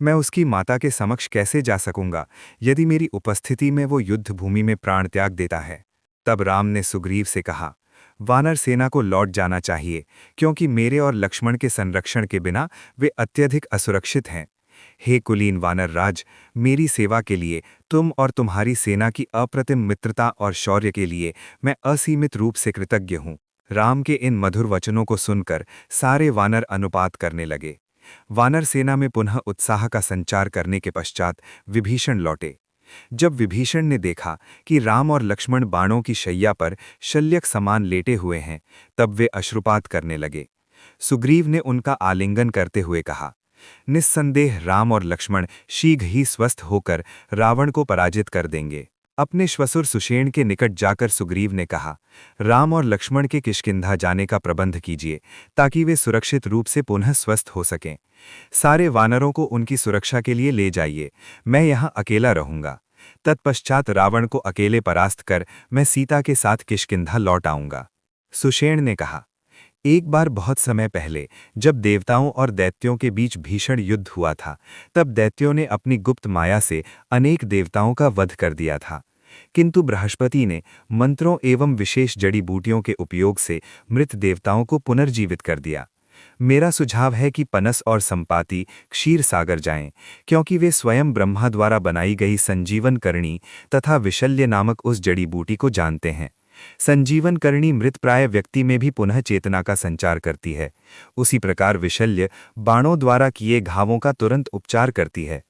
मैं उसकी माता के समक्ष कैसे जा सकूंगा यदि मेरी उपस्थिति में वो युद्ध भूमि में प्राण त्याग देता है? तब राम ने सुग्रीव से कहा, वानर सेना को लौट जाना चाहिए, क्योंकि मेरे और लक्ष्मण के संरक्षण के बिना वे अत्यधिक असुरक्षित हैं। हे कुलीन वानर राज, मेरी सेवा के लिए तुम और तुम्हारी सेना की अप्रतिम मित्रता और शौर्य के लिए मैं असीमित रूप से कृतज्ञ हूँ। राम के इन मधुर वचनों को सुनकर सारे वानर अनुपात करने लगे। वानर सेना में पुनः उत्साह का संचार करने के पश्चात विभीषण लौटे। जब विभीषण ने देखा कि राम और लक्ष्मण बाणों की शैया पर शल्यक समान लेटे हुए हैं, तब वे अश्रुपात करने लगे। सुग्रीव ने उनका आलिंगन करते हुए कहा, निस्संदेह राम और लक्ष्मण शीघ्र ही स्वस्थ होकर रावण को पराजित कर देंगे। अपने श्वसुर सुषेण के निकट जाकर सुग्रीव ने कहा, राम और लक्ष्मण के किष्किंधा जाने का प्रबंध कीजिए ताकि वे सुरक्षित रूप से पुनः स्वस्थ हो सकें। सारे वानरों को उनकी सुरक्षा के लिए ले जाइए, मैं यहाँ अकेला रहूंगा। तत्पश्चात रावण को अकेले परास्त कर मैं सीता के साथ किष्किंधा लौट आऊंगा। सुषेण ने कहा, एक बार बहुत समय पहले जब देवताओं और दैत्यों के बीच भीषण युद्ध हुआ था, तब दैत्यों ने अपनी गुप्त माया से अनेक देवताओं का वध कर दिया था, किंतु बृहस्पति ने मंत्रों एवं विशेष जड़ी बूटियों के उपयोग से मृत देवताओं को पुनर्जीवित कर दिया। मेरा सुझाव है कि पनस और संपाति क्षीर सागर जाएं, क्योंकि वे स्वयं ब्रह्मा द्वारा बनाई गई संजीवन करणी तथा विशल्य नामक उस जड़ी बूटी को जानते हैं। संजीवन करणी मृतप्राय व्यक्ति में भी पुनः चेतना का संचार करती है। उसी प्रकार विशल्य बाणों द्वारा किए घावों का तुरंत उपचार करती है।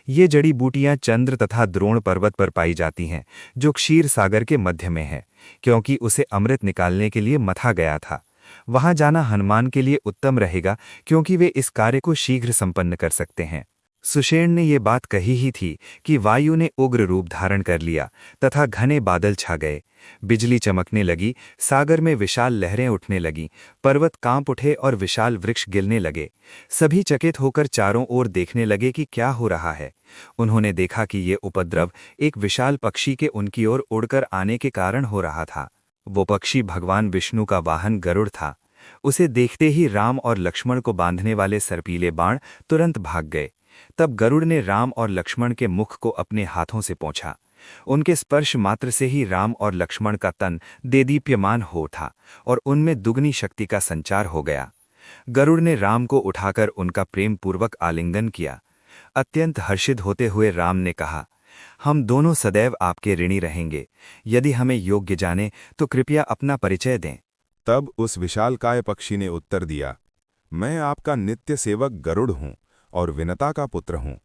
ये जड़ी बूटियां चंद्र तथा द्रोण पर्वत पर पाई जाती हैं, जो क्षीर सागर के मध्य में है, क्योंकि उसे अमृत निकालने के लिए मथा गया था। वहां जाना हनुमान के लिए उत्तम रहेगा, क्योंकि वे इस कार्य को शीघ्र संपन्न कर सकते हैं। सुषेण ने ये बात कही ही थी कि वायु ने उग्र रूप धारण कर लिया तथा घने बादल छा गए। बिजली चमकने लगी, सागर में विशाल लहरें उठने लगीं, पर्वत कांप उठे और विशाल वृक्ष गिरने लगे। सभी चकित होकर चारों ओर देखने लगे कि क्या हो रहा है। उन्होंने देखा कि ये उपद्रव एक विशाल पक्षी के उनकी ओर उड़कर आने के कारण हो रहा था। वो पक्षी भगवान विष्णु का वाहन गरुड़ था। उसे देखते ही राम और लक्ष्मण को बांधने वाले सर्पीले बाण तुरंत भाग गए। तब गरुड़ ने राम और लक्ष्मण के मुख को अपने हाथों से पोंछा। उनके स्पर्श मात्र से ही राम और लक्ष्मण का तन देदीप्यमान हो उठा और उनमें दुगनी शक्ति का संचार हो गया। गरुड़ ने राम को उठाकर उनका प्रेम पूर्वक आलिंगन किया। अत्यंत हर्षित होते हुए राम ने कहा, हम दोनों सदैव आपके ऋणी रहेंगे। यदि हमें योग्य जाने तो कृपया अपना परिचय दें। तब उस विशालकाय पक्षी ने उत्तर दिया, मैं आपका नित्य सेवक गरुड़ हूँ और विनता का पुत्र हूँ।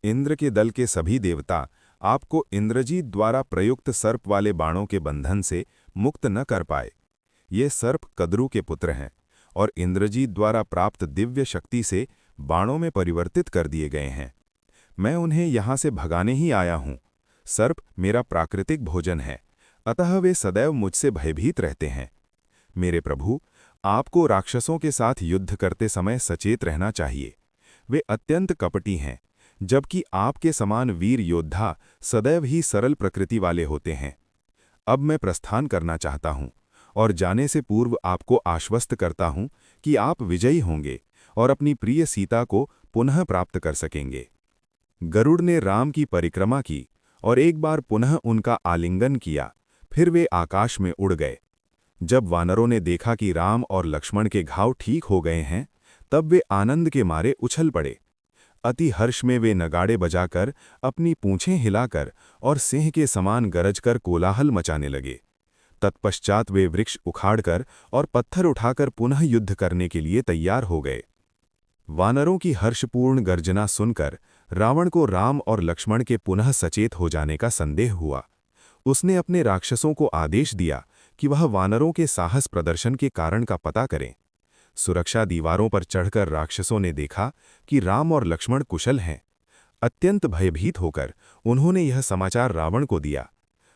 इंद्र के दल के सभी देवता आपको इंद्रजीत द्वारा प्रयुक्त सर्प वाले बाणों के बंधन से मुक्त न कर पाए। ये सर्प कद्रु के पुत्र हैं और इंद्रजीत द्वारा प्राप्त दिव्य शक्ति से बाणों में परिवर्तित कर दिए गए हैं। मैं उन्हें यहाँ से भगाने ही आया हूँ। सर्प मेरा प्राकृतिक भोजन है, अतः वे सदैव मुझसे भयभीत रहते हैं। मेरे प्रभु, आपको राक्षसों के साथ युद्ध करते समय सचेत रहना चाहिए। वे अत्यंत कपटी हैं, जबकि आपके समान वीर योद्धा सदैव ही सरल प्रकृति वाले होते हैं। अब मैं प्रस्थान करना चाहता हूँ और जाने से पूर्व आपको आश्वस्त करता हूँ कि आप विजयी होंगे और अपनी प्रिय सीता को पुनः प्राप्त कर सकेंगे। गरुड़ ने राम की परिक्रमा की और एक बार पुनः उनका आलिंगन किया, फिर वे आकाश में उड़ गए। जब वानरों ने देखा कि राम और लक्ष्मण के घाव ठीक हो गए हैं, तब वे आनंद के मारे उछल पड़े। अति हर्ष में वे नगाड़े बजाकर, अपनी पूंछें हिलाकर और सिंह के समान गरजकर कोलाहल मचाने लगे। तत्पश्चात वे वृक्ष उखाड़कर और पत्थर उठाकर पुनः युद्ध करने के लिए तैयार हो गए। वानरों की हर्षपूर्ण गर्जना सुनकर रावण को राम और लक्ष्मण के पुनः सचेत हो जाने का संदेह हुआ। उसने अपने राक्षसों को आदेश दिया कि वह वानरों के साहस प्रदर्शन के कारण का पता करें। सुरक्षा दीवारों पर चढ़कर राक्षसों ने देखा कि राम और लक्ष्मण कुशल हैं। अत्यंत भयभीत होकर उन्होंने यह समाचार रावण को दिया।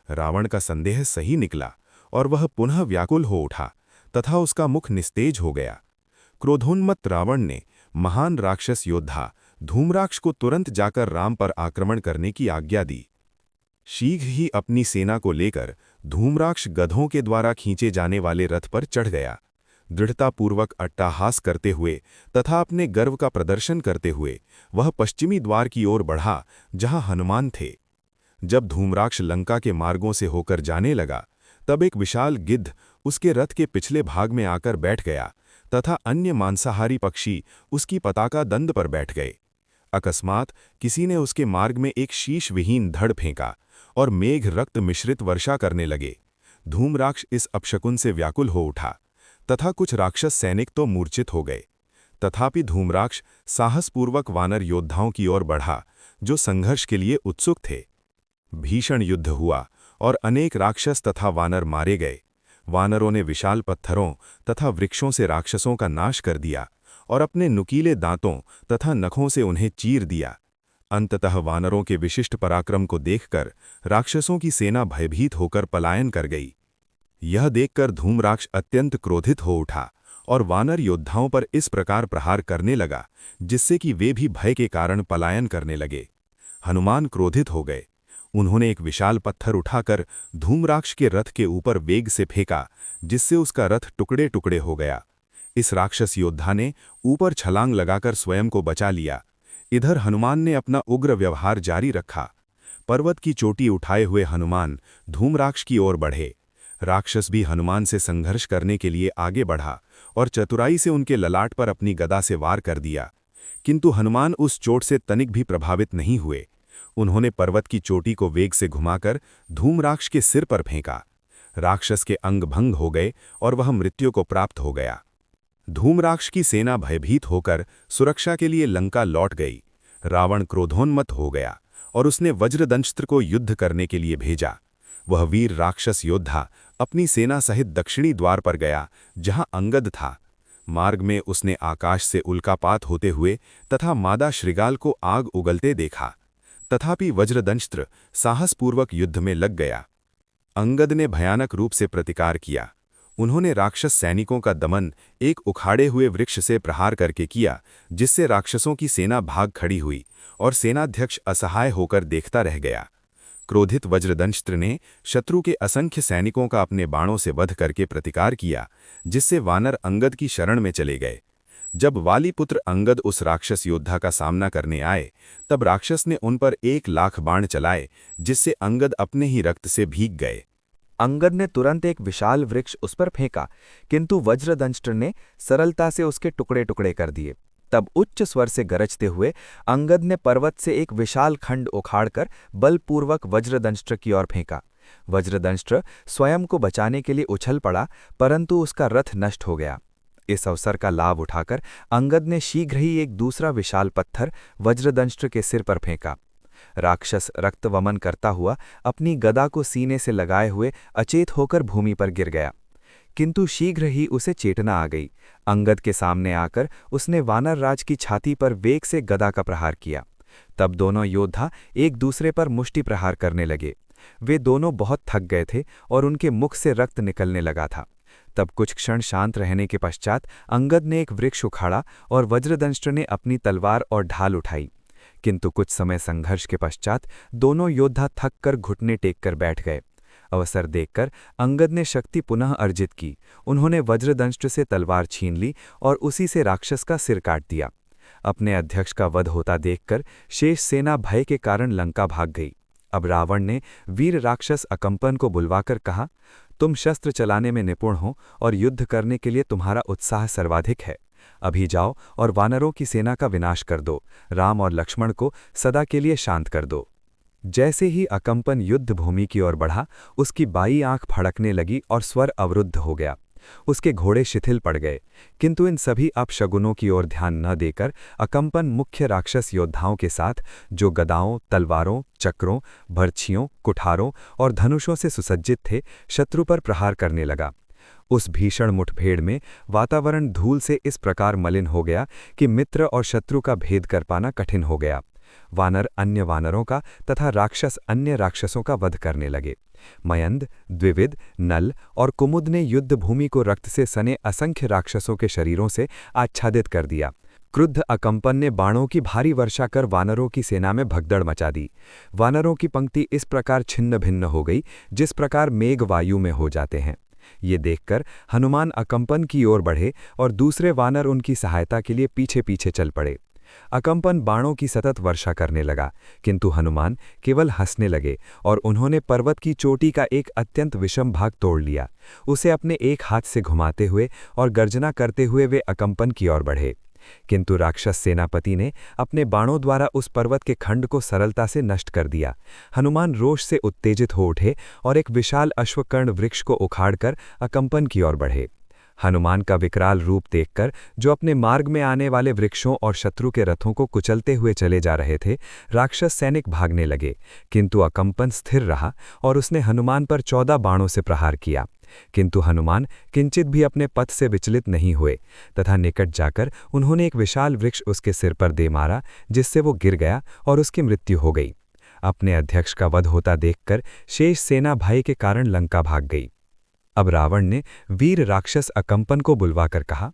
रावण का संदेह सही निकला और वह पुनः व्याकुल हो उठा तथा उसका मुख निस्तेज हो गया। क्रोधोन्मत्त रावण ने महान राक्षस योद्धा धूम्राक्ष को तुरंत जाकर राम पर आक्रमण करने की आज्ञा दी। शीघ्र ही अपनी सेना को लेकर धूम्राक्ष गधों के द्वारा खींचे जाने वाले रथ पर चढ़ गया। दृढ़तापूर्वक अट्टाहास करते हुए तथा अपने गर्व का प्रदर्शन करते हुए वह पश्चिमी द्वार की ओर बढ़ा, जहां हनुमान थे। जब धूम्राक्ष लंका के मार्गों से होकर जाने लगा, तब एक विशाल गिद्ध उसके रथ के पिछले भाग में आकर बैठ गया तथा अन्य मांसाहारी पक्षी उसकी पताका दंड पर बैठ गए। अकस्मात किसी ने उसके मार्ग में एक शीश विहीन धड़ फेंका और मेघ रक्त मिश्रित वर्षा करने लगे। धूम्राक्ष इस अपशकुन से व्याकुल हो उठा तथा कुछ राक्षस सैनिक तो मूर्छित हो गए। तथापि धूम्राक्ष साहसपूर्वक वानर योद्धाओं की ओर बढ़ा, जो संघर्ष के लिए उत्सुक थे। भीषण युद्ध हुआ और अनेक राक्षस तथा वानर मारे गए। वानरों ने विशाल पत्थरों तथा वृक्षों से राक्षसों का नाश कर दिया और अपने नुकीले दांतों तथा नखों से उन्हें चीर दिया। अंततः वानरों के विशिष्ट पराक्रम को देखकर राक्षसों की सेना भयभीत होकर पलायन कर गई। यह देखकर धूम्राक्ष अत्यंत क्रोधित हो उठा और वानर योद्धाओं पर इस प्रकार प्रहार करने लगा, जिससे कि वे भी भय के कारण पलायन करने लगे। हनुमान क्रोधित हो गए। उन्होंने एक विशाल पत्थर उठाकर धूम्राक्ष के रथ के ऊपर वेग से फेंका, जिससे उसका रथ टुकड़े टुकड़े हो गया। इस राक्षस योद्धा ने ऊपर छलांग लगाकर स्वयं को बचा लिया। इधर हनुमान ने अपना उग्र व्यवहार जारी रखा। पर्वत की चोटी उठाए हुए हनुमान धूम्राक्ष की ओर बढ़े। राक्षस भी हनुमान से संघर्ष करने के लिए आगे बढ़ा और चतुराई से उनके ललाट पर अपनी गदा से वार कर दिया, किंतु हनुमान उस चोट से तनिक भी प्रभावित नहीं हुए। उन्होंने पर्वत की चोटी को वेग से घुमाकर धूम्राक्ष के सिर पर फेंका। राक्षस के अंग भंग हो गए और वह मृत्यु को प्राप्त हो गया। धूम्राक्ष की सेना भयभीत होकर सुरक्षा के लिए लंका लौट गई। रावण क्रोधोन्मत्त हो गया और उसने वज्रदंष्ट्र को युद्ध करने के लिए भेजा। वह वीर राक्षस योद्धा अपनी सेना सहित दक्षिणी द्वार पर गया, जहां अंगद था। मार्ग में उसने आकाश से उल्कापात होते हुए तथा मादा श्रृगाल को आग उगलते देखा। तथापि वज्रदंष्ट्र साहसपूर्वक युद्ध में लग गया। अंगद ने भयानक रूप से प्रतिकार किया। उन्होंने राक्षस सैनिकों का दमन एक उखाड़े हुए वृक्ष से प्रहार करके किया, जिससे राक्षसों की सेना भाग खड़ी हुई और सेनाध्यक्ष असहाय होकर देखता रह गया। क्रोधित वज्रदंष्ट्र ने शत्रु के असंख्य सैनिकों का अपने बाणों से वध करके प्रतिकार किया, जिससे वानर अंगद की शरण में चले गए। जब वालीपुत्र अंगद उस राक्षस योद्धा का सामना करने आए, तब राक्षस ने उन पर 1,00,000 बाण चलाए, जिससे अंगद अपने ही रक्त से भीग गए। अंगद ने तुरंत एक विशाल वृक्ष उस पर फेंका, किंतु वज्रदंष्ट्र ने सरलता से उसके टुकड़े टुकड़े कर दिए। तब उच्च स्वर से गरजते हुए अंगद ने पर्वत से एक विशाल खंड उखाड़कर बलपूर्वक वज्रदंष्ट्र की ओर फेंका। वज्रदंष्ट्र स्वयं को बचाने के लिए उछल पड़ा, परंतु उसका रथ नष्ट हो गया। इस अवसर का लाभ उठाकर अंगद ने शीघ्र ही एक दूसरा विशाल पत्थर वज्रदंष्ट्र के सिर पर फेंका। राक्षस रक्तवमन करता हुआ अपनी गदा को सीने से लगाए हुए अचेत होकर भूमि पर गिर गया, किंतु शीघ्र ही उसे चेतना आ गई। अंगद के सामने आकर उसने वानर राज की छाती पर वेग से गदा का प्रहार किया। तब दोनों योद्धा एक दूसरे पर मुष्टि प्रहार करने लगे। वे दोनों बहुत थक गए थे और उनके मुख से रक्त निकलने लगा था। तब कुछ क्षण शांत रहने के पश्चात अंगद ने एक वृक्ष उखाड़ा और वज्रदंष्ट्र ने अपनी तलवार और ढाल उठाई, किंतु कुछ समय संघर्ष के पश्चात दोनों योद्धा थक कर घुटने टेक कर बैठ गए। अवसर देखकर अंगद ने शक्ति पुनः अर्जित की। उन्होंने वज्रदंष्ट्र से तलवार छीन ली और उसी से राक्षस का सिर काट दिया। अपने अध्यक्ष का वध होता देखकर शेष सेना भय के कारण लंका भाग गई। अब रावण ने वीर राक्षस अकंपन को बुलवाकर कहा, तुम शस्त्र चलाने में निपुण हो और युद्ध करने के लिए तुम्हारा उत्साह सर्वाधिक है। अभी जाओ और वानरों की सेना का विनाश कर दो। राम और लक्ष्मण को सदा के लिए शांत कर दो। जैसे ही अकंपन युद्ध भूमि की ओर बढ़ा, उसकी बाई आंख फड़कने लगी और स्वर अवरुद्ध हो गया। उसके घोड़े शिथिल पड़ गए, किंतु इन सभी अपशगुनों की ओर ध्यान न देकर अकंपन मुख्य राक्षस योद्धाओं के साथ, जो गदाओं, तलवारों, चक्रों, बर्छियों, कुठारों और धनुषों से सुसज्जित थे, शत्रु पर प्रहार करने लगा। उस भीषण मुठभेड़ में वातावरण धूल से इस प्रकार मलिन हो गया कि मित्र और शत्रु का भेद कर पाना कठिन हो गया। वानर अन्य वानरों का तथा राक्षस अन्य राक्षसों का वध करने लगे। मयंद, द्विविद, नल और कुमुद ने युद्ध भूमि को रक्त से सने असंख्य राक्षसों के शरीरों से आच्छादित कर दिया। क्रुद्ध अकंपन ने बाणों की भारी वर्षा कर वानरों की सेना में भगदड़ मचा दी। वानरों की पंक्ति इस प्रकार छिन्न भिन्न हो गई, जिस प्रकार मेघ वायु में हो जाते हैं। ये देखकर हनुमान अकंपन की ओर बढ़े और दूसरे वानर उनकी सहायता के लिए पीछे पीछे चल पड़े। अकंपन बाणों की सतत वर्षा करने लगा, किंतु हनुमान केवल हंसने लगे और उन्होंने पर्वत की चोटी का एक अत्यंत विषम भाग तोड़ लिया। उसे अपने एक हाथ से घुमाते हुए और गर्जना करते हुए वे अकंपन की ओर बढ़े, किंतु राक्षस सेनापति ने अपने बाणों द्वारा उस पर्वत के खंड को सरलता से नष्ट कर दिया। हनुमान रोष से उत्तेजित हो उठे और एक विशाल अश्वकर्ण वृक्ष को उखाड़कर अकंपन की ओर बढ़े। हनुमान का विकराल रूप देखकर जो अपने मार्ग में आने वाले वृक्षों और शत्रु के रथों को कुचलते हुए चले जा रहे थे, राक्षस सैनिक भागने लगे, किंतु अकंपन स्थिर रहा और उसने हनुमान पर 14 बाणों से प्रहार किया। किंतु हनुमान किंचित भी अपने पथ से विचलित नहीं हुए तथा निकट जाकर उन्होंने एक विशाल वृक्ष उसके सिर पर दे मारा, जिससे वो गिर गया और उसकी मृत्यु हो गई। अपने अध्यक्ष का वध होता देखकर शेष सेना भय के कारण लंका भाग गई। अब रावण ने वीर राक्षस अकंपन को बुलवाकर कहा,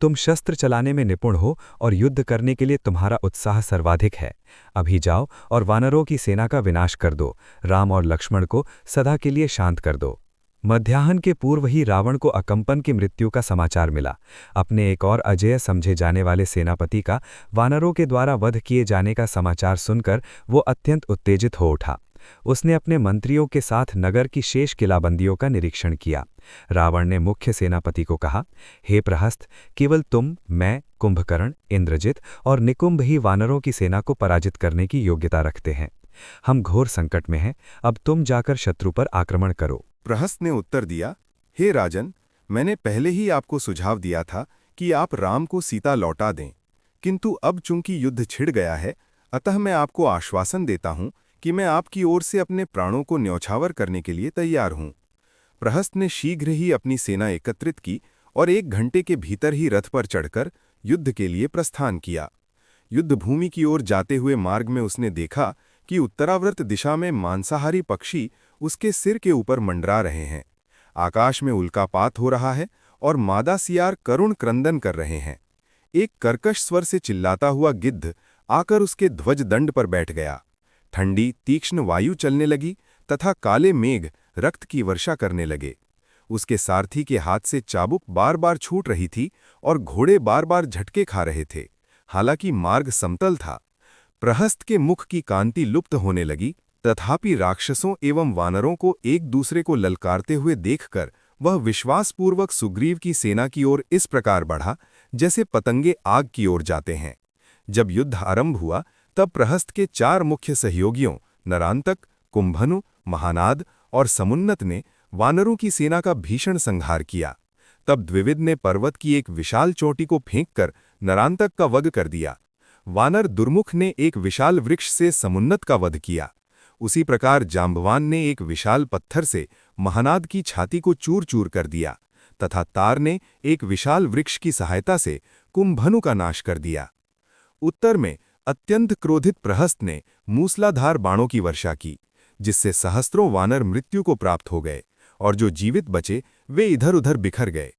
तुम शस्त्र चलाने में निपुण हो और युद्ध करने के लिए तुम्हारा उत्साह सर्वाधिक है। अभी जाओ और वानरों की सेना का विनाश कर दो, राम और लक्ष्मण को सदा के लिए शांत कर दो। मध्याह्न के पूर्व ही रावण को अकंपन की मृत्यु का समाचार मिला। अपने एक और अजेय समझे जाने वाले सेनापति का वानरों के द्वारा वध किए जाने का समाचार सुनकर वो अत्यंत उत्तेजित हो उठा। उसने अपने मंत्रियों के साथ नगर की शेष किलाबंदियों का निरीक्षण किया। रावण ने मुख्य सेनापति को कहा, हे प्रहस्त, केवल तुम, मैं, कुंभकर्ण, इंद्रजित और निकुंभ ही वानरों की सेना को पराजित करने की योग्यता रखते हैं। हम घोर संकट में हैं, अब तुम जाकर शत्रु पर आक्रमण करो। प्रहस्त ने उत्तर दिया, हे राजन, मैंने पहले ही आपको सुझाव दिया था कि आप राम को सीता लौटा दें, किंतु अब चूंकि युद्ध छिड़ गया है, अतः मैं आपको आश्वासन देता हूं कि मैं आपकी ओर से अपने प्राणों को न्यौछावर करने के लिए तैयार हूं। प्रहस्त ने शीघ्र ही अपनी सेना एकत्रित की और 1 घंटे के भीतर ही रथ पर चढ़कर युद्ध के लिए प्रस्थान किया। युद्धभूमि की ओर जाते हुए मार्ग में उसने देखा कि उत्तरावर्त दिशा में मांसाहारी पक्षी उसके सिर के ऊपर मंडरा रहे हैं। आकाश में उल्कापात हो रहा है और मादा सियार करुण क्रंदन कर रहे हैं। एक कर्कश स्वर से चिल्लाता हुआ गिद्ध आकर उसके ध्वज दंड पर बैठ गया। ठंडी तीक्ष्ण वायु चलने लगी तथा काले मेघ रक्त की वर्षा करने लगे। उसके सारथी के हाथ से चाबुक बार बार छूट रही थी और घोड़े बार बार झटके खा रहे थे। हालांकि मार्ग समतल था। प्रहस्त के मुख की कांति लुप्त होने लगी, तथापि राक्षसों एवं वानरों को एक दूसरे को ललकारते हुए देखकर वह विश्वासपूर्वक सुग्रीव की सेना की ओर इस प्रकार बढ़ा जैसे पतंगे आग की ओर जाते हैं। जब युद्ध आरंभ हुआ तब प्रहस्त के 4 मुख्य सहयोगियों नरांतक, कुंभनु, महानाद और समुन्नत ने वानरों की सेना का भीषण संहार किया। तब द्विविद ने पर्वत की एक विशाल चोटी को फेंककर नरांतक का वध कर दिया। वानर दुर्मुख ने एक विशाल वृक्ष से समुन्नत का वध किया। उसी प्रकार जांबवान ने एक विशाल पत्थर से महानाद की छाती को चूर चूर कर दिया तथा तार ने एक विशाल वृक्ष की सहायता से कुंभनु का नाश कर दिया। उत्तर में अत्यंत क्रोधित प्रहस्त ने मूसलाधार बाणों की वर्षा की, जिससे सहस्त्रों वानर मृत्यु को प्राप्त हो गए और जो जीवित बचे वे इधर उधर बिखर गए।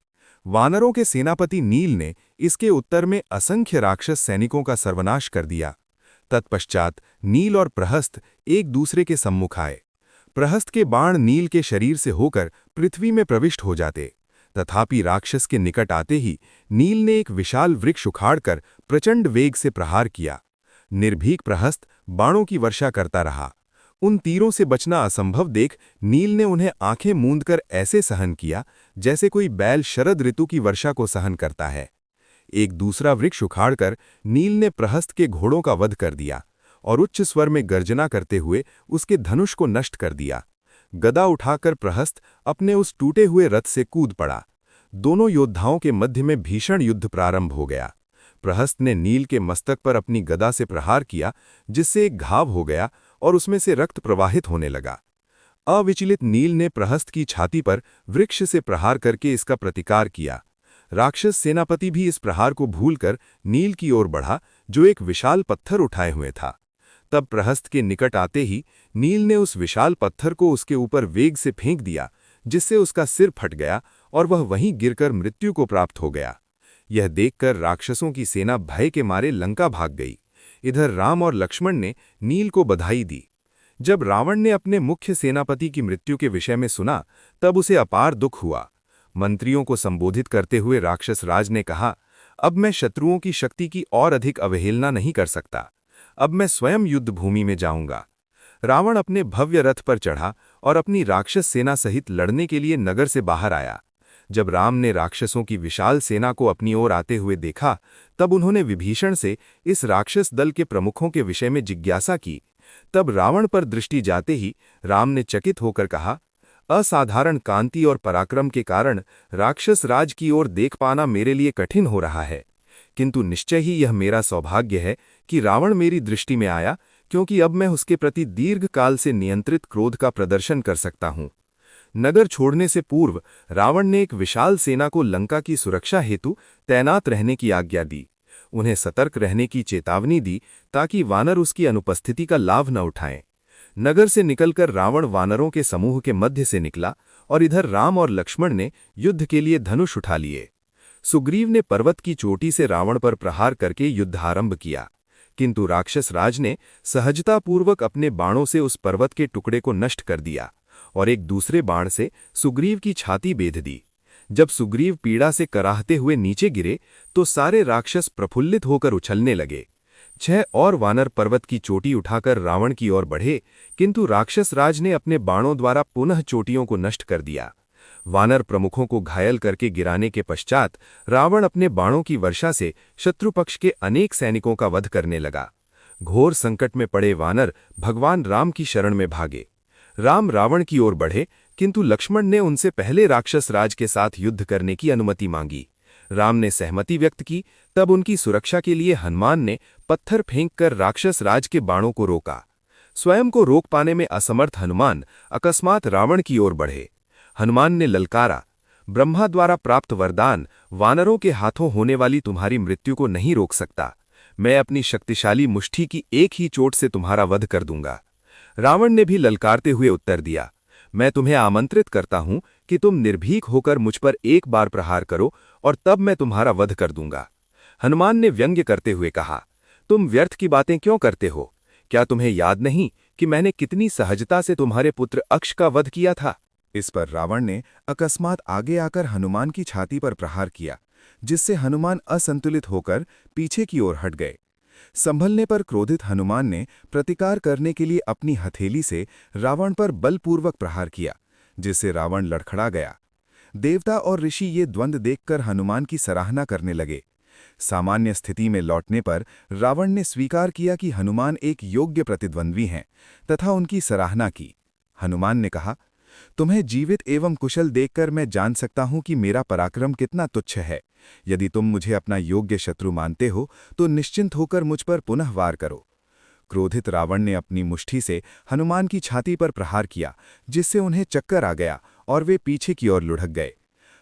वानरों के सेनापति नील ने इसके उत्तर में असंख्य राक्षस सैनिकों का सर्वनाश कर दिया। तत्पश्चात नील और प्रहस्त एक दूसरे के सम्मुख आए। प्रहस्त के बाण नील के शरीर से होकर पृथ्वी में प्रविष्ट हो जाते, तथापि राक्षस के निकट आते ही नील ने एक विशाल वृक्ष उखाड़कर प्रचंड वेग से प्रहार किया। निर्भीक प्रहस्त बाणों की वर्षा करता रहा। उन तीरों से बचना असंभव देख नील ने उन्हें आंखें मूंदकर ऐसे सहन किया जैसे कोई बैल शरद ऋतु की वर्षा को सहन करता है। एक दूसरा वृक्ष उखाड़कर नील ने प्रहस्त के घोड़ों का वध कर दिया और उच्च स्वर में गर्जना करते हुए उसके धनुष को नष्ट कर दिया। गदा उठाकर प्रहस्त अपने उस टूटे हुए रथ से कूद पड़ा। दोनों योद्धाओं के मध्य में भीषण युद्ध प्रारंभ हो गया। प्रहस्त ने नील के मस्तक पर अपनी गदा से प्रहार किया, जिससे एक घाव हो गया और उसमें से रक्त प्रवाहित होने लगा। अविचलित नील ने प्रहस्त की छाती पर वृक्ष से प्रहार करके इसका प्रतिकार किया। राक्षस सेनापति भी इस प्रहार को भूलकर नील की ओर बढ़ा, जो एक विशाल पत्थर उठाए हुए था। तब प्रहस्त के निकट आते ही नील ने उस विशाल पत्थर को उसके ऊपर वेग से फेंक दिया, जिससे उसका सिर फट गया और वह वहीं गिरकर मृत्यु को प्राप्त हो गया। यह देखकर राक्षसों की सेना भय के मारे लंका भाग गई। इधर राम और लक्ष्मण ने नील को बधाई दी। जब रावण ने अपने मुख्य सेनापति की मृत्यु के विषय में सुना, तब उसे अपार दुख हुआ। मंत्रियों को संबोधित करते हुए राक्षस राज ने कहा, अब मैं शत्रुओं की शक्ति की और अधिक अवहेलना नहीं कर सकता। अब मैं स्वयं युद्ध भूमि में जाऊंगा। रावण अपने भव्य रथ पर चढ़ा और अपनी राक्षस सेना सहित लड़ने के लिए नगर से बाहर आया। जब राम ने राक्षसों की विशाल सेना को अपनी ओर आते हुए देखा, तब उन्होंने विभीषण से इस राक्षस दल के प्रमुखों के विषय में जिज्ञासा की। तब रावण पर दृष्टि जाते ही राम ने चकित होकर कहा, असाधारण कांति और पराक्रम के कारण राक्षस राज की ओर देख पाना मेरे लिए कठिन हो रहा है, किंतु निश्चय ही यह मेरा सौभाग्य है कि रावण मेरी दृष्टि में आया, क्योंकि अब मैं उसके प्रति दीर्घ काल से नियंत्रित क्रोध का प्रदर्शन कर सकता हूं। नगर छोड़ने से पूर्व रावण ने एक विशाल सेना को लंका की सुरक्षा हेतु तैनात रहने की आज्ञा दी। उन्हें सतर्क रहने की चेतावनी दी ताकि वानर उसकी अनुपस्थिति का लाभ न उठाएं। नगर से निकलकर रावण वानरों के समूह के मध्य से निकला और इधर राम और लक्ष्मण ने युद्ध के लिए धनुष उठा लिए। सुग्रीव ने पर्वत की चोटी से रावण पर प्रहार करके युद्ध आरंभ किया, किंतु राक्षस राज ने सहजतापूर्वक अपने बाणों से उस पर्वत के टुकड़े को नष्ट कर दिया और एक दूसरे बाण से सुग्रीव की छाती बेध दी। जब सुग्रीव पीड़ा से कराहते हुए नीचे गिरे तो सारे राक्षस प्रफुल्लित होकर उछलने लगे। 6 और वानर पर्वत की चोटी उठाकर रावण की ओर बढ़े, किंतु राक्षस राज ने अपने बाणों द्वारा पुनः चोटियों को नष्ट कर दिया। वानर प्रमुखों को घायल करके गिराने के पश्चात रावण अपने बाणों की वर्षा से शत्रुपक्ष के अनेक सैनिकों का वध करने लगा। घोर संकट में पड़े वानर भगवान राम की शरण में भागे। राम रावण की ओर बढ़े, किंतु लक्ष्मण ने उनसे पहले राक्षस राज के साथ युद्ध करने की अनुमति मांगी। राम ने सहमति व्यक्त की। तब उनकी सुरक्षा के लिए हनुमान ने पत्थर फेंककर राक्षस राज के बाणों को रोका। स्वयं को रोक पाने में असमर्थ हनुमान अकस्मात रावण की ओर बढ़े। हनुमान ने ललकारा, ब्रह्मा द्वारा प्राप्त वरदान वानरों के हाथों होने वाली तुम्हारी मृत्यु को नहीं रोक सकता। मैं अपनी शक्तिशाली मुष्टि की एक ही चोट से तुम्हारा वध कर दूंगा। रावण ने भी ललकारते हुए उत्तर दिया, मैं तुम्हें आमंत्रित करता हूं कि तुम निर्भीक होकर मुझ पर एक बार प्रहार करो और तब मैं तुम्हारा वध कर दूंगा। हनुमान ने व्यंग्य करते हुए कहा, तुम व्यर्थ की बातें क्यों करते हो? क्या तुम्हें याद नहीं कि मैंने कितनी सहजता से तुम्हारे पुत्र अक्ष का वध किया था? इस पर रावण ने अकस्मात आगे आकर हनुमान की छाती पर प्रहार किया, जिससे हनुमान असंतुलित होकर पीछे की ओर हट गए। संभलने पर क्रोधित हनुमान ने प्रतिकार करने के लिए अपनी हथेली से रावण पर बलपूर्वक प्रहार किया, जिससे रावण लड़खड़ा गया। देवता और ऋषि ये द्वंद्व देखकर हनुमान की सराहना करने लगे। सामान्य स्थिति में लौटने पर रावण ने स्वीकार किया कि हनुमान एक योग्य प्रतिद्वंद्वी हैं तथा उनकी सराहना की। हनुमान ने कहा, तुम्हें जीवित एवं कुशल देखकर मैं जान सकता हूं कि मेरा पराक्रम कितना तुच्छ है। यदि तुम मुझे अपना योग्य शत्रु मानते हो तो निश्चिंत होकर मुझ पर पुनः वार करो। क्रोधित रावण ने अपनी मुष्टि से हनुमान की छाती पर प्रहार किया, जिससे उन्हें चक्कर आ गया और वे पीछे की ओर लुढ़क गए।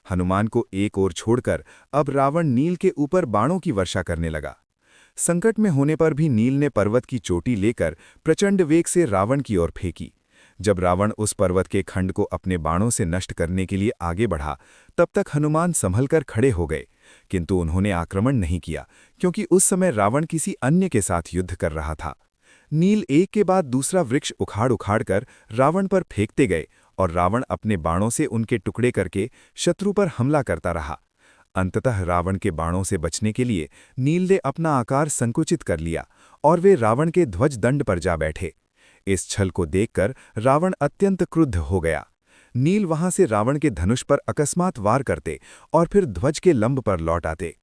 हनुमान को एक ओर छोड़कर अब रावण नील के ऊपर बाणों की वर्षा करने लगा। संकट में होने पर भी नील ने पर्वत की चोटी लेकर प्रचंड वेग से रावण की ओर फेंकी। जब रावण उस पर्वत के खंड को अपने बाणों से नष्ट करने के लिए आगे बढ़ा, तब तक हनुमान संभलकर खड़े हो गए, किंतु उन्होंने आक्रमण नहीं किया, क्योंकि उस समय रावण किसी अन्य के साथ युद्ध कर रहा था। नील एक के बाद दूसरा वृक्ष उखाड़ उखाड़कर रावण पर फेंकते गए और रावण अपने बाणों से उनके टुकड़े करके शत्रु पर हमला करता रहा। अंततः रावण के बाणों से बचने के लिए नील ने अपना आकार संकुचित कर लिया और वे रावण के ध्वज दंड पर जा बैठे। इस छल को देखकर रावण अत्यंत क्रुद्ध हो गया। नील वहां से रावण के धनुष पर अकस्मात वार करते और फिर ध्वज के लंब पर लौट आते।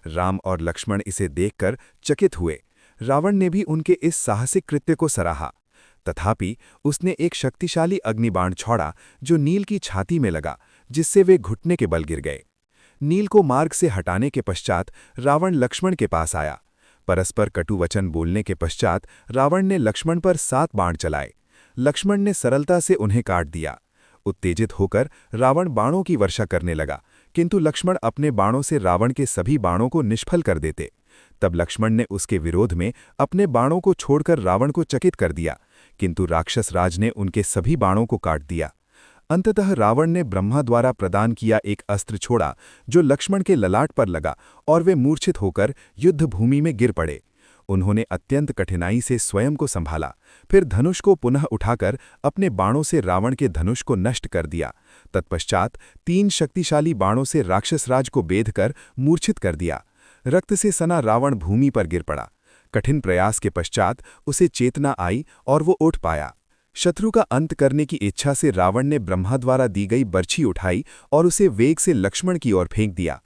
राम और लक्ष्मण इसे देखकर चकित हुए। रावण ने भी उनके इस साहसिक कृत्य को सराहा। तथापि उसने एक शक्तिशाली अग्निबाण छोड़ा जो नील की छाती में लगा, जिससे वे घुटने के बल गिर गए। नील को मार्ग से हटाने के पश्चात रावण लक्ष्मण के पास आया। परस्पर कटु वचन बोलने के पश्चात रावण ने लक्ष्मण पर 7 बाण चलाए। लक्ष्मण ने सरलता से उन्हें काट दिया। उत्तेजित होकर रावण बाणों की वर्षा करने लगा, किंतु लक्ष्मण अपने बाणों से रावण के सभी बाणों को निष्फल कर देते। तब लक्ष्मण ने उसके विरोध में अपने बाणों को छोड़कर रावण को चकित कर दिया, किंतु राक्षस राज ने उनके सभी बाणों को काट दिया। अंततः रावण ने ब्रह्मा द्वारा प्रदान किया एक अस्त्र छोड़ा जो लक्ष्मण के ललाट पर लगा और वे मूर्छित होकर युद्ध भूमि में गिर पड़े। उन्होंने अत्यंत कठिनाई से स्वयं को संभाला, फिर धनुष को पुनः उठाकर अपने बाणों से रावण के धनुष को नष्ट कर दिया। तत्पश्चात 3 शक्तिशाली बाणों से राक्षसराज को बेधकर मूर्छित कर दिया। रक्त से सना रावण भूमि पर गिर पड़ा। कठिन प्रयास के पश्चात उसे चेतना आई और वो उठ पाया। शत्रु का अंत करने की इच्छा से रावण ने ब्रह्मा द्वारा दी गई बर्छी उठाई और उसे वेग से लक्ष्मण की ओर फेंक दिया।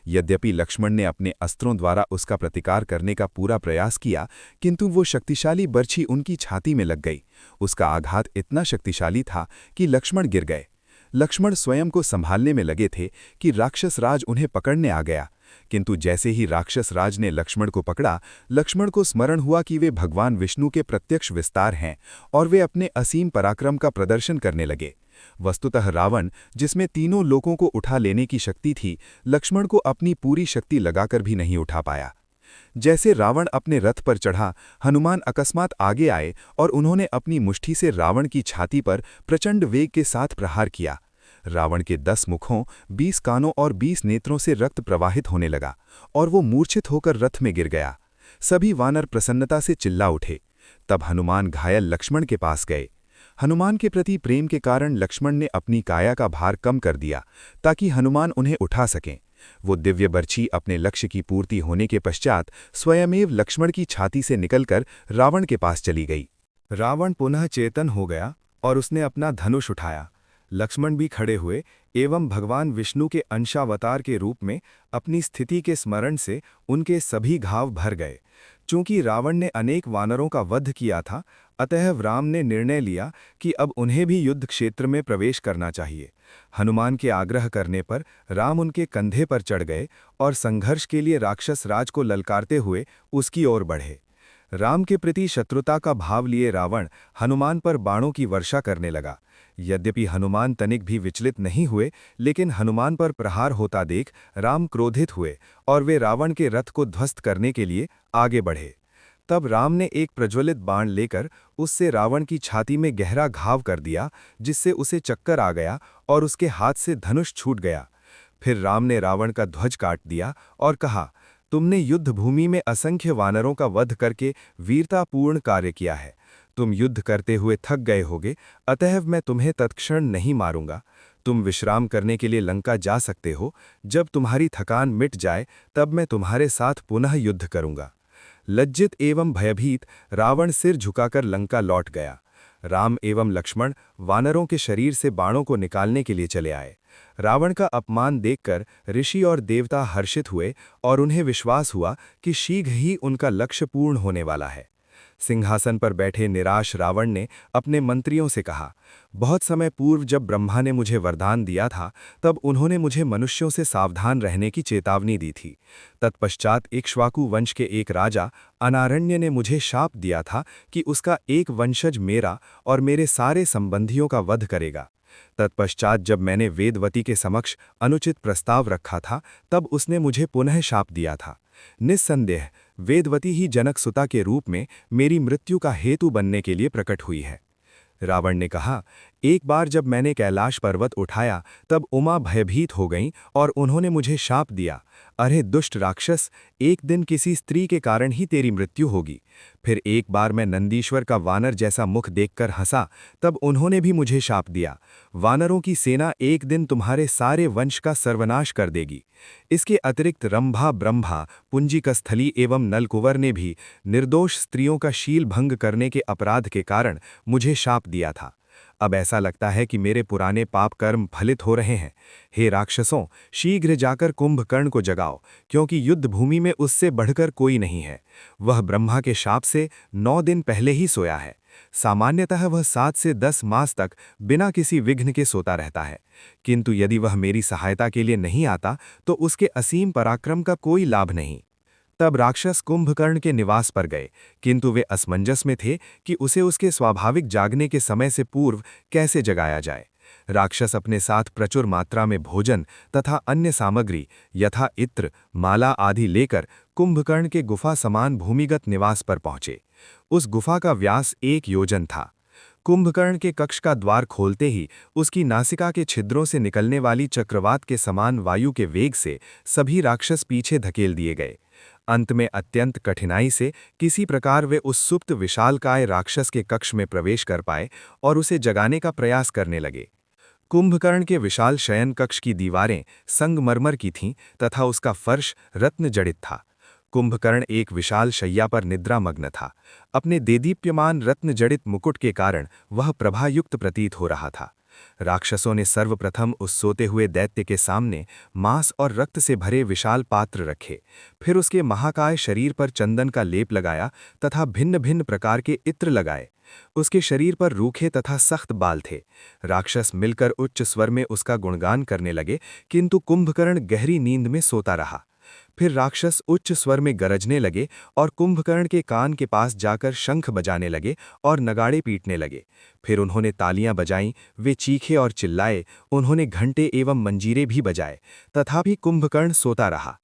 यद्यपि लक्ष्मण ने अपने अस्त्रों द्वारा उसका प्रतिकार करने का पूरा प्रयास किया, किंतु वो शक्तिशाली बर्छी उनकी छाती में लग गई। उसका आघात इतना शक्तिशाली था कि लक्ष्मण गिर गए। लक्ष्मण स्वयं को संभालने में लगे थे कि राक्षस राज उन्हें पकड़ने आ गया, किंतु जैसे ही राक्षस राज ने लक्ष्मण को पकड़ा, लक्ष्मण को स्मरण हुआ कि वे भगवान विष्णु के प्रत्यक्ष विस्तार हैं और वे अपने असीम पराक्रम का प्रदर्शन करने लगे। वस्तुतः रावण, जिसमें तीनों लोकों को उठा लेने की शक्ति थी, लक्ष्मण को अपनी पूरी शक्ति लगाकर भी नहीं उठा पाया। जैसे रावण अपने रथ पर चढ़ा, हनुमान अकस्मात आगे आए और उन्होंने अपनी मुट्ठी से रावण की छाती पर प्रचंड वेग के साथ प्रहार किया। रावण के 10 मुखों, 20 कानों और 20 नेत्रों से रक्त प्रवाहित होने लगा और वो मूर्छित होकर रथ में गिर गया। सभी वानर प्रसन्नता से चिल्ला उठे। तब हनुमान घायल लक्ष्मण के पास गए। हनुमान के प्रति प्रेम के कारण लक्ष्मण ने अपनी काया का भार कम कर दिया ताकि हनुमान उन्हें उठा सकें। वो दिव्य बर्छी अपने लक्ष्य की पूर्ति होने के पश्चात स्वयमेव लक्ष्मण की छाती से निकलकर रावण के पास चली गई। रावण पुनः चेतन हो गया और उसने अपना धनुष उठाया। लक्ष्मण भी खड़े हुए एवं भगवान विष्णु के अंशावतार के रूप में अपनी स्थिति के स्मरण से उनके सभी घाव भर गए। चूंकि रावण ने अनेक वानरों का वध किया था, अतः राम ने निर्णय लिया कि अब उन्हें भी युद्ध क्षेत्र में प्रवेश करना चाहिए। हनुमान के आग्रह करने पर राम उनके कंधे पर चढ़ गए और संघर्ष के लिए राक्षस राज को ललकारते हुए उसकी ओर बढ़े। राम के प्रति शत्रुता का भाव लिए रावण हनुमान पर बाणों की वर्षा करने लगा। यद्यपि हनुमान तनिक भी विचलित नहीं हुए, लेकिन हनुमान पर प्रहार होता देख राम क्रोधित हुए और वे रावण के रथ को ध्वस्त करने के लिए आगे बढ़े। तब राम ने एक प्रज्वलित बाण लेकर उससे रावण की छाती में गहरा घाव कर दिया, जिससे उसे चक्कर आ गया और उसके हाथ से धनुष छूट गया। फिर राम ने रावण का ध्वज काट दिया और कहा, तुमने युद्ध भूमि में असंख्य वानरों का वध करके वीरतापूर्ण कार्य किया है। तुम युद्ध करते हुए थक गए होगे, अतः मैं तुम्हें तत्क्षण नहीं मारूंगा। तुम विश्राम करने के लिए लंका जा सकते हो। जब तुम्हारी थकान मिट जाए तब मैं तुम्हारे साथ पुनः युद्ध करूंगा। लज्जित एवं भयभीत रावण सिर झुकाकर लंका लौट गया। राम एवं लक्ष्मण वानरों के शरीर से बाणों को निकालने के लिए चले आए। रावण का अपमान देखकर ऋषि और देवता हर्षित हुए और उन्हें विश्वास हुआ कि शीघ्र ही उनका लक्ष्य पूर्ण होने वाला है। सिंहासन पर बैठे निराश रावण ने अपने मंत्रियों से कहा, बहुत समय पूर्व जब ब्रह्मा ने मुझे वरदान दिया था, तब उन्होंने मुझे मनुष्यों से सावधान रहने की चेतावनी दी थी। तत्पश्चात इक्ष्वाकु वंश के एक राजा अनारण्य ने मुझे शाप दिया था कि उसका एक वंशज मेरा और मेरे सारे संबंधियों का वध करेगा। तत्पश्चात जब मैंने वेदवती के समक्ष अनुचित प्रस्ताव रखा था, तब उसने मुझे पुनः शाप दिया था। निस्संदेह वेदवती ही जनकसुता के रूप में मेरी मृत्यु का हेतु बनने के लिए प्रकट हुई है। रावण ने कहा, एक बार जब मैंने कैलाश पर्वत उठाया तब उमा भयभीत हो गईं और उन्होंने मुझे शाप दिया, अरे दुष्ट राक्षस, एक दिन किसी स्त्री के कारण ही तेरी मृत्यु होगी। फिर एक बार मैं नंदीश्वर का वानर जैसा मुख देखकर हंसा, तब उन्होंने भी मुझे शाप दिया, वानरों की सेना एक दिन तुम्हारे सारे वंश का सर्वनाश कर देगी। इसके अतिरिक्त रंभा, ब्रह्मा, पुंजिकस्थली एवं नलकुंवर ने भी निर्दोष स्त्रियों का शील भंग करने के अपराध के कारण मुझे शाप दिया था। अब ऐसा लगता है कि मेरे पुराने पाप कर्म फलित हो रहे हैं। हे राक्षसों, शीघ्र जाकर कुंभकर्ण को जगाओ, क्योंकि युद्ध भूमि में उससे बढ़कर कोई नहीं है। वह ब्रह्मा के शाप से 9 दिन पहले ही सोया है। सामान्यतः वह 7 से 10 मास तक बिना किसी विघ्न के सोता रहता है, किंतु यदि वह मेरी सहायता के लिए नहीं आता तो उसके असीम पराक्रम का कोई लाभ नहीं। तब राक्षस कुंभकर्ण के निवास पर गए, किंतु वे असमंजस में थे कि उसे उसके स्वाभाविक जागने के समय से पूर्व कैसे जगाया जाए। राक्षस अपने साथ प्रचुर मात्रा में भोजन तथा अन्य सामग्री यथा इत्र, माला आदि लेकर कुंभकर्ण के गुफा समान भूमिगत निवास पर पहुंचे। उस गुफा का व्यास 1 योजन था। कुंभकर्ण के कक्ष का द्वार खोलते ही उसकी नासिका के छिद्रों से निकलने वाली चक्रवात के समान वायु के वेग से सभी राक्षस पीछे धकेल दिए गए। अंत में अत्यंत कठिनाई से किसी प्रकार वे उस सुप्त विशालकाय राक्षस के कक्ष में प्रवेश कर पाए और उसे जगाने का प्रयास करने लगे। कुंभकर्ण के विशाल शयन कक्ष की दीवारें संगमरमर की थीं तथा उसका फर्श रत्न जड़ित था। कुंभकर्ण एक विशाल शैया पर निद्रामग्न था। अपने देदीप्यमान रत्न जड़ित मुकुट के कारण वह प्रभायुक्त प्रतीत हो रहा था। राक्षसों ने सर्वप्रथम उस सोते हुए दैत्य के सामने मांस और रक्त से भरे विशाल पात्र रखे, फिर उसके महाकाय शरीर पर चंदन का लेप लगाया तथा भिन्न भिन्न प्रकार के इत्र लगाए। उसके शरीर पर रूखे तथा सख्त बाल थे। राक्षस मिलकर उच्च स्वर में उसका गुणगान करने लगे, किंतु कुंभकर्ण गहरी नींद में सोता रहा। फिर राक्षस उच्च स्वर में गरजने लगे और कुंभकर्ण के कान के पास जाकर शंख बजाने लगे और नगाड़े पीटने लगे। फिर उन्होंने तालियां बजाईं, वे चीखे और चिल्लाए, उन्होंने घंटे एवं मंजीरे भी बजाए, तथापि कुंभकर्ण सोता रहा।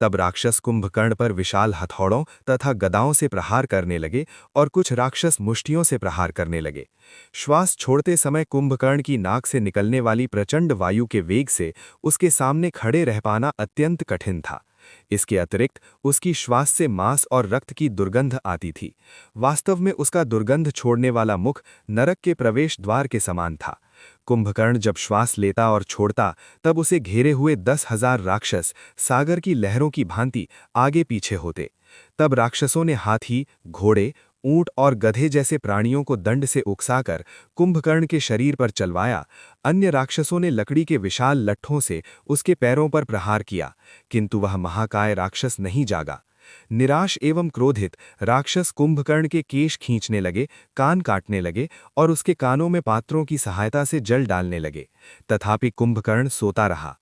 तब राक्षस कुंभकर्ण पर विशाल हथौड़ों तथा गदाओं से प्रहार करने लगे और कुछ राक्षस मुष्टियों से प्रहार करने लगे। श्वास छोड़ते समय कुंभकर्ण की नाक से निकलने वाली प्रचंड वायु के वेग से उसके सामने खड़े रह पाना अत्यंत कठिन था। इसके अतिरिक्त उसकी श्वास से मांस और रक्त की दुर्गंध आती थी। वास्तव में उसका दुर्गंध छोड़ने वाला मुख नरक के प्रवेश द्वार के समान था। कुंभकर्ण जब श्वास लेता और छोड़ता, तब उसे घेरे हुए 10,000 राक्षस सागर की लहरों की भांति आगे पीछे होते। तब राक्षसों ने हाथी, घोड़े, ऊंट और गधे जैसे प्राणियों को दंड से उकसाकर कुंभकर्ण के शरीर पर चलवाया। अन्य राक्षसों ने लकड़ी के विशाल लट्ठों से उसके पैरों पर प्रहार किया, किंतु वह महाकाय राक्षस नहीं जागा। निराश एवं क्रोधित राक्षस कुंभकर्ण के केश खींचने लगे, कान काटने लगे और उसके कानों में पात्रों की सहायता से जल डालने लगे, तथापि कुंभकर्ण सोता रहा।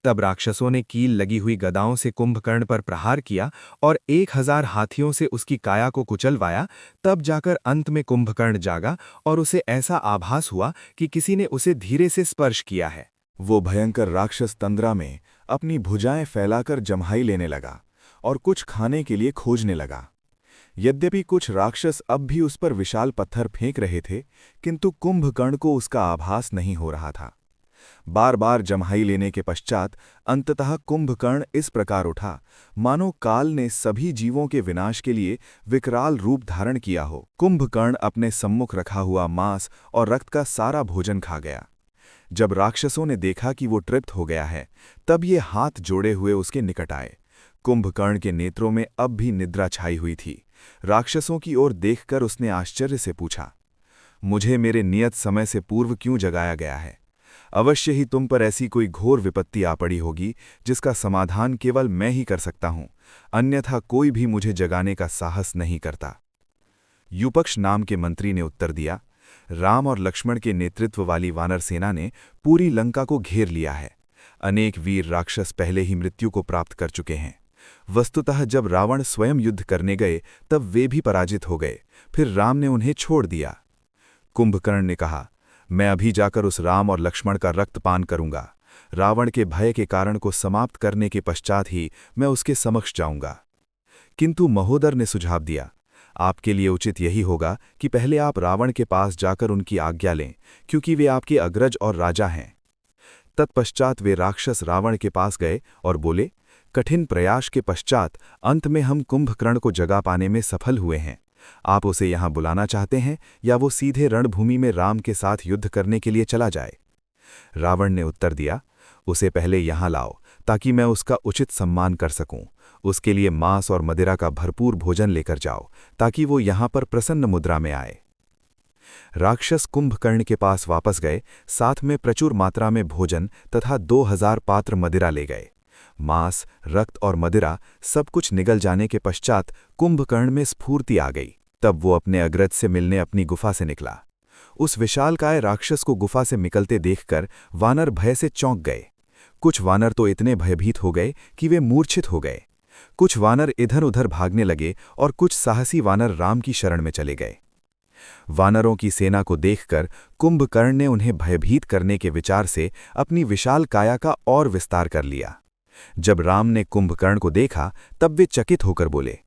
तब राक्षसों ने कील लगी हुई गदाओं से कुंभकर्ण पर प्रहार किया और 1000 हाथियों से उसकी काया को कुचलवाया। तब जाकर अंत में कुंभकर्ण जागा और उसे ऐसा आभास हुआ कि किसी ने उसे धीरे से स्पर्श किया है। वो भयंकर राक्षस तंद्रा में अपनी भुजाएं फैलाकर जम्हाई लेने लगा और कुछ खाने के लिए खोजने लगा। यद्यपि कुछ राक्षस अब भी उस पर विशाल पत्थर फेंक रहे थे, किंतु कुंभकर्ण को उसका आभास नहीं हो रहा था। बार बार जम्हाई लेने के पश्चात अंततः कुंभकर्ण इस प्रकार उठा, मानो काल ने सभी जीवों के विनाश के लिए विकराल रूप धारण किया हो। कुंभकर्ण अपने सम्मुख रखा हुआ मांस और रक्त का सारा भोजन खा गया। जब राक्षसों ने देखा कि वो तृप्त हो गया है, तब ये हाथ जोड़े हुए उसके निकट आए। कुंभकर्ण के नेत्रों में अब भी निद्रा छाई हुई थी। राक्षसों की ओर देखकर उसने आश्चर्य से पूछा, मुझे मेरे नियत समय से पूर्व क्यों जगाया गया है? अवश्य ही तुम पर ऐसी कोई घोर विपत्ति आ पड़ी होगी जिसका समाधान केवल मैं ही कर सकता हूं, अन्यथा कोई भी मुझे जगाने का साहस नहीं करता। युपक्ष नाम के मंत्री ने उत्तर दिया, राम और लक्ष्मण के नेतृत्व वाली वानर सेना ने पूरी लंका को घेर लिया है। अनेक वीर राक्षस पहले ही मृत्यु को प्राप्त कर चुके हैं। वस्तुतः जब रावण स्वयं युद्ध करने गए तब वे भी पराजित हो गए, फिर राम ने उन्हें छोड़ दिया। कुंभकर्ण ने कहा, मैं अभी जाकर उस राम और लक्ष्मण का रक्तपान करूंगा। रावण के भय के कारण को समाप्त करने के पश्चात ही मैं उसके समक्ष जाऊंगा। किंतु महोदर ने सुझाव दिया, आपके लिए उचित यही होगा कि पहले आप रावण के पास जाकर उनकी आज्ञा लें, क्योंकि वे आपके अग्रज और राजा हैं। तत्पश्चात वे राक्षस रावण के पास गए और बोले, कठिन प्रयास के पश्चात अंत में हम कुंभकर्ण को जगा पाने में सफल हुए हैं। आप उसे यहाँ बुलाना चाहते हैं या वो सीधे रणभूमि में राम के साथ युद्ध करने के लिए चला जाए? रावण ने उत्तर दिया, उसे पहले यहाँ लाओ ताकि मैं उसका उचित सम्मान कर सकूं। उसके लिए मांस और मदिरा का भरपूर भोजन लेकर जाओ ताकि वो यहाँ पर प्रसन्न मुद्रा में आए। राक्षस कुंभकर्ण के पास वापस गए, साथ में प्रचुर मात्रा में भोजन तथा 2000 पात्र मदिरा ले गए। मांस, रक्त और मदिरा सब कुछ निगल जाने के पश्चात कुंभकर्ण में स्फूर्ति आ गई। तब वो अपने अग्रज से मिलने अपनी गुफा से निकला। उस विशालकाय राक्षस को गुफा से निकलते देखकर वानर भय से चौंक गए। कुछ वानर तो इतने भयभीत हो गए कि वे मूर्छित हो गए। कुछ वानर इधर उधर भागने लगे और कुछ साहसी वानर राम की शरण में चले गए। वानरों की सेना को देखकर कुंभकर्ण ने उन्हें भयभीत करने के विचार से अपनी विशाल काया का और विस्तार कर लिया। जब राम ने कुंभकर्ण को देखा तब वे चकित होकर बोले,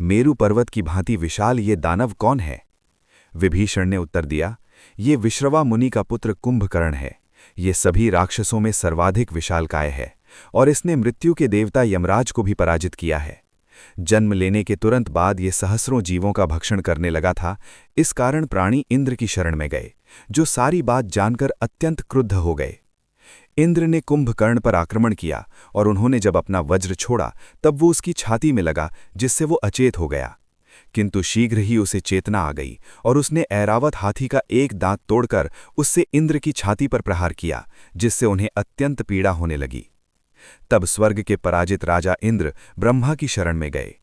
मेरु पर्वत की भांति विशाल ये दानव कौन है? विभीषण ने उत्तर दिया, ये विश्रवा मुनि का पुत्र कुंभकर्ण है। ये सभी राक्षसों में सर्वाधिक विशालकाय है और इसने मृत्यु के देवता यमराज को भी पराजित किया है। जन्म लेने के तुरंत बाद ये सहस्रों जीवों का भक्षण करने लगा था। इस कारण प्राणी इंद्र की शरण में गए, जो सारी बात जानकर अत्यंत क्रुद्ध हो गए। इंद्र ने कुंभकर्ण पर आक्रमण किया और उन्होंने जब अपना वज्र छोड़ा तब वो उसकी छाती में लगा, जिससे वो अचेत हो गया। किंतु शीघ्र ही उसे चेतना आ गई और उसने ऐरावत हाथी का एक दांत तोड़कर उससे इंद्र की छाती पर प्रहार किया, जिससे उन्हें अत्यंत पीड़ा होने लगी। तब स्वर्ग के पराजित राजा इंद्र ब्रह्मा की शरण में गए।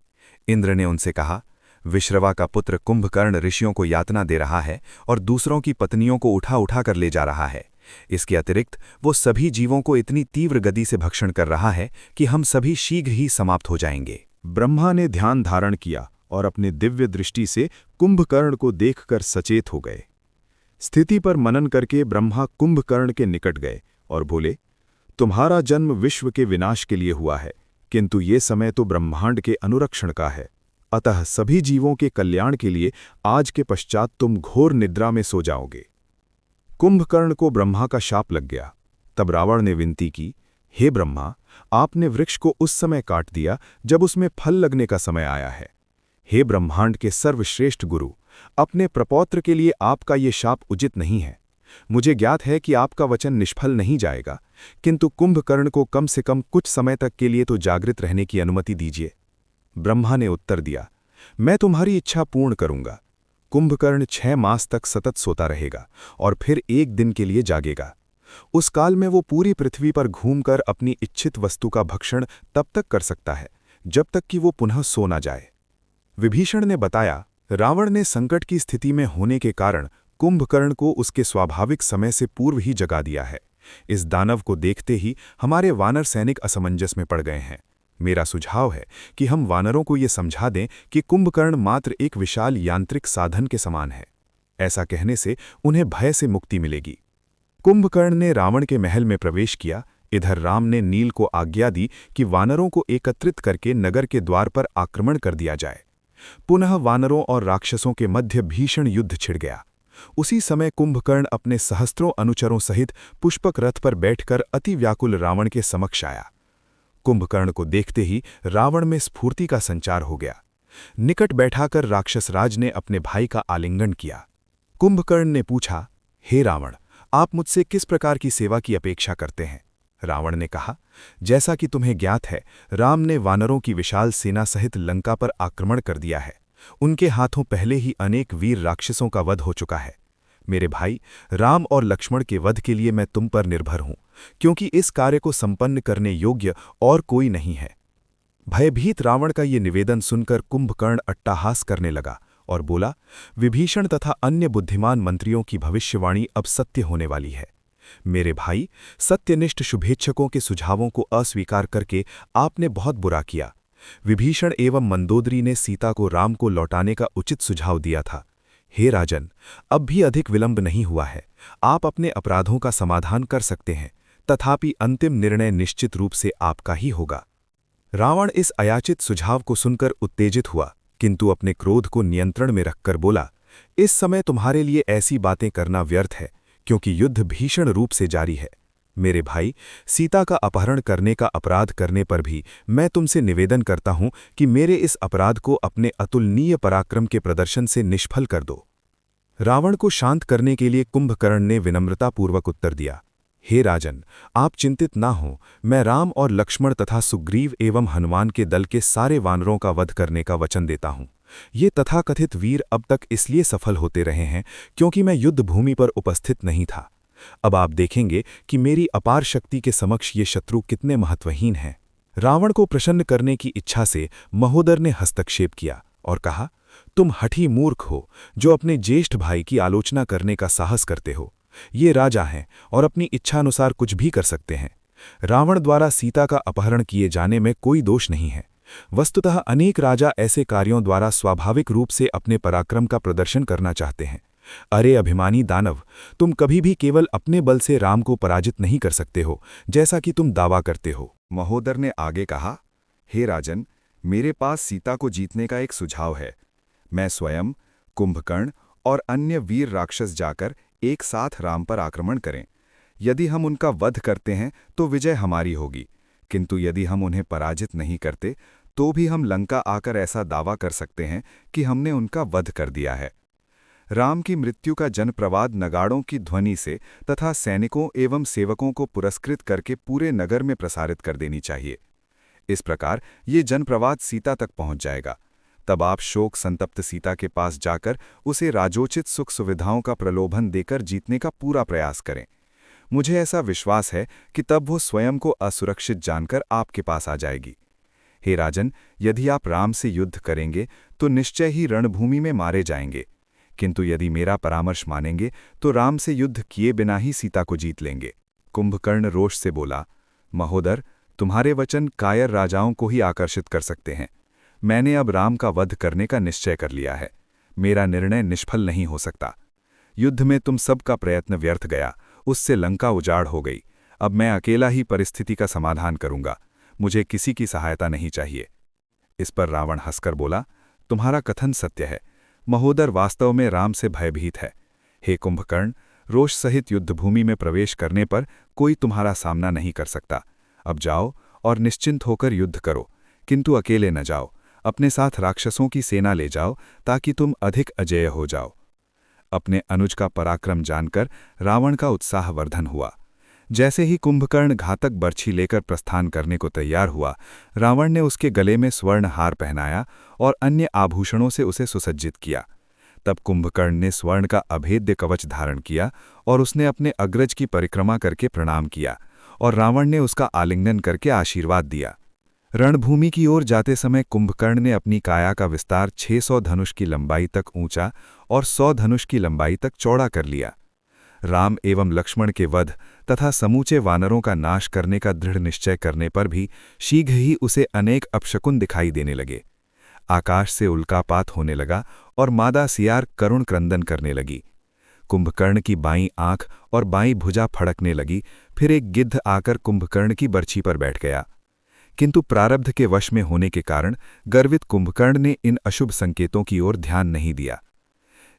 इंद्र ने उनसे कहा, विश्रवा का पुत्र कुंभकर्ण ऋषियों को यातना दे रहा है और दूसरों की पत्नियों को उठा उठा कर ले जा रहा है। इसके अतिरिक्त वो सभी जीवों को इतनी तीव्र गति से भक्षण कर रहा है कि हम सभी शीघ्र ही समाप्त हो जाएंगे। ब्रह्मा ने ध्यान धारण किया और अपनी दिव्य दृष्टि से कुंभकर्ण को देखकर सचेत हो गए। स्थिति पर मनन करके ब्रह्मा कुंभकर्ण के निकट गए और बोले, तुम्हारा जन्म विश्व के विनाश के लिए हुआ है, किंतु ये समय तो ब्रह्मांड के अनुरक्षण का है। अतः सभी जीवों के कल्याण के लिए आज के पश्चात तुम घोर निद्रा में सो जाओगे। कुंभकर्ण को ब्रह्मा का शाप लग गया। तब रावण ने विनती की, हे ब्रह्मा, आपने वृक्ष को उस समय काट दिया जब उसमें फल लगने का समय आया है। हे ब्रह्मांड के सर्वश्रेष्ठ गुरु, अपने प्रपौत्र के लिए आपका ये शाप उचित नहीं है। मुझे ज्ञात है कि आपका वचन निष्फल नहीं जाएगा, किंतु कुंभकर्ण को कम से कम कुछ समय तक के लिए तो जागृत रहने की अनुमति दीजिए। ब्रह्मा ने उत्तर दिया, मैं तुम्हारी इच्छा पूर्ण करूंगा। कुंभकर्ण 6 मास तक सतत सोता रहेगा और फिर एक दिन के लिए जागेगा। उस काल में वो पूरी पृथ्वी पर घूमकर अपनी इच्छित वस्तु का भक्षण तब तक कर सकता है जब तक कि वो पुनः सो न जाए। विभीषण ने बताया, रावण ने संकट की स्थिति में होने के कारण कुंभकर्ण को उसके स्वाभाविक समय से पूर्व ही जगा दिया है। इस दानव को देखते ही हमारे वानर सैनिक असमंजस में पड़ गए हैं। मेरा सुझाव है कि हम वानरों को ये समझा दें कि कुंभकर्ण मात्र एक विशाल यांत्रिक साधन के समान है। ऐसा कहने से उन्हें भय से मुक्ति मिलेगी। कुंभकर्ण ने रावण के महल में प्रवेश किया। इधर राम ने नील को आज्ञा दी कि वानरों को एकत्रित करके नगर के द्वार पर आक्रमण कर दिया जाए। पुनः वानरों और राक्षसों के मध्य भीषण युद्ध छिड़ गया। उसी समय कुंभकर्ण अपने सहस्त्रों अनुचरों सहित पुष्पक रथ पर बैठकर अति व्याकुल रावण के समक्ष आया। कुंभकर्ण को देखते ही रावण में स्फूर्ति का संचार हो गया। निकट बैठाकर राक्षसराज ने अपने भाई का आलिंगन किया। कुंभकर्ण ने पूछा, हे रावण, आप मुझसे किस प्रकार की सेवा की अपेक्षा करते हैं? रावण ने कहा, जैसा कि तुम्हें ज्ञात है, राम ने वानरों की विशाल सेना सहित लंका पर आक्रमण कर दिया है। उनके हाथों पहले ही अनेक वीर राक्षसों का वध हो चुका है। मेरे भाई, राम और लक्ष्मण के वध के लिए मैं तुम पर निर्भर हूं, क्योंकि इस कार्य को संपन्न करने योग्य और कोई नहीं है। भयभीत रावण का ये निवेदन सुनकर कुंभकर्ण अट्टहास करने लगा और बोला, विभीषण तथा अन्य बुद्धिमान मंत्रियों की भविष्यवाणी अब सत्य होने वाली है। मेरे भाई, सत्यनिष्ठ शुभेच्छकों के सुझावों को अस्वीकार करके आपने बहुत बुरा किया। विभीषण एवं मंदोदरी ने सीता को राम को लौटाने का उचित सुझाव दिया था। हे राजन, अब भी अधिक विलंब नहीं हुआ है। आप अपने अपराधों का समाधान कर सकते हैं, तथापि अंतिम निर्णय निश्चित रूप से आपका ही होगा। रावण इस अयाचित सुझाव को सुनकर उत्तेजित हुआ, किंतु अपने क्रोध को नियंत्रण में रखकर बोला, इस समय तुम्हारे लिए ऐसी बातें करना व्यर्थ है, क्योंकि युद्ध भीषण रूप से जारी है। मेरे भाई, सीता का अपहरण करने का अपराध करने पर भी मैं तुमसे निवेदन करता हूं कि मेरे इस अपराध को अपने अतुलनीय पराक्रम के प्रदर्शन से निष्फल कर दो। रावण को शांत करने के लिए कुंभकर्ण ने विनम्रतापूर्वक उत्तर दिया, हे राजन, आप चिंतित ना हो। मैं राम और लक्ष्मण तथा सुग्रीव एवं हनुमान के दल के सारे वानरों का वध करने का वचन देता हूं। ये तथाकथित वीर अब तक इसलिए सफल होते रहे हैं क्योंकि मैं युद्ध भूमि पर उपस्थित नहीं था। अब आप देखेंगे कि मेरी अपार शक्ति के समक्ष ये शत्रु कितने महत्वहीन हैं। रावण को प्रसन्न करने की इच्छा से महोदर ने हस्तक्षेप किया और कहा, तुम हठी मूर्ख हो जो अपने ज्येष्ठ भाई की आलोचना करने का साहस करते हो। ये राजा हैं और अपनी इच्छानुसार कुछ भी कर सकते हैं। रावण द्वारा सीता का अपहरण किए जाने में कोई दोष नहीं है। वस्तुतः अनेक राजा ऐसे कार्यों द्वारा स्वाभाविक रूप से अपने पराक्रम का प्रदर्शन करना चाहते हैं। अरे अभिमानी दानव, तुम कभी भी केवल अपने बल से राम को पराजित नहीं कर सकते हो, जैसा कि तुम दावा करते हो। महोदर ने आगे कहा, हे राजन, मेरे पास सीता को जीतने का एक सुझाव है। मैं स्वयं, कुंभकर्ण और अन्य वीर राक्षस जाकर एक साथ राम पर आक्रमण करें। यदि हम उनका वध करते हैं तो विजय हमारी होगी, किंतु यदि हम उन्हें पराजित नहीं करते तो भी हम लंका आकर ऐसा दावा कर सकते हैं कि हमने उनका वध कर दिया है। राम की मृत्यु का जनप्रवाद नगाड़ों की ध्वनि से तथा सैनिकों एवं सेवकों को पुरस्कृत करके पूरे नगर में प्रसारित कर देनी चाहिए। इस प्रकार ये जनप्रवाद सीता तक पहुंच जाएगा। तब आप शोक संतप्त सीता के पास जाकर उसे राजोचित सुख सुविधाओं का प्रलोभन देकर जीतने का पूरा प्रयास करें। मुझे ऐसा विश्वास है कि तब वो स्वयं को असुरक्षित जानकर आपके पास आ जाएगी। हे राजन, यदि आप राम से युद्ध करेंगे तो निश्चय ही रणभूमि में मारे जाएंगे, किंतु यदि मेरा परामर्श मानेंगे तो राम से युद्ध किए बिना ही सीता को जीत लेंगे। कुंभकर्ण रोष से बोला, महोदर, तुम्हारे वचन कायर राजाओं को ही आकर्षित कर सकते हैं। मैंने अब राम का वध करने का निश्चय कर लिया है। मेरा निर्णय निष्फल नहीं हो सकता। युद्ध में तुम सबका प्रयत्न व्यर्थ गया, उससे लंका उजाड़ हो गई। अब मैं अकेला ही परिस्थिति का समाधान करूंगा, मुझे किसी की सहायता नहीं चाहिए। इस पर रावण हंसकर बोला, तुम्हारा कथन सत्य है। महोदर वास्तव में राम से भयभीत है। हे कुंभकर्ण, रोष सहित युद्धभूमि में प्रवेश करने पर कोई तुम्हारा सामना नहीं कर सकता। अब जाओ और निश्चिंत होकर युद्ध करो, किंतु अकेले न जाओ। अपने साथ राक्षसों की सेना ले जाओ ताकि तुम अधिक अजेय हो जाओ। अपने अनुज का पराक्रम जानकर रावण का उत्साहवर्धन हुआ। जैसे ही कुंभकर्ण घातक बर्छी लेकर प्रस्थान करने को तैयार हुआ, रावण ने उसके गले में स्वर्ण हार पहनाया और अन्य आभूषणों से उसे सुसज्जित किया। तब कुंभकर्ण ने स्वर्ण का अभेद्य कवच धारण किया और उसने अपने अग्रज की परिक्रमा करके प्रणाम किया और रावण ने उसका आलिंगन करके आशीर्वाद दिया। रणभूमि की ओर जाते समय कुंभकर्ण ने अपनी काया का विस्तार 600 धनुष की लंबाई तक ऊंचा और 100 धनुष की लंबाई तक चौड़ा कर लिया। राम एवं लक्ष्मण के वध तथा समूचे वानरों का नाश करने का दृढ़ निश्चय करने पर भी शीघ्र ही उसे अनेक अपशकुन दिखाई देने लगे। आकाश से उल्कापात होने लगा और मादा सियार करुण क्रंदन करने लगी। कुंभकर्ण की बाईं आंख और बाईं भुजा फड़कने लगी। फिर एक गिद्ध आकर कुंभकर्ण की बर्छी पर बैठ गया, किंतु प्रारब्ध के वश में होने के कारण गर्वित कुंभकर्ण ने इन अशुभ संकेतों की ओर ध्यान नहीं दिया।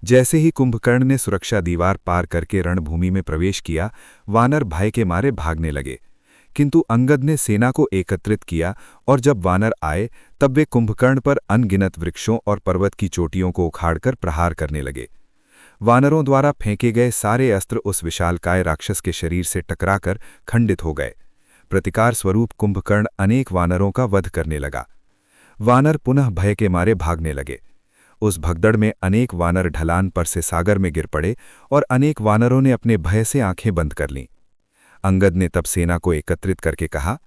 जैसे ही कुंभकर्ण ने सुरक्षा दीवार पार करके रणभूमि में प्रवेश किया, वानर भय के मारे भागने लगे, किंतु अंगद ने सेना को एकत्रित किया और जब वानर आए तब वे कुंभकर्ण पर अनगिनत वृक्षों और पर्वत की चोटियों को उखाड़कर प्रहार करने लगे। वानरों द्वारा फेंके गए सारे अस्त्र उस विशालकाय राक्षस के शरीर से टकराकर खंडित हो गए। प्रतिकार स्वरूप कुंभकर्ण अनेक वानरों का वध करने लगा। वानर पुनः भय के मारे भागने लगे। उस भगदड़ में अनेक वानर ढलान पर से सागर में गिर पड़े और अनेक वानरों ने अपने भय से आंखें बंद कर लीं। अंगद ने तब सेना को एकत्रित करके कहा,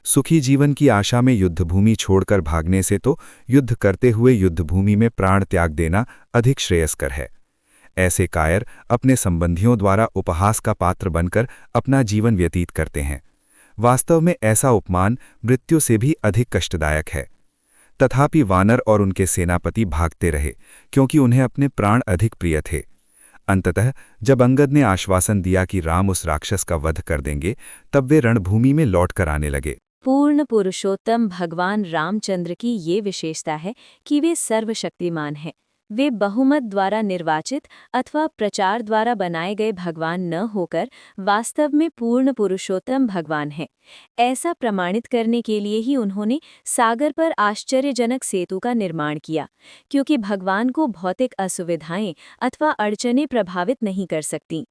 सुखी जीवन की आशा में युद्धभूमि छोड़कर भागने से तो युद्ध करते हुए युद्धभूमि में प्राण त्याग देना अधिक श्रेयस्कर है। ऐसे कायर अपने संबंधियों द्वारा उपहास का पात्र बनकर अपना जीवन व्यतीत करते हैं। वास्तव में ऐसा उपमान मृत्यु से भी अधिक कष्टदायक है। तथापि वानर और उनके सेनापति भागते रहे, क्योंकि उन्हें अपने प्राण अधिक प्रिय थे। अंततः जब अंगद ने आश्वासन दिया कि राम उस राक्षस का वध कर देंगे, तब वे रणभूमि में लौटकर आने लगे। पूर्ण पुरुषोत्तम भगवान रामचंद्र की ये विशेषता है कि वे सर्वशक्तिमान हैं। वे बहुमत द्वारा निर्वाचित अथवा प्रचार द्वारा बनाए गए भगवान न होकर वास्तव में पूर्ण पुरुषोत्तम भगवान हैं। ऐसा प्रमाणित करने के लिए ही उन्होंने सागर पर आश्चर्यजनक सेतु का निर्माण किया, क्योंकि भगवान को भौतिक असुविधाएं अथवा अड़चनें प्रभावित नहीं कर सकती।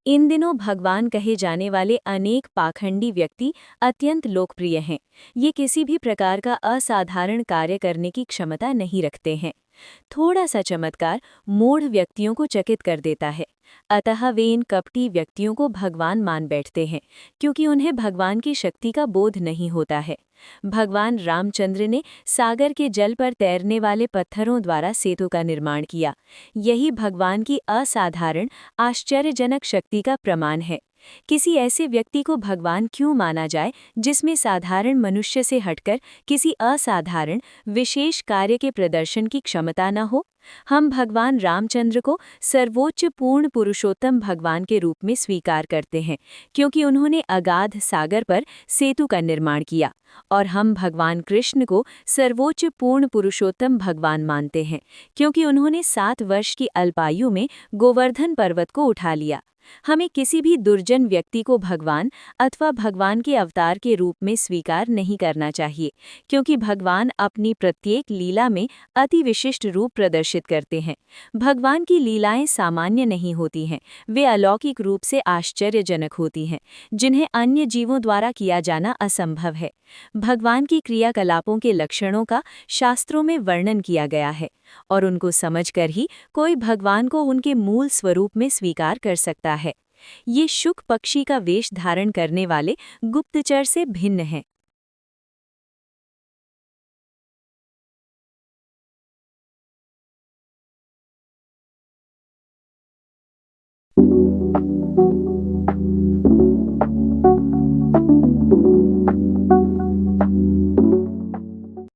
इन दिनों भगवान कहे जाने वाले अनेक पाखंडी व्यक्ति अत्यंत लोकप्रिय हैं। ये किसी भी प्रकार का असाधारण कार्य करने की क्षमता नहीं रखते हैं। थोड़ा सा चमत्कार मूढ़ व्यक्तियों को चकित कर देता है, अतः वे इन कपटी व्यक्तियों को भगवान मान बैठते हैं, क्योंकि उन्हें भगवान की शक्ति का बोध नहीं होता है। भगवान रामचंद्र ने सागर के जल पर तैरने वाले पत्थरों द्वारा सेतु का निर्माण किया। यही भगवान की असाधारण आश्चर्यजनक शक्ति का प्रमाण है। किसी ऐसे व्यक्ति को भगवान क्यों माना जाए जिसमें साधारण मनुष्य से हटकर किसी असाधारण विशेष कार्य के प्रदर्शन की क्षमता न हो? हम भगवान रामचंद्र को सर्वोच्च पूर्ण पुरुषोत्तम भगवान के रूप में स्वीकार करते हैं, क्योंकि उन्होंने अगाध सागर पर सेतु का निर्माण किया, और हम भगवान कृष्ण को सर्वोच्च पूर्ण पुरुषोत्तम भगवान मानते हैं, क्योंकि उन्होंने 7 वर्ष की अल्पायु में गोवर्धन पर्वत को उठा लिया। हमें किसी भी दुर्जन व्यक्ति को भगवान अथवा भगवान के अवतार के रूप में स्वीकार नहीं करना चाहिए, क्योंकि भगवान अपनी प्रत्येक लीला में अति विशिष्ट रूप प्रदर्शित करते हैं। भगवान की लीलाएं सामान्य नहीं होती हैं, वे अलौकिक रूप से आश्चर्यजनक होती हैं, जिन्हें अन्य जीवों द्वारा किया जाना असंभव है। भगवान की क्रियाकलापों के लक्षणों का शास्त्रों में वर्णन किया गया है, और उनको समझकर ही कोई भगवान को उनके मूल स्वरूप में स्वीकार कर सकता है। ये शुक पक्षी का वेश धारण करने वाले गुप्तचर से भिन्न है।